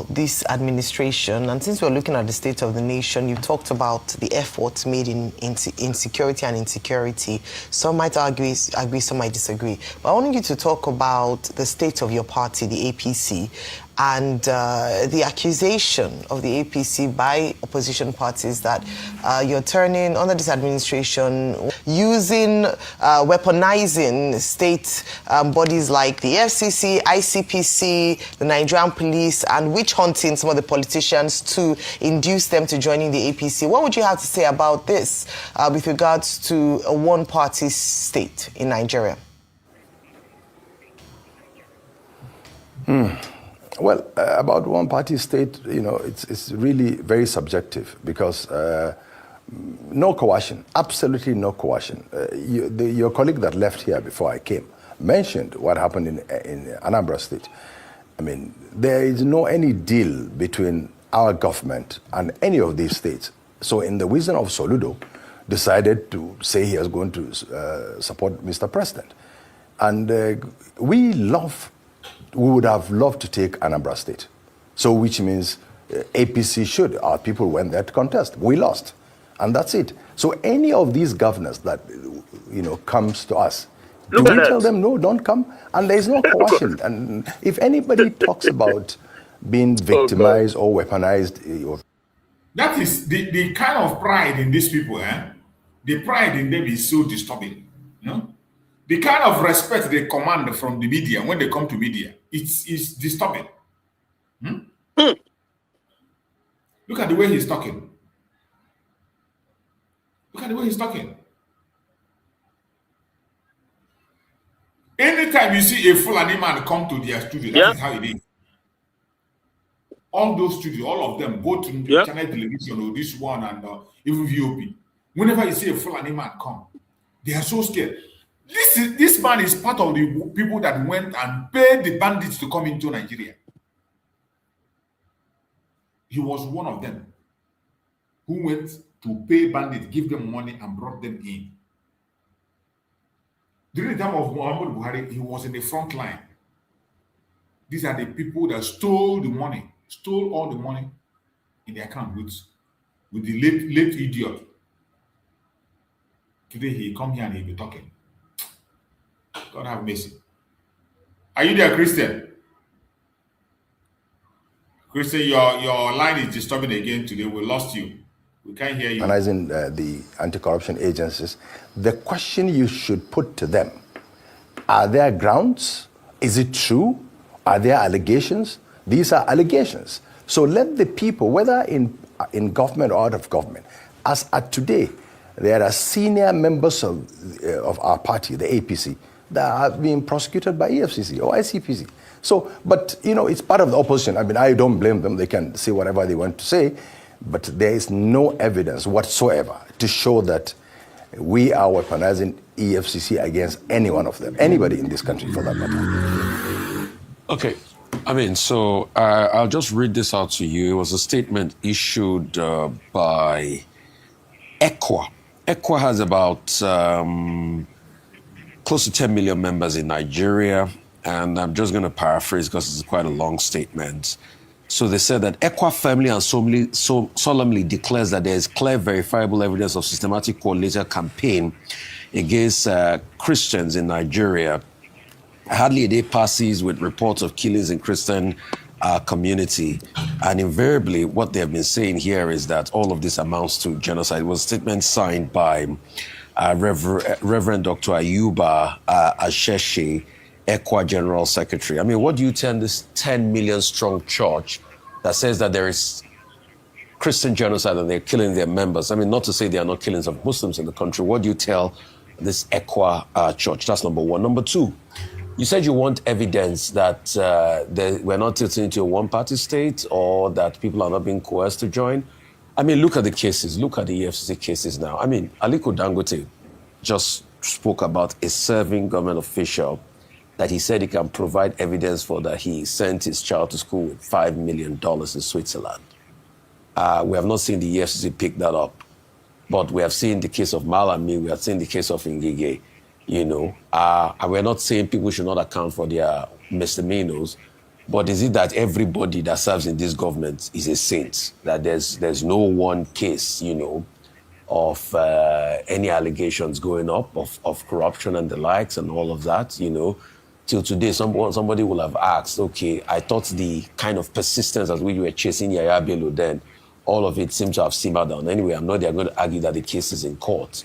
this administration. And since we're looking at the state of the nation, you talked about the efforts made in insecurity and insecurity. Some might agree, some might disagree. But I want you to talk about the state of your party, the APC, and the accusation of the APC by opposition parties that you're turning, under this administration, using, weaponizing state bodies like the FCC, ICPC, the Nigerian police, and witch hunting some of the politicians to induce them to joining the APC. What would you have to say about this with regards to a one-party state in Nigeria? Well, about one-party state, it's really very subjective because no coercion, absolutely no coercion. Your colleague that left here before I came mentioned what happened in Anambra State. I mean, there is any deal between our government and any of these states. So in the wisdom of Soludo, decided to say he was going to support Mr. President. And we would have loved to take Anambra State. So which means APC should. Our people went there to contest. We lost. And that's it. So any of these governors that, comes to us, do we tell them, no, don't come? And there's no coercion. And if anybody talks about being victimized or weaponized... That is the kind of pride in these people, the pride in them is so disturbing, The kind of respect they command from the media when they come to media, it's disturbing. Look at the way he's talking. Look at the way he's talking. Anytime you see a Fulani man come to their studio, that is how it is. All those studios, all of them, both in channel television or this one and even VOP. Whenever you see a Fulani man come, they are so scared. This man is part of the people that went and paid the bandits to come into Nigeria. He was one of them who went to pay bandits, give them money, and brought them in. During the time of Muhammad Buhari, he was in the front line. These are the people that stole the money, stole all the money in their account with the late idiot. Today he come here and he'll be talking. God have mercy. Are you there, Christian? Christian, your line is disturbing again today. We lost you. We can't hear you. Analyzing the anti-corruption agencies, the question you should put to them, are there grounds? Is it true? Are there allegations? These are allegations. So let the people, whether in government or out of government, as at today, there are senior members of our party, the APC, that have been prosecuted by EFCC or ICPC. So, but, it's part of the opposition. I mean, I don't blame them. They can say whatever they want to say, but there is no evidence whatsoever to show that we are weaponizing EFCC against any one of them, anybody in this country for that matter. Okay. So I'll just read this out to you. It was a statement issued by ECWA. ECWA has about close to 10 million members in Nigeria, and I'm just going to paraphrase because it's quite a long statement. So they said that ECWA firmly and solemnly declares that there is clear, verifiable evidence of systematic coordinated campaign against Christians in Nigeria. Hardly a day passes with reports of killings in Christian community. And invariably, what they have been saying here is that all of this amounts to genocide. It was a statement signed by Reverend Dr. Ayuba Asheshe, ECWA General Secretary. I mean, what do you tell this 10 million strong church that says that there is Christian genocide and they're killing their members? I mean, not to say there are not killings of Muslims in the country. What do you tell this ECWA church? That's number one. Number two, you said you want evidence that we're not tilting into a one-party state or that people are not being coerced to join. I mean, look at the cases. Look at the EFCC cases now. I mean, Aliko Dangote just spoke about a serving government official that he said he can provide evidence for that he sent his child to school with $5 million in Switzerland. We have not seen the EFCC pick that up, but we have seen the case of Malami, we have seen the case of Ngige, you know. And we're not saying people should not account for their misdemeanors, but is it that everybody that serves in this government is a saint? That there's no one case, you know, of any allegations going up of corruption and the likes and all of that, you know. Till today, somebody will have asked, okay, I thought the kind of persistence as we were chasing Yaya Bello then, all of it seems to have simmered down. Anyway, I'm not they're going to argue that the case is in court.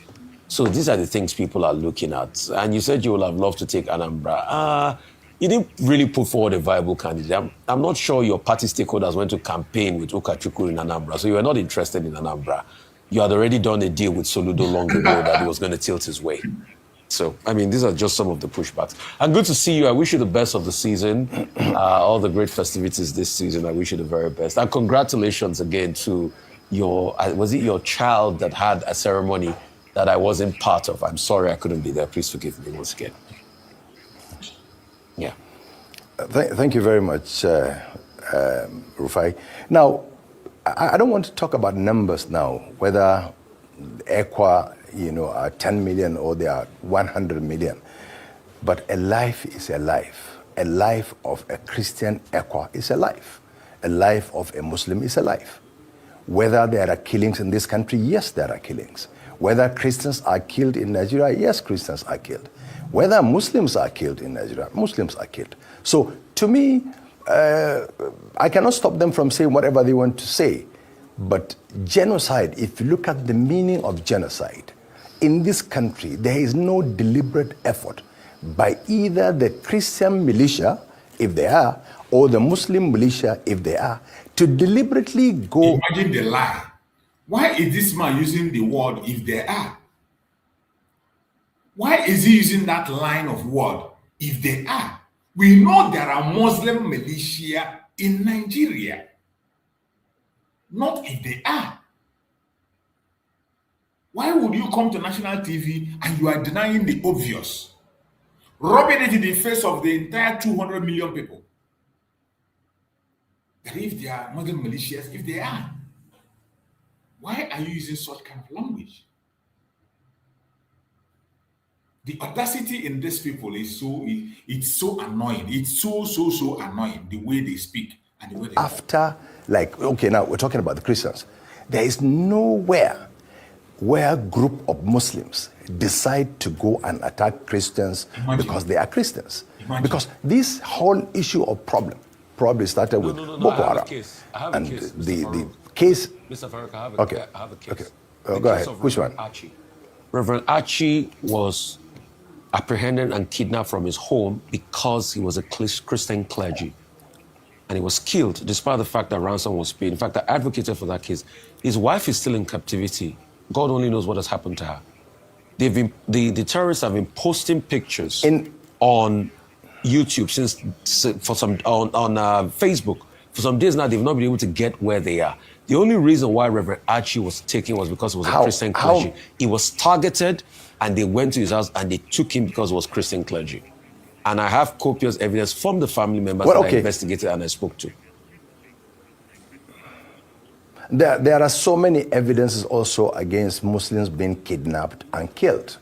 So these are the things people are looking at. And you said you would have loved to take Anambra. You didn't really put forward a viable candidate. I'm not sure your party stakeholders went to campaign with Ukachukwu in Anambra, so you were not interested in Anambra. You had already done a deal with Soludo long ago that he was going to tilt his way. So, I mean, these are just some of the pushbacks. And good to see you. I wish you the best of the season. All the great festivities this season. I wish you the very best. And congratulations again to your, was it your child that had a ceremony that I wasn't part of? I'm sorry I couldn't be there. Please forgive me once again. Yeah. Thank you very much, Rufai. Now, I don't want to talk about numbers now, whether ECWA, you know, are 10 million or they are 100 million. But a life is a life. A life of a Christian ECWA is a life. A life of a Muslim is a life. Whether there are killings in this country, yes, there are killings. Whether Christians are killed in Nigeria, yes, Christians are killed. Whether Muslims are killed in Nigeria, Muslims are killed. So to me, I cannot stop them from saying whatever they want to say. But genocide, if you look at the meaning of genocide, in this country, there is no deliberate effort by either the Christian militia, if they are, or the Muslim militia, if they are, to deliberately go... Imagine the lie. Why is this man using the word "if they are"? Why is he using that line of word, "if they are"? We know there are Muslim militia in Nigeria. Not if they are. Why would you come to national TV and you are denying the obvious? Rubbing it in the face of the entire 200 million people. That if they are Muslim militias, if they are. Why are you using such kind of language? The audacity in these people is it's so annoying. It's so annoying, the way they speak and the way they After, like, okay, now we're talking about the Christians. There is nowhere where a group of Muslims decide to go and attack Christians because they are Christians. Because this whole issue of problem probably started with Boko Haram. And the case... Mr. Farrakh, I have a case. Okay. Go ahead. Which one? Archie. Reverend Archie was apprehended and kidnapped from his home because he was a Christian clergy. And he was killed despite the fact that ransom was paid. In fact, I advocated for that case. His wife is still in captivity. God only knows what has happened to her. The terrorists have been posting pictures on YouTube on Facebook. For some days now, they've not been able to get where they are. The only reason why Reverend Archie was taken was because it was a Christian clergy. He was targeted, and they went to his house and they took him because it was Christian clergy. And I have copious evidence from the family members that I investigated and I spoke to. There are so many evidences also against Muslims being kidnapped and killed.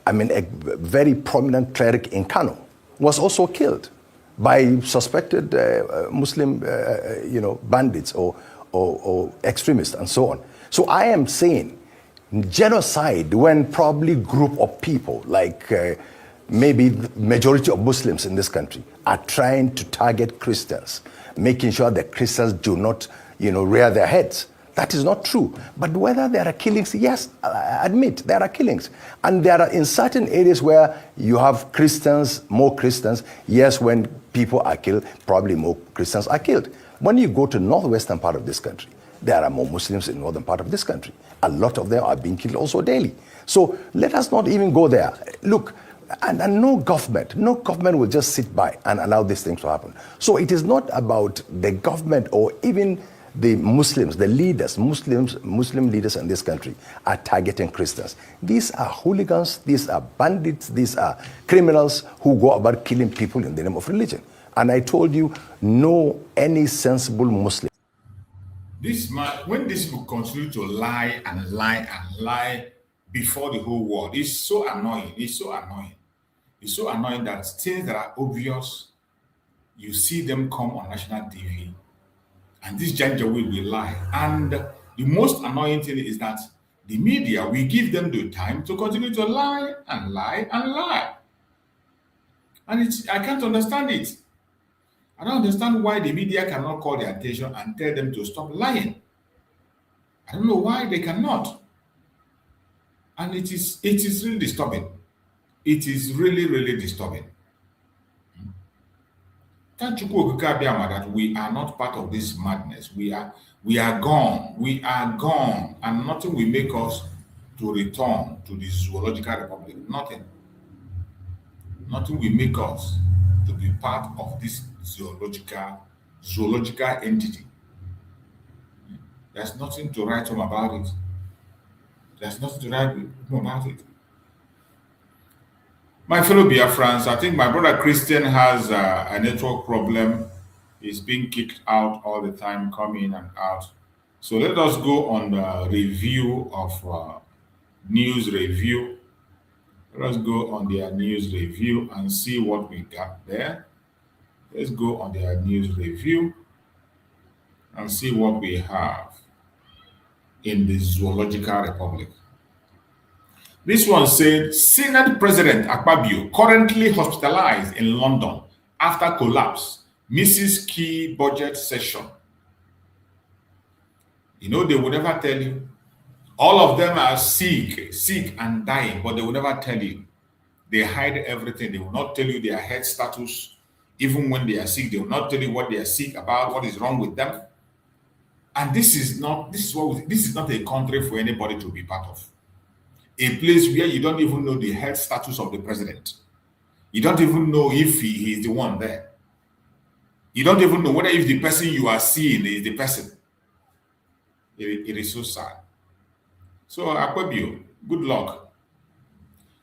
I mean, a very prominent cleric in Kano was also killed by suspected Muslim, bandits or extremists and so on. So I am saying genocide when probably group of people like maybe the majority of Muslims in this country are trying to target Christians, making sure that Christians do not, rear their heads. That is not true. But whether there are killings, yes, I admit there are killings. And there are in certain areas where you have Christians, more Christians. Yes, when people are killed, probably more Christians are killed. When you go to northwestern part of this country, there are more Muslims in northern part of this country. A lot of them are being killed also daily. So let us not even go there. Look, and no government will just sit by and allow these things to happen. So it is not about the government or even the Muslims, the leaders, Muslim leaders in this country are targeting Christians. These are hooligans, these are bandits, these are criminals who go about killing people in the name of religion. And I told you, no any sensible Muslim. This man, when this people continue to lie and lie and lie before the whole world, it's so annoying. It's so annoying. It's so annoying that things that are obvious, you see them come on national TV, and this ginger will lie. And the most annoying thing is that the media, we give them the time to continue to lie and lie and lie. And I can't understand it. I don't understand why the media cannot call their attention and tell them to stop lying. I don't know why they cannot. And it is really disturbing. It is really, really disturbing. Thank you, that we are not part of this madness. We are gone. We are gone. And nothing will make us to return to the zoological republic. Nothing. Nothing will make us to be part of this zoological entity. There's nothing to write home about it. There's nothing to write home about it. My fellow Biafrans, I think my brother Christian has a network problem. He's being kicked out all the time, coming and out. So let us go on the review of news review. Let us go on their news review and see what we got there. Let's go on their news review and see what we have in the Zoological Republic. This one said, Senate President Akpabio currently hospitalized in London after collapse, misses key budget session. You know, they will never tell you. All of them are sick and dying, but they will never tell you. They hide everything. They will not tell you their health status. Even when they are sick, they will not tell you what they are sick about, what is wrong with them. And this is not a country for anybody to be part of. A place where you don't even know the health status of the president. You don't even know if he is the one there. You don't even know whether if the person you are seeing is the person. It is so sad. So, Akpabio, good luck.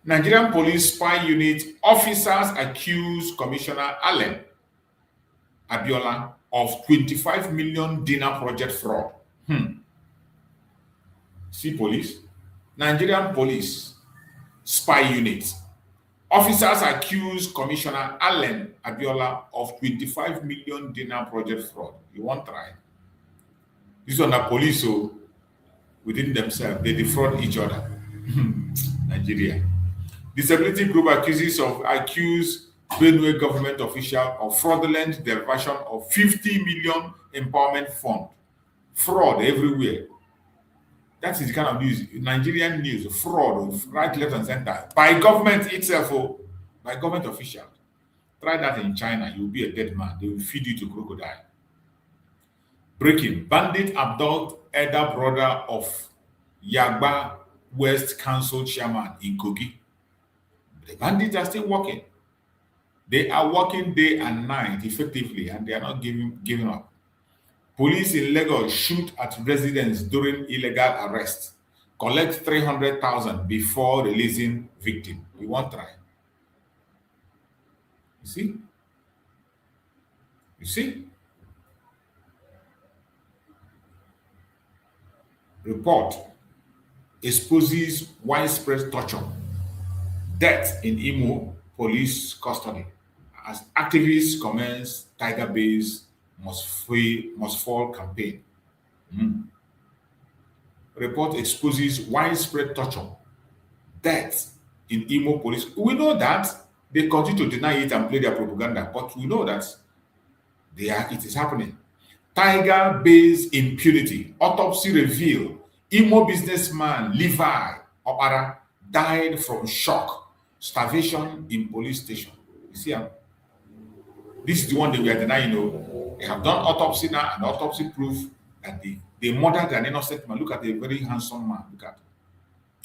Nigerian police spy unit officers accuse Commissioner Allen Abiola of 25 million dinar project fraud. See police? Nigerian police spy unit officers accuse Commissioner Allen Abiola of 25 million dinar project fraud. You won't try. This one the police, so within themselves, they defraud each other. Nigeria. Disability group accuse Benue government official of fraudulent diversion of 50 million empowerment fund. Fraud everywhere. That is the kind of news, Nigerian news, fraud, right, left, and center, by government itself, by government officials. Try that in China, you'll be a dead man. They will feed you to crocodile. Breaking, bandit abduct elder brother of Yagba West Council chairman in Kogi. The bandits are still working. They are working day and night effectively, and they are not giving up. Police in Lagos shoot at residents during illegal arrest. Collect 300,000 before releasing victim. We won't try. You see? You see? Report exposes widespread torture. Death in Imo police custody. As activists commence Tiger Bay's must fall campaign. Report exposes widespread torture. Death in Imo police. We know that they continue to deny it and play their propaganda, but we know that it is happening. Tiger-based impunity. Autopsy reveal Imo businessman Levi Opara died from shock, starvation in police station. You see, this is the one that we are denying. They have done autopsy now, and autopsy proof that they murdered an innocent man. Look at a very handsome man. Look at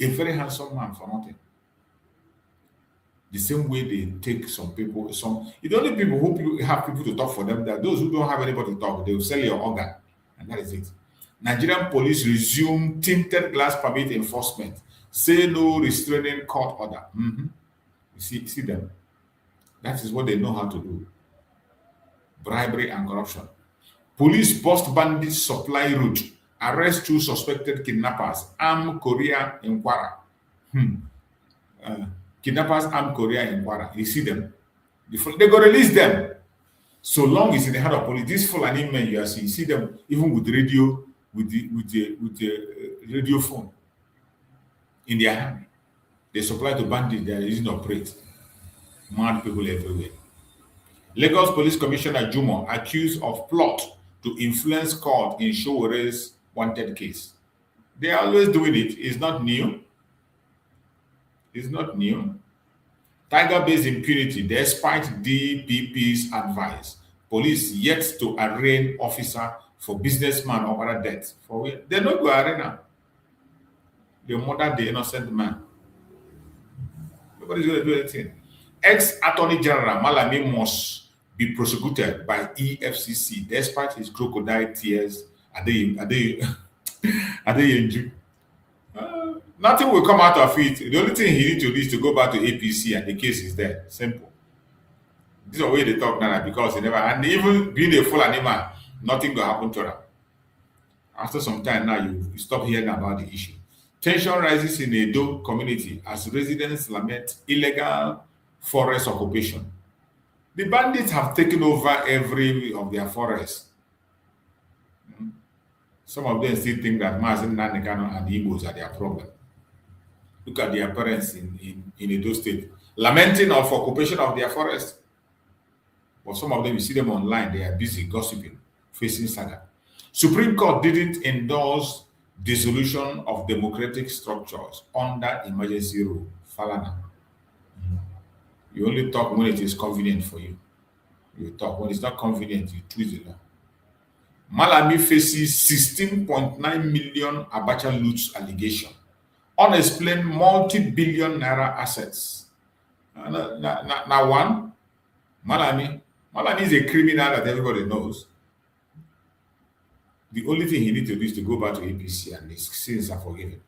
a very handsome man for nothing. The same way they take some people, the only people who have people to talk for them, that those who don't have anybody to talk, they will sell your organ, and that is it. Nigerian police resume tinted glass permit enforcement. Say no restraining court order. You see them. That is what they know how to do. Bribery and corruption. Police bust bandit supply route. Arrest 2 suspected kidnappers. Arm Korea in Kwara. Kidnappers arm Korea in Kwara. You see them. They go release them. So long as in the hand of police, these Fulani men you see them even with radio, with the radio phone in their hand. They supply to bandits. They are using to operate. Mad people everywhere. Lagos Police Commissioner Jumo accused of plot to influence court in Showere's wanted case. They are always doing it. It's not new. It's not new. Tiger-based impunity, despite DPP's advice. Police yet to arraign officer for businessman or other death. They not go arena. They murdered the innocent man. Nobody's going to do anything. Ex-Attorney General Malami must be prosecuted by EFCC despite his crocodile tears. Nothing will come out of it. The only thing he needs to do is to go back to APC and the case is there. Simple. This is the way they talk now because they never, and even being a full animal, nothing will happen to them. After some time now, you stop hearing about the issue. Tension rises in Edo community as residents lament illegal forest occupation. The bandits have taken over every of their forests. Some of them still think that Mazen Nanekano and the Igbos are their problem. Look at their parents in Edo State, lamenting of occupation of their forest. But some of them, you see them online, they are busy gossiping, facing saga. Supreme Court didn't endorse dissolution of democratic structures under emergency rule. Falana. You only talk when it is convenient for you. You talk. When it's not convenient, you twist it. Malami faces 16.9 million Abacha loots allegation. Unexplained multi-billion naira assets. Now one, Malami is a criminal that everybody knows. The only thing he needs to do is to go back to APC and his sins are forgiven.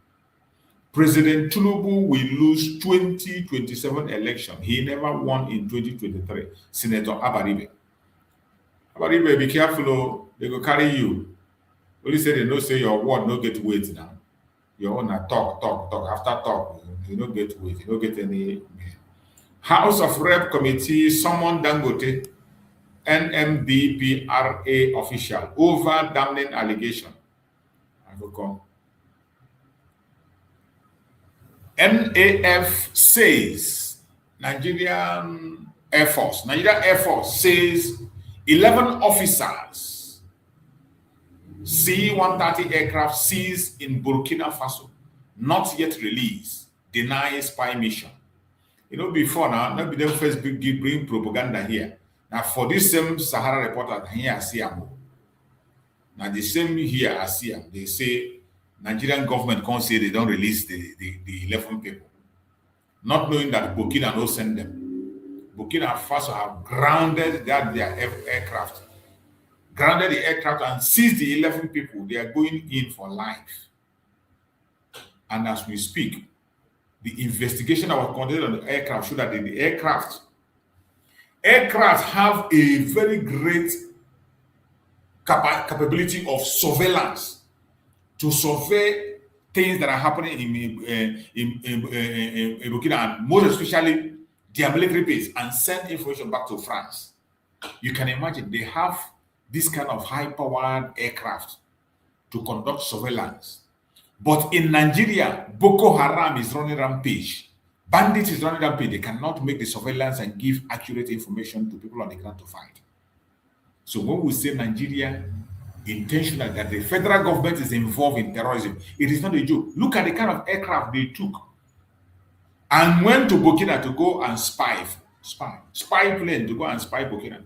President Tinubu will lose 2027 election. He never won in 2023. Senator Abaribe. Abaribe, be careful. They go carry you. Only say they no say your word no get weight now. Your own talk. After talk, you don't get weight. You don't get any. House of Rep Committee summoned Dangote, NMDPRA official over damning allegation. I will come. NAF says Nigerian Air Force says 11 officers C-130 aircraft seized in Burkina Faso, not yet released, denies spy mission. Before now, not be them first bring propaganda here. Now for this same Sahara reporter here I see them. Now the same here I see them. They say Nigerian government can't say they don't release the 11 people, not knowing that Burkina no send them. Burkina Faso have grounded their aircraft, grounded the aircraft and seized the 11 people. They are going in for life. And as we speak, the investigation that was conducted on the aircraft showed that the aircraft have a very great capability of surveillance to survey things that are happening in Burkina, and most especially their military base, and send information back to France. You can imagine they have this kind of high-powered aircraft to conduct surveillance. But in Nigeria, Boko Haram is running rampage. Bandits is running rampage. They cannot make the surveillance and give accurate information to people on the ground to fight. So when we say Nigeria intentional, that the federal government is involved in terrorism. It is not a joke. Look at the kind of aircraft they took and went to Burkina to go and spy plane to go and spy Burkina.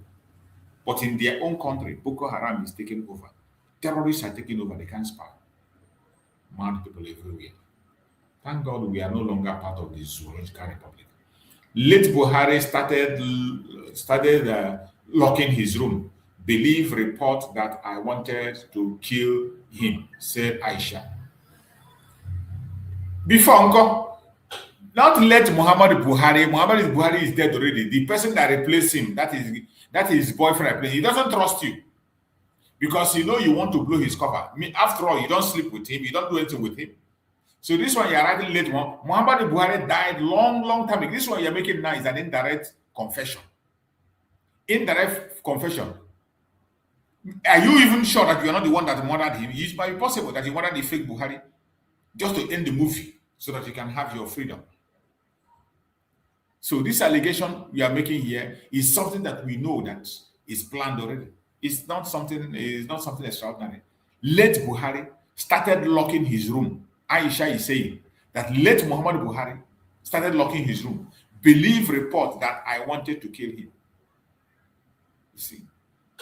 But in their own country, Boko Haram is taking over. Terrorists are taking over. They can't spy. Mad people everywhere. Thank God we are no longer part of the zoological republic. Late Buhari started locking his room. Believe report that I wanted to kill him, said Aisha. Before Uncle, not let Muhammad Buhari is dead already. The person that replaced him, that is his boyfriend. He doesn't trust you because you know you want to blow his cover. After all, you don't sleep with him, you don't do anything with him. So this one you're writing late one. Muhammad Buhari died long time ago. This one you're making now is an indirect confession. Indirect confession. Are you even sure that you're not the one that murdered him? It might be possible that you murdered the fake Buhari just to end the movie so that you can have your freedom. So this allegation we are making here is something that we know that is planned already. It's not something extraordinary. Late Buhari started locking his room. Aisha is saying that late Muhammad Buhari started locking his room. Believe report that I wanted to kill him. You see,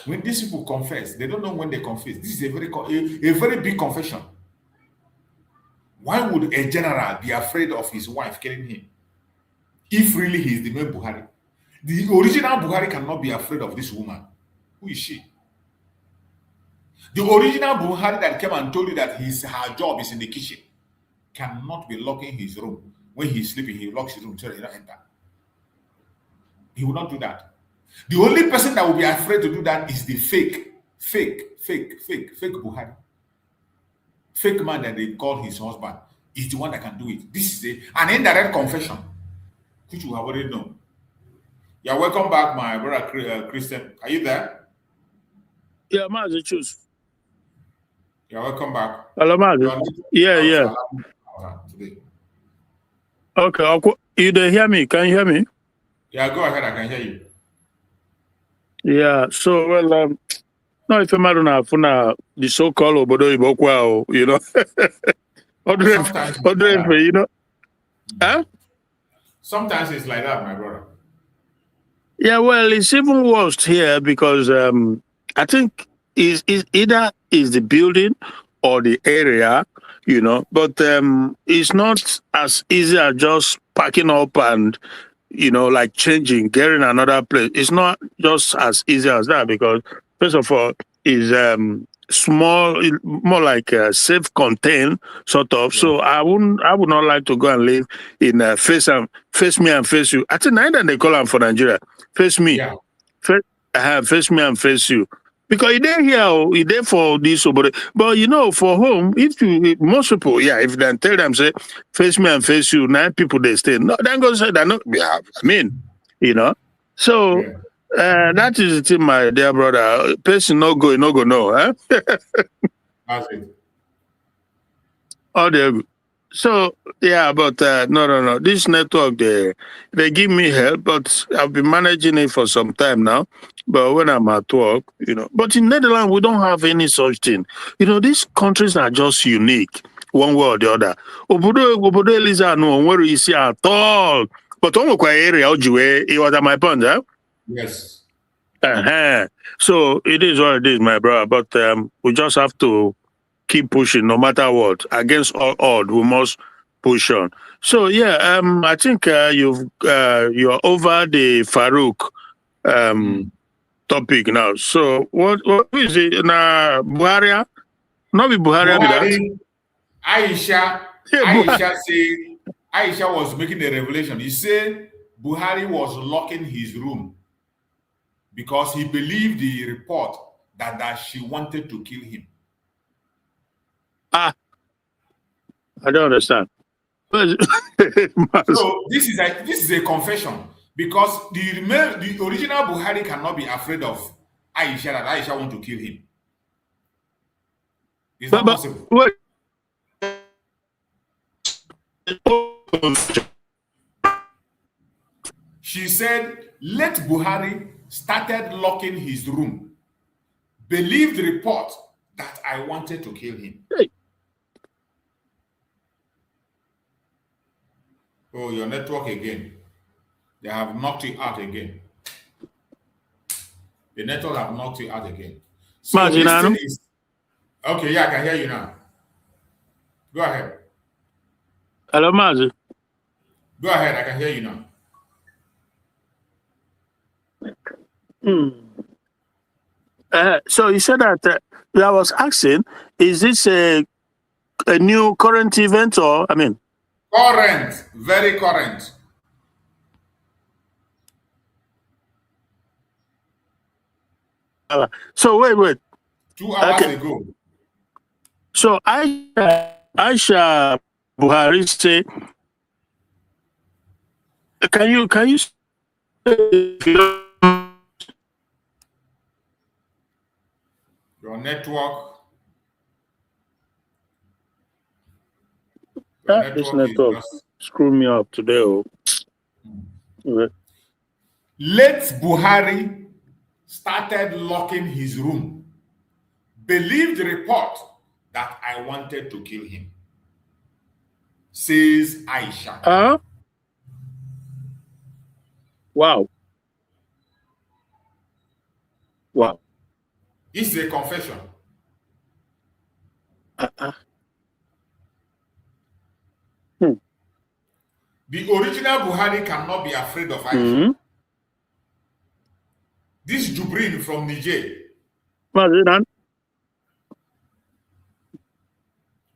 when these people confess, they don't know when they confess. This is a very big confession. Why would a general be afraid of his wife killing him? If really he is the main Buhari. The original Buhari cannot be afraid of this woman. Who is she? The original Buhari that came and told you that her job is in the kitchen cannot be locking his room. When he's sleeping, he locks his room so he don't enter. He will not do that. The only person that will be afraid to do that is the fake Buhari. Fake man that they call his husband is the one that can do it. This is an indirect confession, which you have already known. You're welcome back, my brother Christian. Are you there? Yeah, Mazi, choose. You're welcome back. Hello, Mazi. Yeah. Today. Okay, you don't hear me? Can you hear me? Yeah, go ahead. I can hear you. Yeah. So, well, no, if I'm not the so-called Obodo Ibokwa, you know, you know, huh? Sometimes it's like that, my brother. Yeah, well, it's even worse here because I think is either is the building or the area, you know, but it's not as easy as just packing up and, you know, like changing, getting another place. It's not just as easy as that because, first of all, is small, more like self-contained sort of. Yeah. So I would not like to go and live in face me and face you. I think neither they call them for Nigeria. Face me, yeah. Face me and face you. Because they're here, they're for this, but you know, for home, most people, yeah, if they tell them, say, face me and face you, 9 people they stay. No, then go say that, no, yeah, I mean, you know. So, that is the thing, my dear brother. Person no go, no, huh? That's it. Oh, there. So, yeah, but no. This network, they give me help, but I've been managing it for some time now. But when I'm at work, you know, but in Netherlands, we don't have any such thing. You know, these countries are just unique, one way or the other. Obodo Eliza, no, where you see at all. But area, it was at my point, huh? Yes. So it is what it is, my brother. But we just have to keep pushing no matter what. Against all odds, we must push on. So yeah, I think you're over the Farouk topic now. So what is it? Na Buhari? Not be Buhari. Aisha said Aisha was making a revelation. He said Buhari was locking his room because he believed the report that she wanted to kill him. I don't understand. So this is a confession because the original Buhari cannot be afraid of Aisha that Aisha want to kill him. It's not possible. She said, let Buhari started locking his room. Believed the report that I wanted to kill him. Hey. Oh, your network again. They have knocked you out again. The network have knocked you out again. So this thing is... Okay, yeah, I can hear you now. Go ahead. Hello, Mazi. Go ahead, I can hear you now. So you said that I was asking, is this a new current event or, I mean? Current, very current. So wait. 2 hours ago. So Aisha Buhari say, can you your network? This network screw me up today. Late Buhari started locking his room. Believed the report that I wanted to kill him, says Aisha. Wow. It's a confession. The original Buhari cannot be afraid of Aisha. This Jubrin from Niger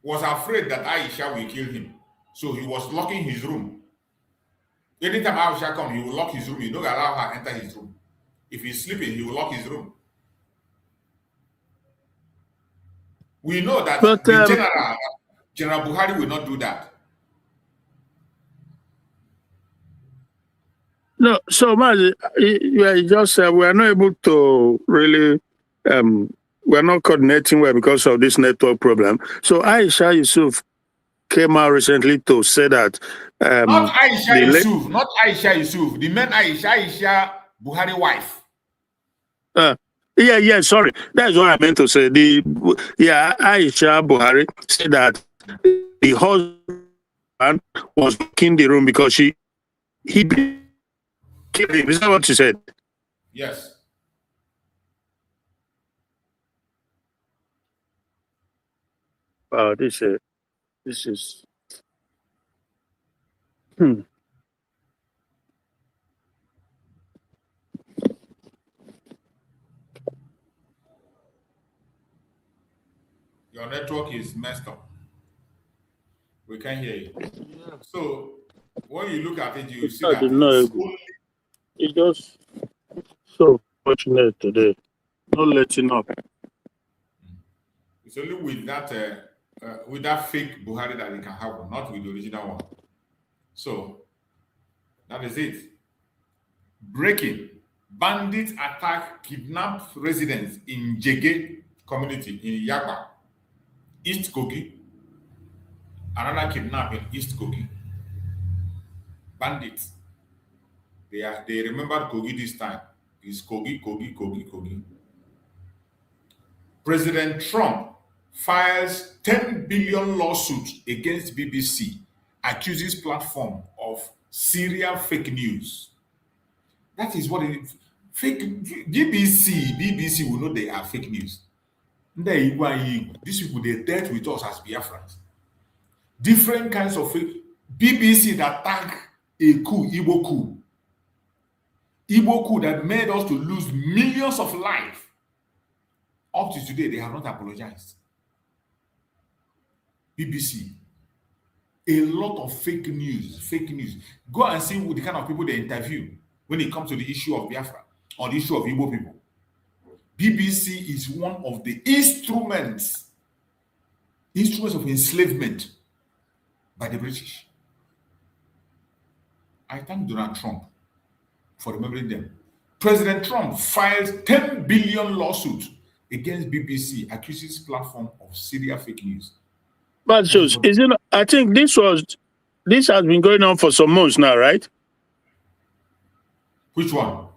was afraid that Aisha will kill him. So he was locking his room. Anytime Aisha comes, he will lock his room. He don't allow her enter his room. If he's sleeping, he will lock his room. We know that General Buhari will not do that. No, so Mazi, you just said we are not able to really, we are not coordinating well because of this network problem. So Aisha Yusuf came out recently to say that not Aisha Yusuf, the main Aisha Buhari wife. Sorry, that's what I meant to say. Aisha Buhari said that the husband was in the room because he killed him. Is that what you said? Yes. This is. Your network is messed up. We can't hear you. So when you look at it, you see that it's just so fortunate today. Not letting up. It's only with that fake Buhari that it can happen, not with the original one. So that is it. Breaking. Bandits attack kidnapped residents in Jege community in Yagba, East Kogi. Another kidnapping in East Kogi. Bandits. They remembered Kogi this time. It's Kogi. President Trump files 10 billion lawsuit against BBC, accuses platform of serial fake news. That is what it is. Fake BBC will know they are fake news. These people, they dealt with us as Biafrans. Different kinds of fake. BBC that thank a coup, Igbo coup. Igbo coup that made us to lose millions of lives. Up to today, they have not apologized. BBC. A lot of fake news. Go and see the kind of people they interview when it comes to the issue of Biafra or the issue of Igbo people. BBC is one of the instruments of enslavement by the British. I thank Donald Trump for remembering them. President Trump files 10 billion lawsuit against BBC, accuses platform of serial fake news. But I think this has been going on for some months now, right? Which one?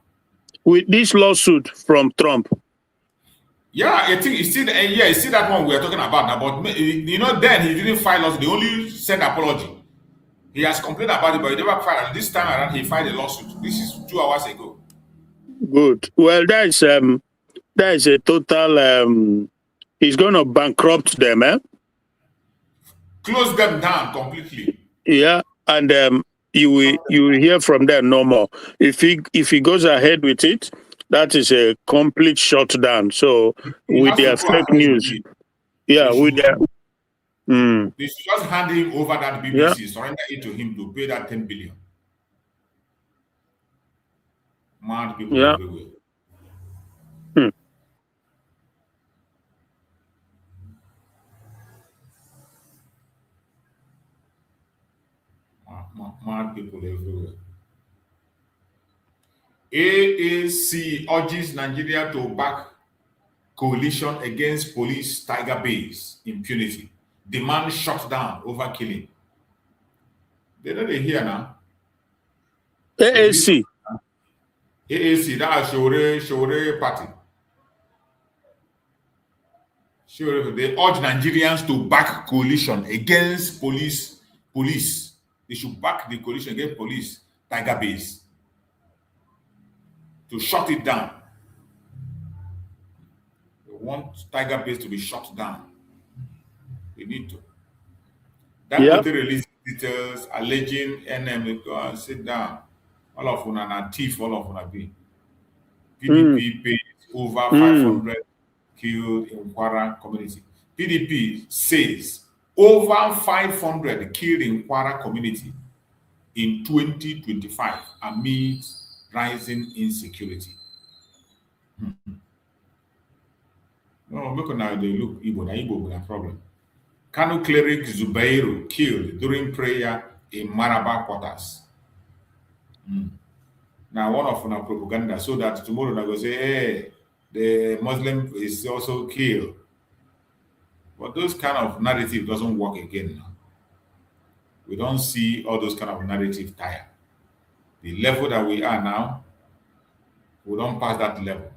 With this lawsuit from Trump. Yeah, I think you see, you see that one we are talking about now. But you know, then he didn't file lawsuit. They only sent apology. He has complained about it, but he never filed. This time around, he filed a lawsuit. This is 2 hours ago. Good. Well, that is a total. He's going to bankrupt them, eh? Close them down completely. Yeah, and you will hear from them no more. If he goes ahead with it, that is a complete shutdown. So with their fake news, yeah, with their. They should just hand him over that BBC, surrender it to him to pay that 10 billion. Mad people everywhere. Mad people everywhere. AAC urges Nigeria to back coalition against police tiger base impunity. Demand shut down over killing. They know they hear now. AAC. AAC, that's Shore party. Sure, they urge Nigerians to back coalition against police. They should back the coalition against police tiger base to shut it down. They want tiger base to be shut down. They need to. That they release details alleging NM go and sit down. All of them are thief, all of them are being. PDP paid over 500 killed in Kwara community. PDP says over 500 killed in Kwara community in 2025 amid rising insecurity. No, look now they look Igbo with a problem. Kanu cleric Zubairu killed during prayer in Maraba quarters. Now one of our propaganda so that tomorrow I go say, hey, the Muslim is also killed. But those kind of narrative doesn't work again now. We don't see all those kind of narrative tire. The level that we are now, we don't pass that level.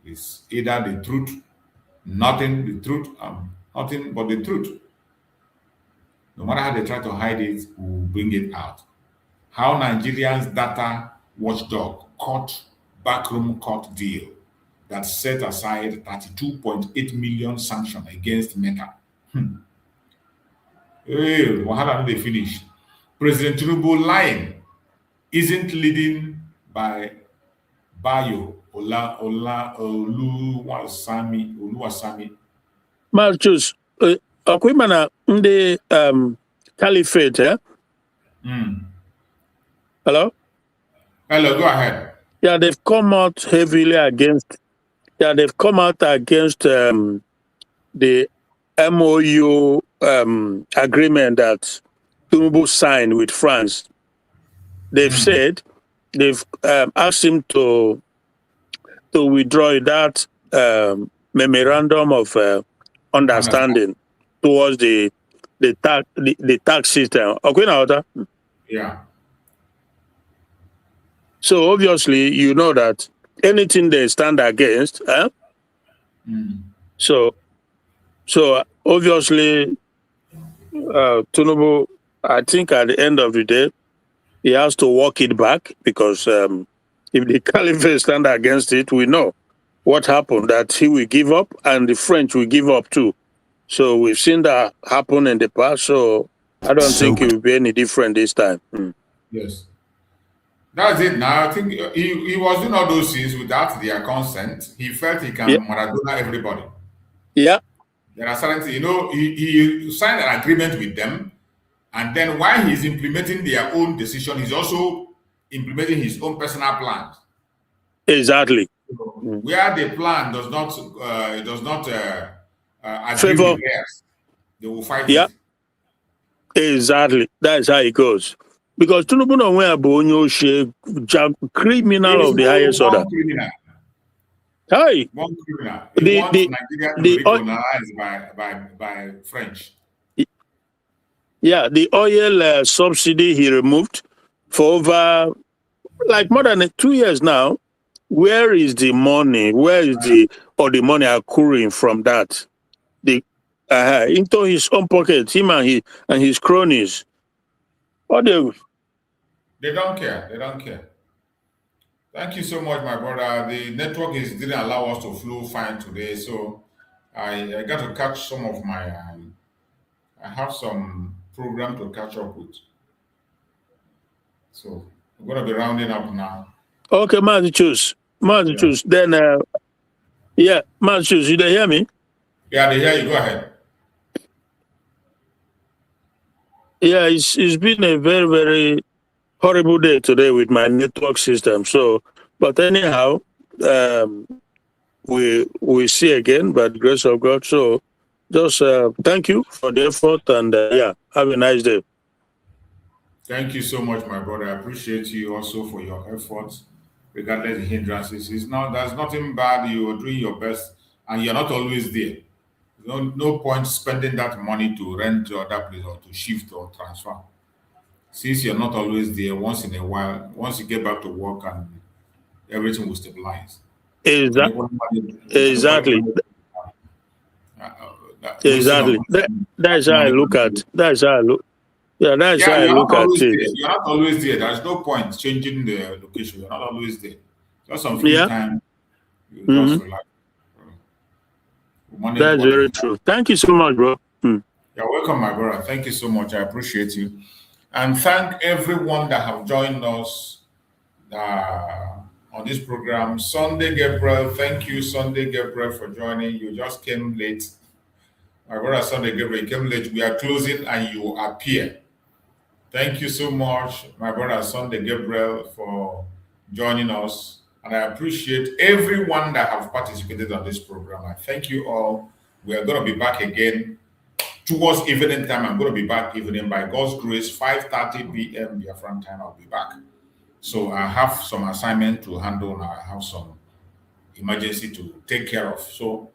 It's either the truth, nothing but the truth. No matter how they try to hide it, we'll bring it out. How Nigerians data watchdog caught backroom court deal that set aside 32.8 million sanction against Mecca. Hey, how did they finish? President Tinubu lying isn't leading by Bayo Oluwasami. Marcus, Akwimana, the caliphate, eh? Hello? Hello, go ahead. Yeah, they've come out heavily against. Yeah, they've come out against the MOU agreement that Tinubu signed with France. They've said they've asked him to withdraw that memorandum of understanding towards the tax system. Okay, yeah. So obviously, you know that anything they stand against, so obviously, Tinubu, I think at the end of the day, he has to walk it back because if the caliphate stand against it, we know what happened, that he will give up and the French will give up too. So we've seen that happen in the past, so I don't think it will be any different this time. Yes. That's it now. I think he was doing all those things without their consent. He felt he can Maradona everybody. Yeah. There are certain things, he signed an agreement with them, and then while he's implementing their own decision, he's also implementing his own personal plans. Exactly. So where the plan does not agree with theirs, they will fight it. Exactly. That's how it goes. Because Tinubu no way criminal of the highest order. Hi. One criminal. He wants Nigeria to be recolonized by French. Yeah, the oil subsidy he removed for over more than 2 years now. where is the money? Where is the money accruing from that? Into his own pocket, him and his cronies. What they don't care. They don't care. Thank you so much, my brother. The network didn't allow us to flow fine today, so I got to catch some of my. I have some program to catch up with. So we're going to be rounding up now. Okay, Massachusetts. Then, Massachusetts, you they hear me? Yeah, they hear you. Go ahead. Yeah, it's been a very, very horrible day today with my network system. So, but anyhow, we see again by the grace of God. So, just thank you for the effort and have a nice day. Thank you so much, my brother. I appreciate you also for your efforts, regardless of the hindrances. There's nothing bad. You are doing your best, and you're not always there. No point spending that money to rent to other place or to shift or transfer. Since you're not always there, once in a while, once you get back to work, and everything will stabilize. Exactly. That's how I look at. That's how I look. Yeah, that's how I look at it. You're not always there. There's no point changing the location. You're not always there. Just some free time. You just relax. That's very true. Thank you so much, bro. You're welcome, my brother. Thank you so much. I appreciate you. And thank everyone that have joined us on this program. Sunday Gabriel, thank you, Sunday Gabriel, for joining. You just came late. My brother Sunday Gabriel came late. We are closing and you appear. Thank you so much, my brother Sunday Gabriel, for joining us. And I appreciate everyone that have participated on this program. I thank you all. We are going to be back again towards evening time. I'm going to be back evening by God's grace, 5:30 p.m. Biafran time. I'll be back. So I have some assignment to handle now. I have some emergency to take care of. So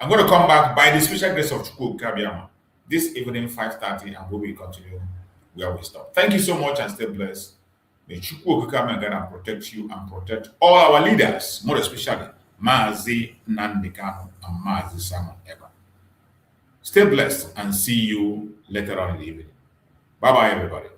I'm going to come back by the special grace of Chukwu Kabiama this evening, 5:30, and we will continue where we stop. Thank you so much and stay blessed. May Chukwu come and protect you and protect all our leaders, more especially Mazi Nandekano and Mazi Simon Eba. Stay blessed and see you later on in the evening. Bye-bye, everybody.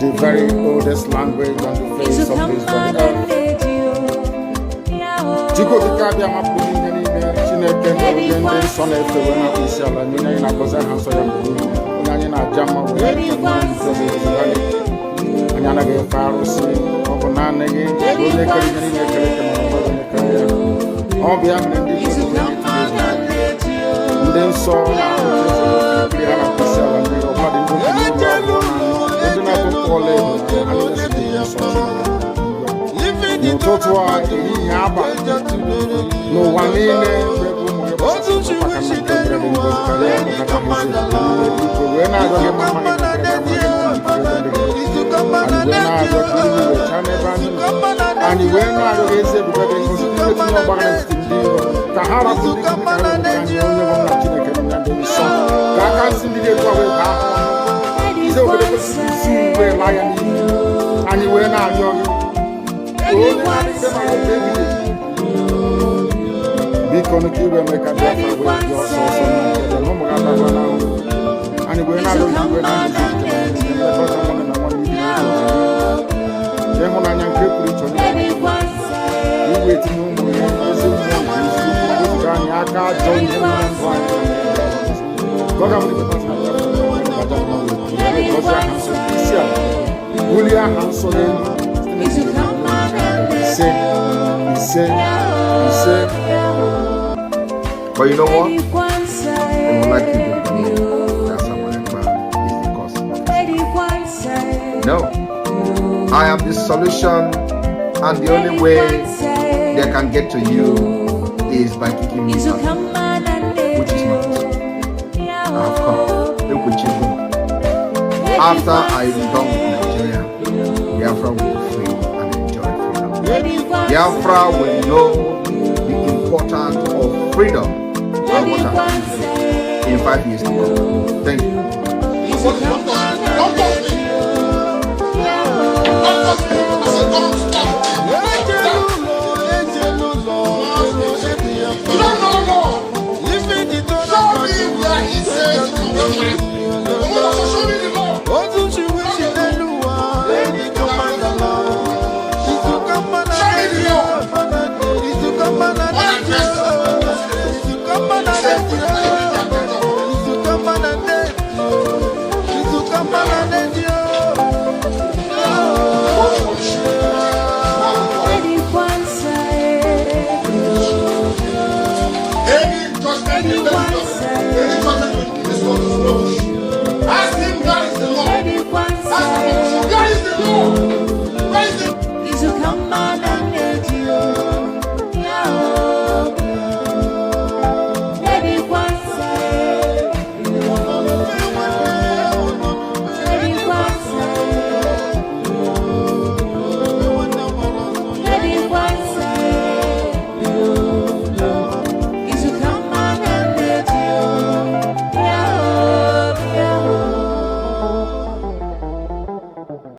The very oldest language on the face of this earth. Chico the Kabiama putting in the Chineke and the son of the Ishala, Nina Kosa Hansoya, Nana Jama, and Yana Faros, Obanana, all the and then saw no totua nyaba no wanene and you were not young. Because you will make a difference with your source and we're not going to But you know what? They would like you to believe that someone is because of it. No. I am the solution, and the only way they can get to you is by kicking me out, which is not. I have come. After I am done with Nigeria, Biafra will be free and enjoy freedom. Biafra will know the importance of freedom and what happens in 5 years to come. Thank you. Come on,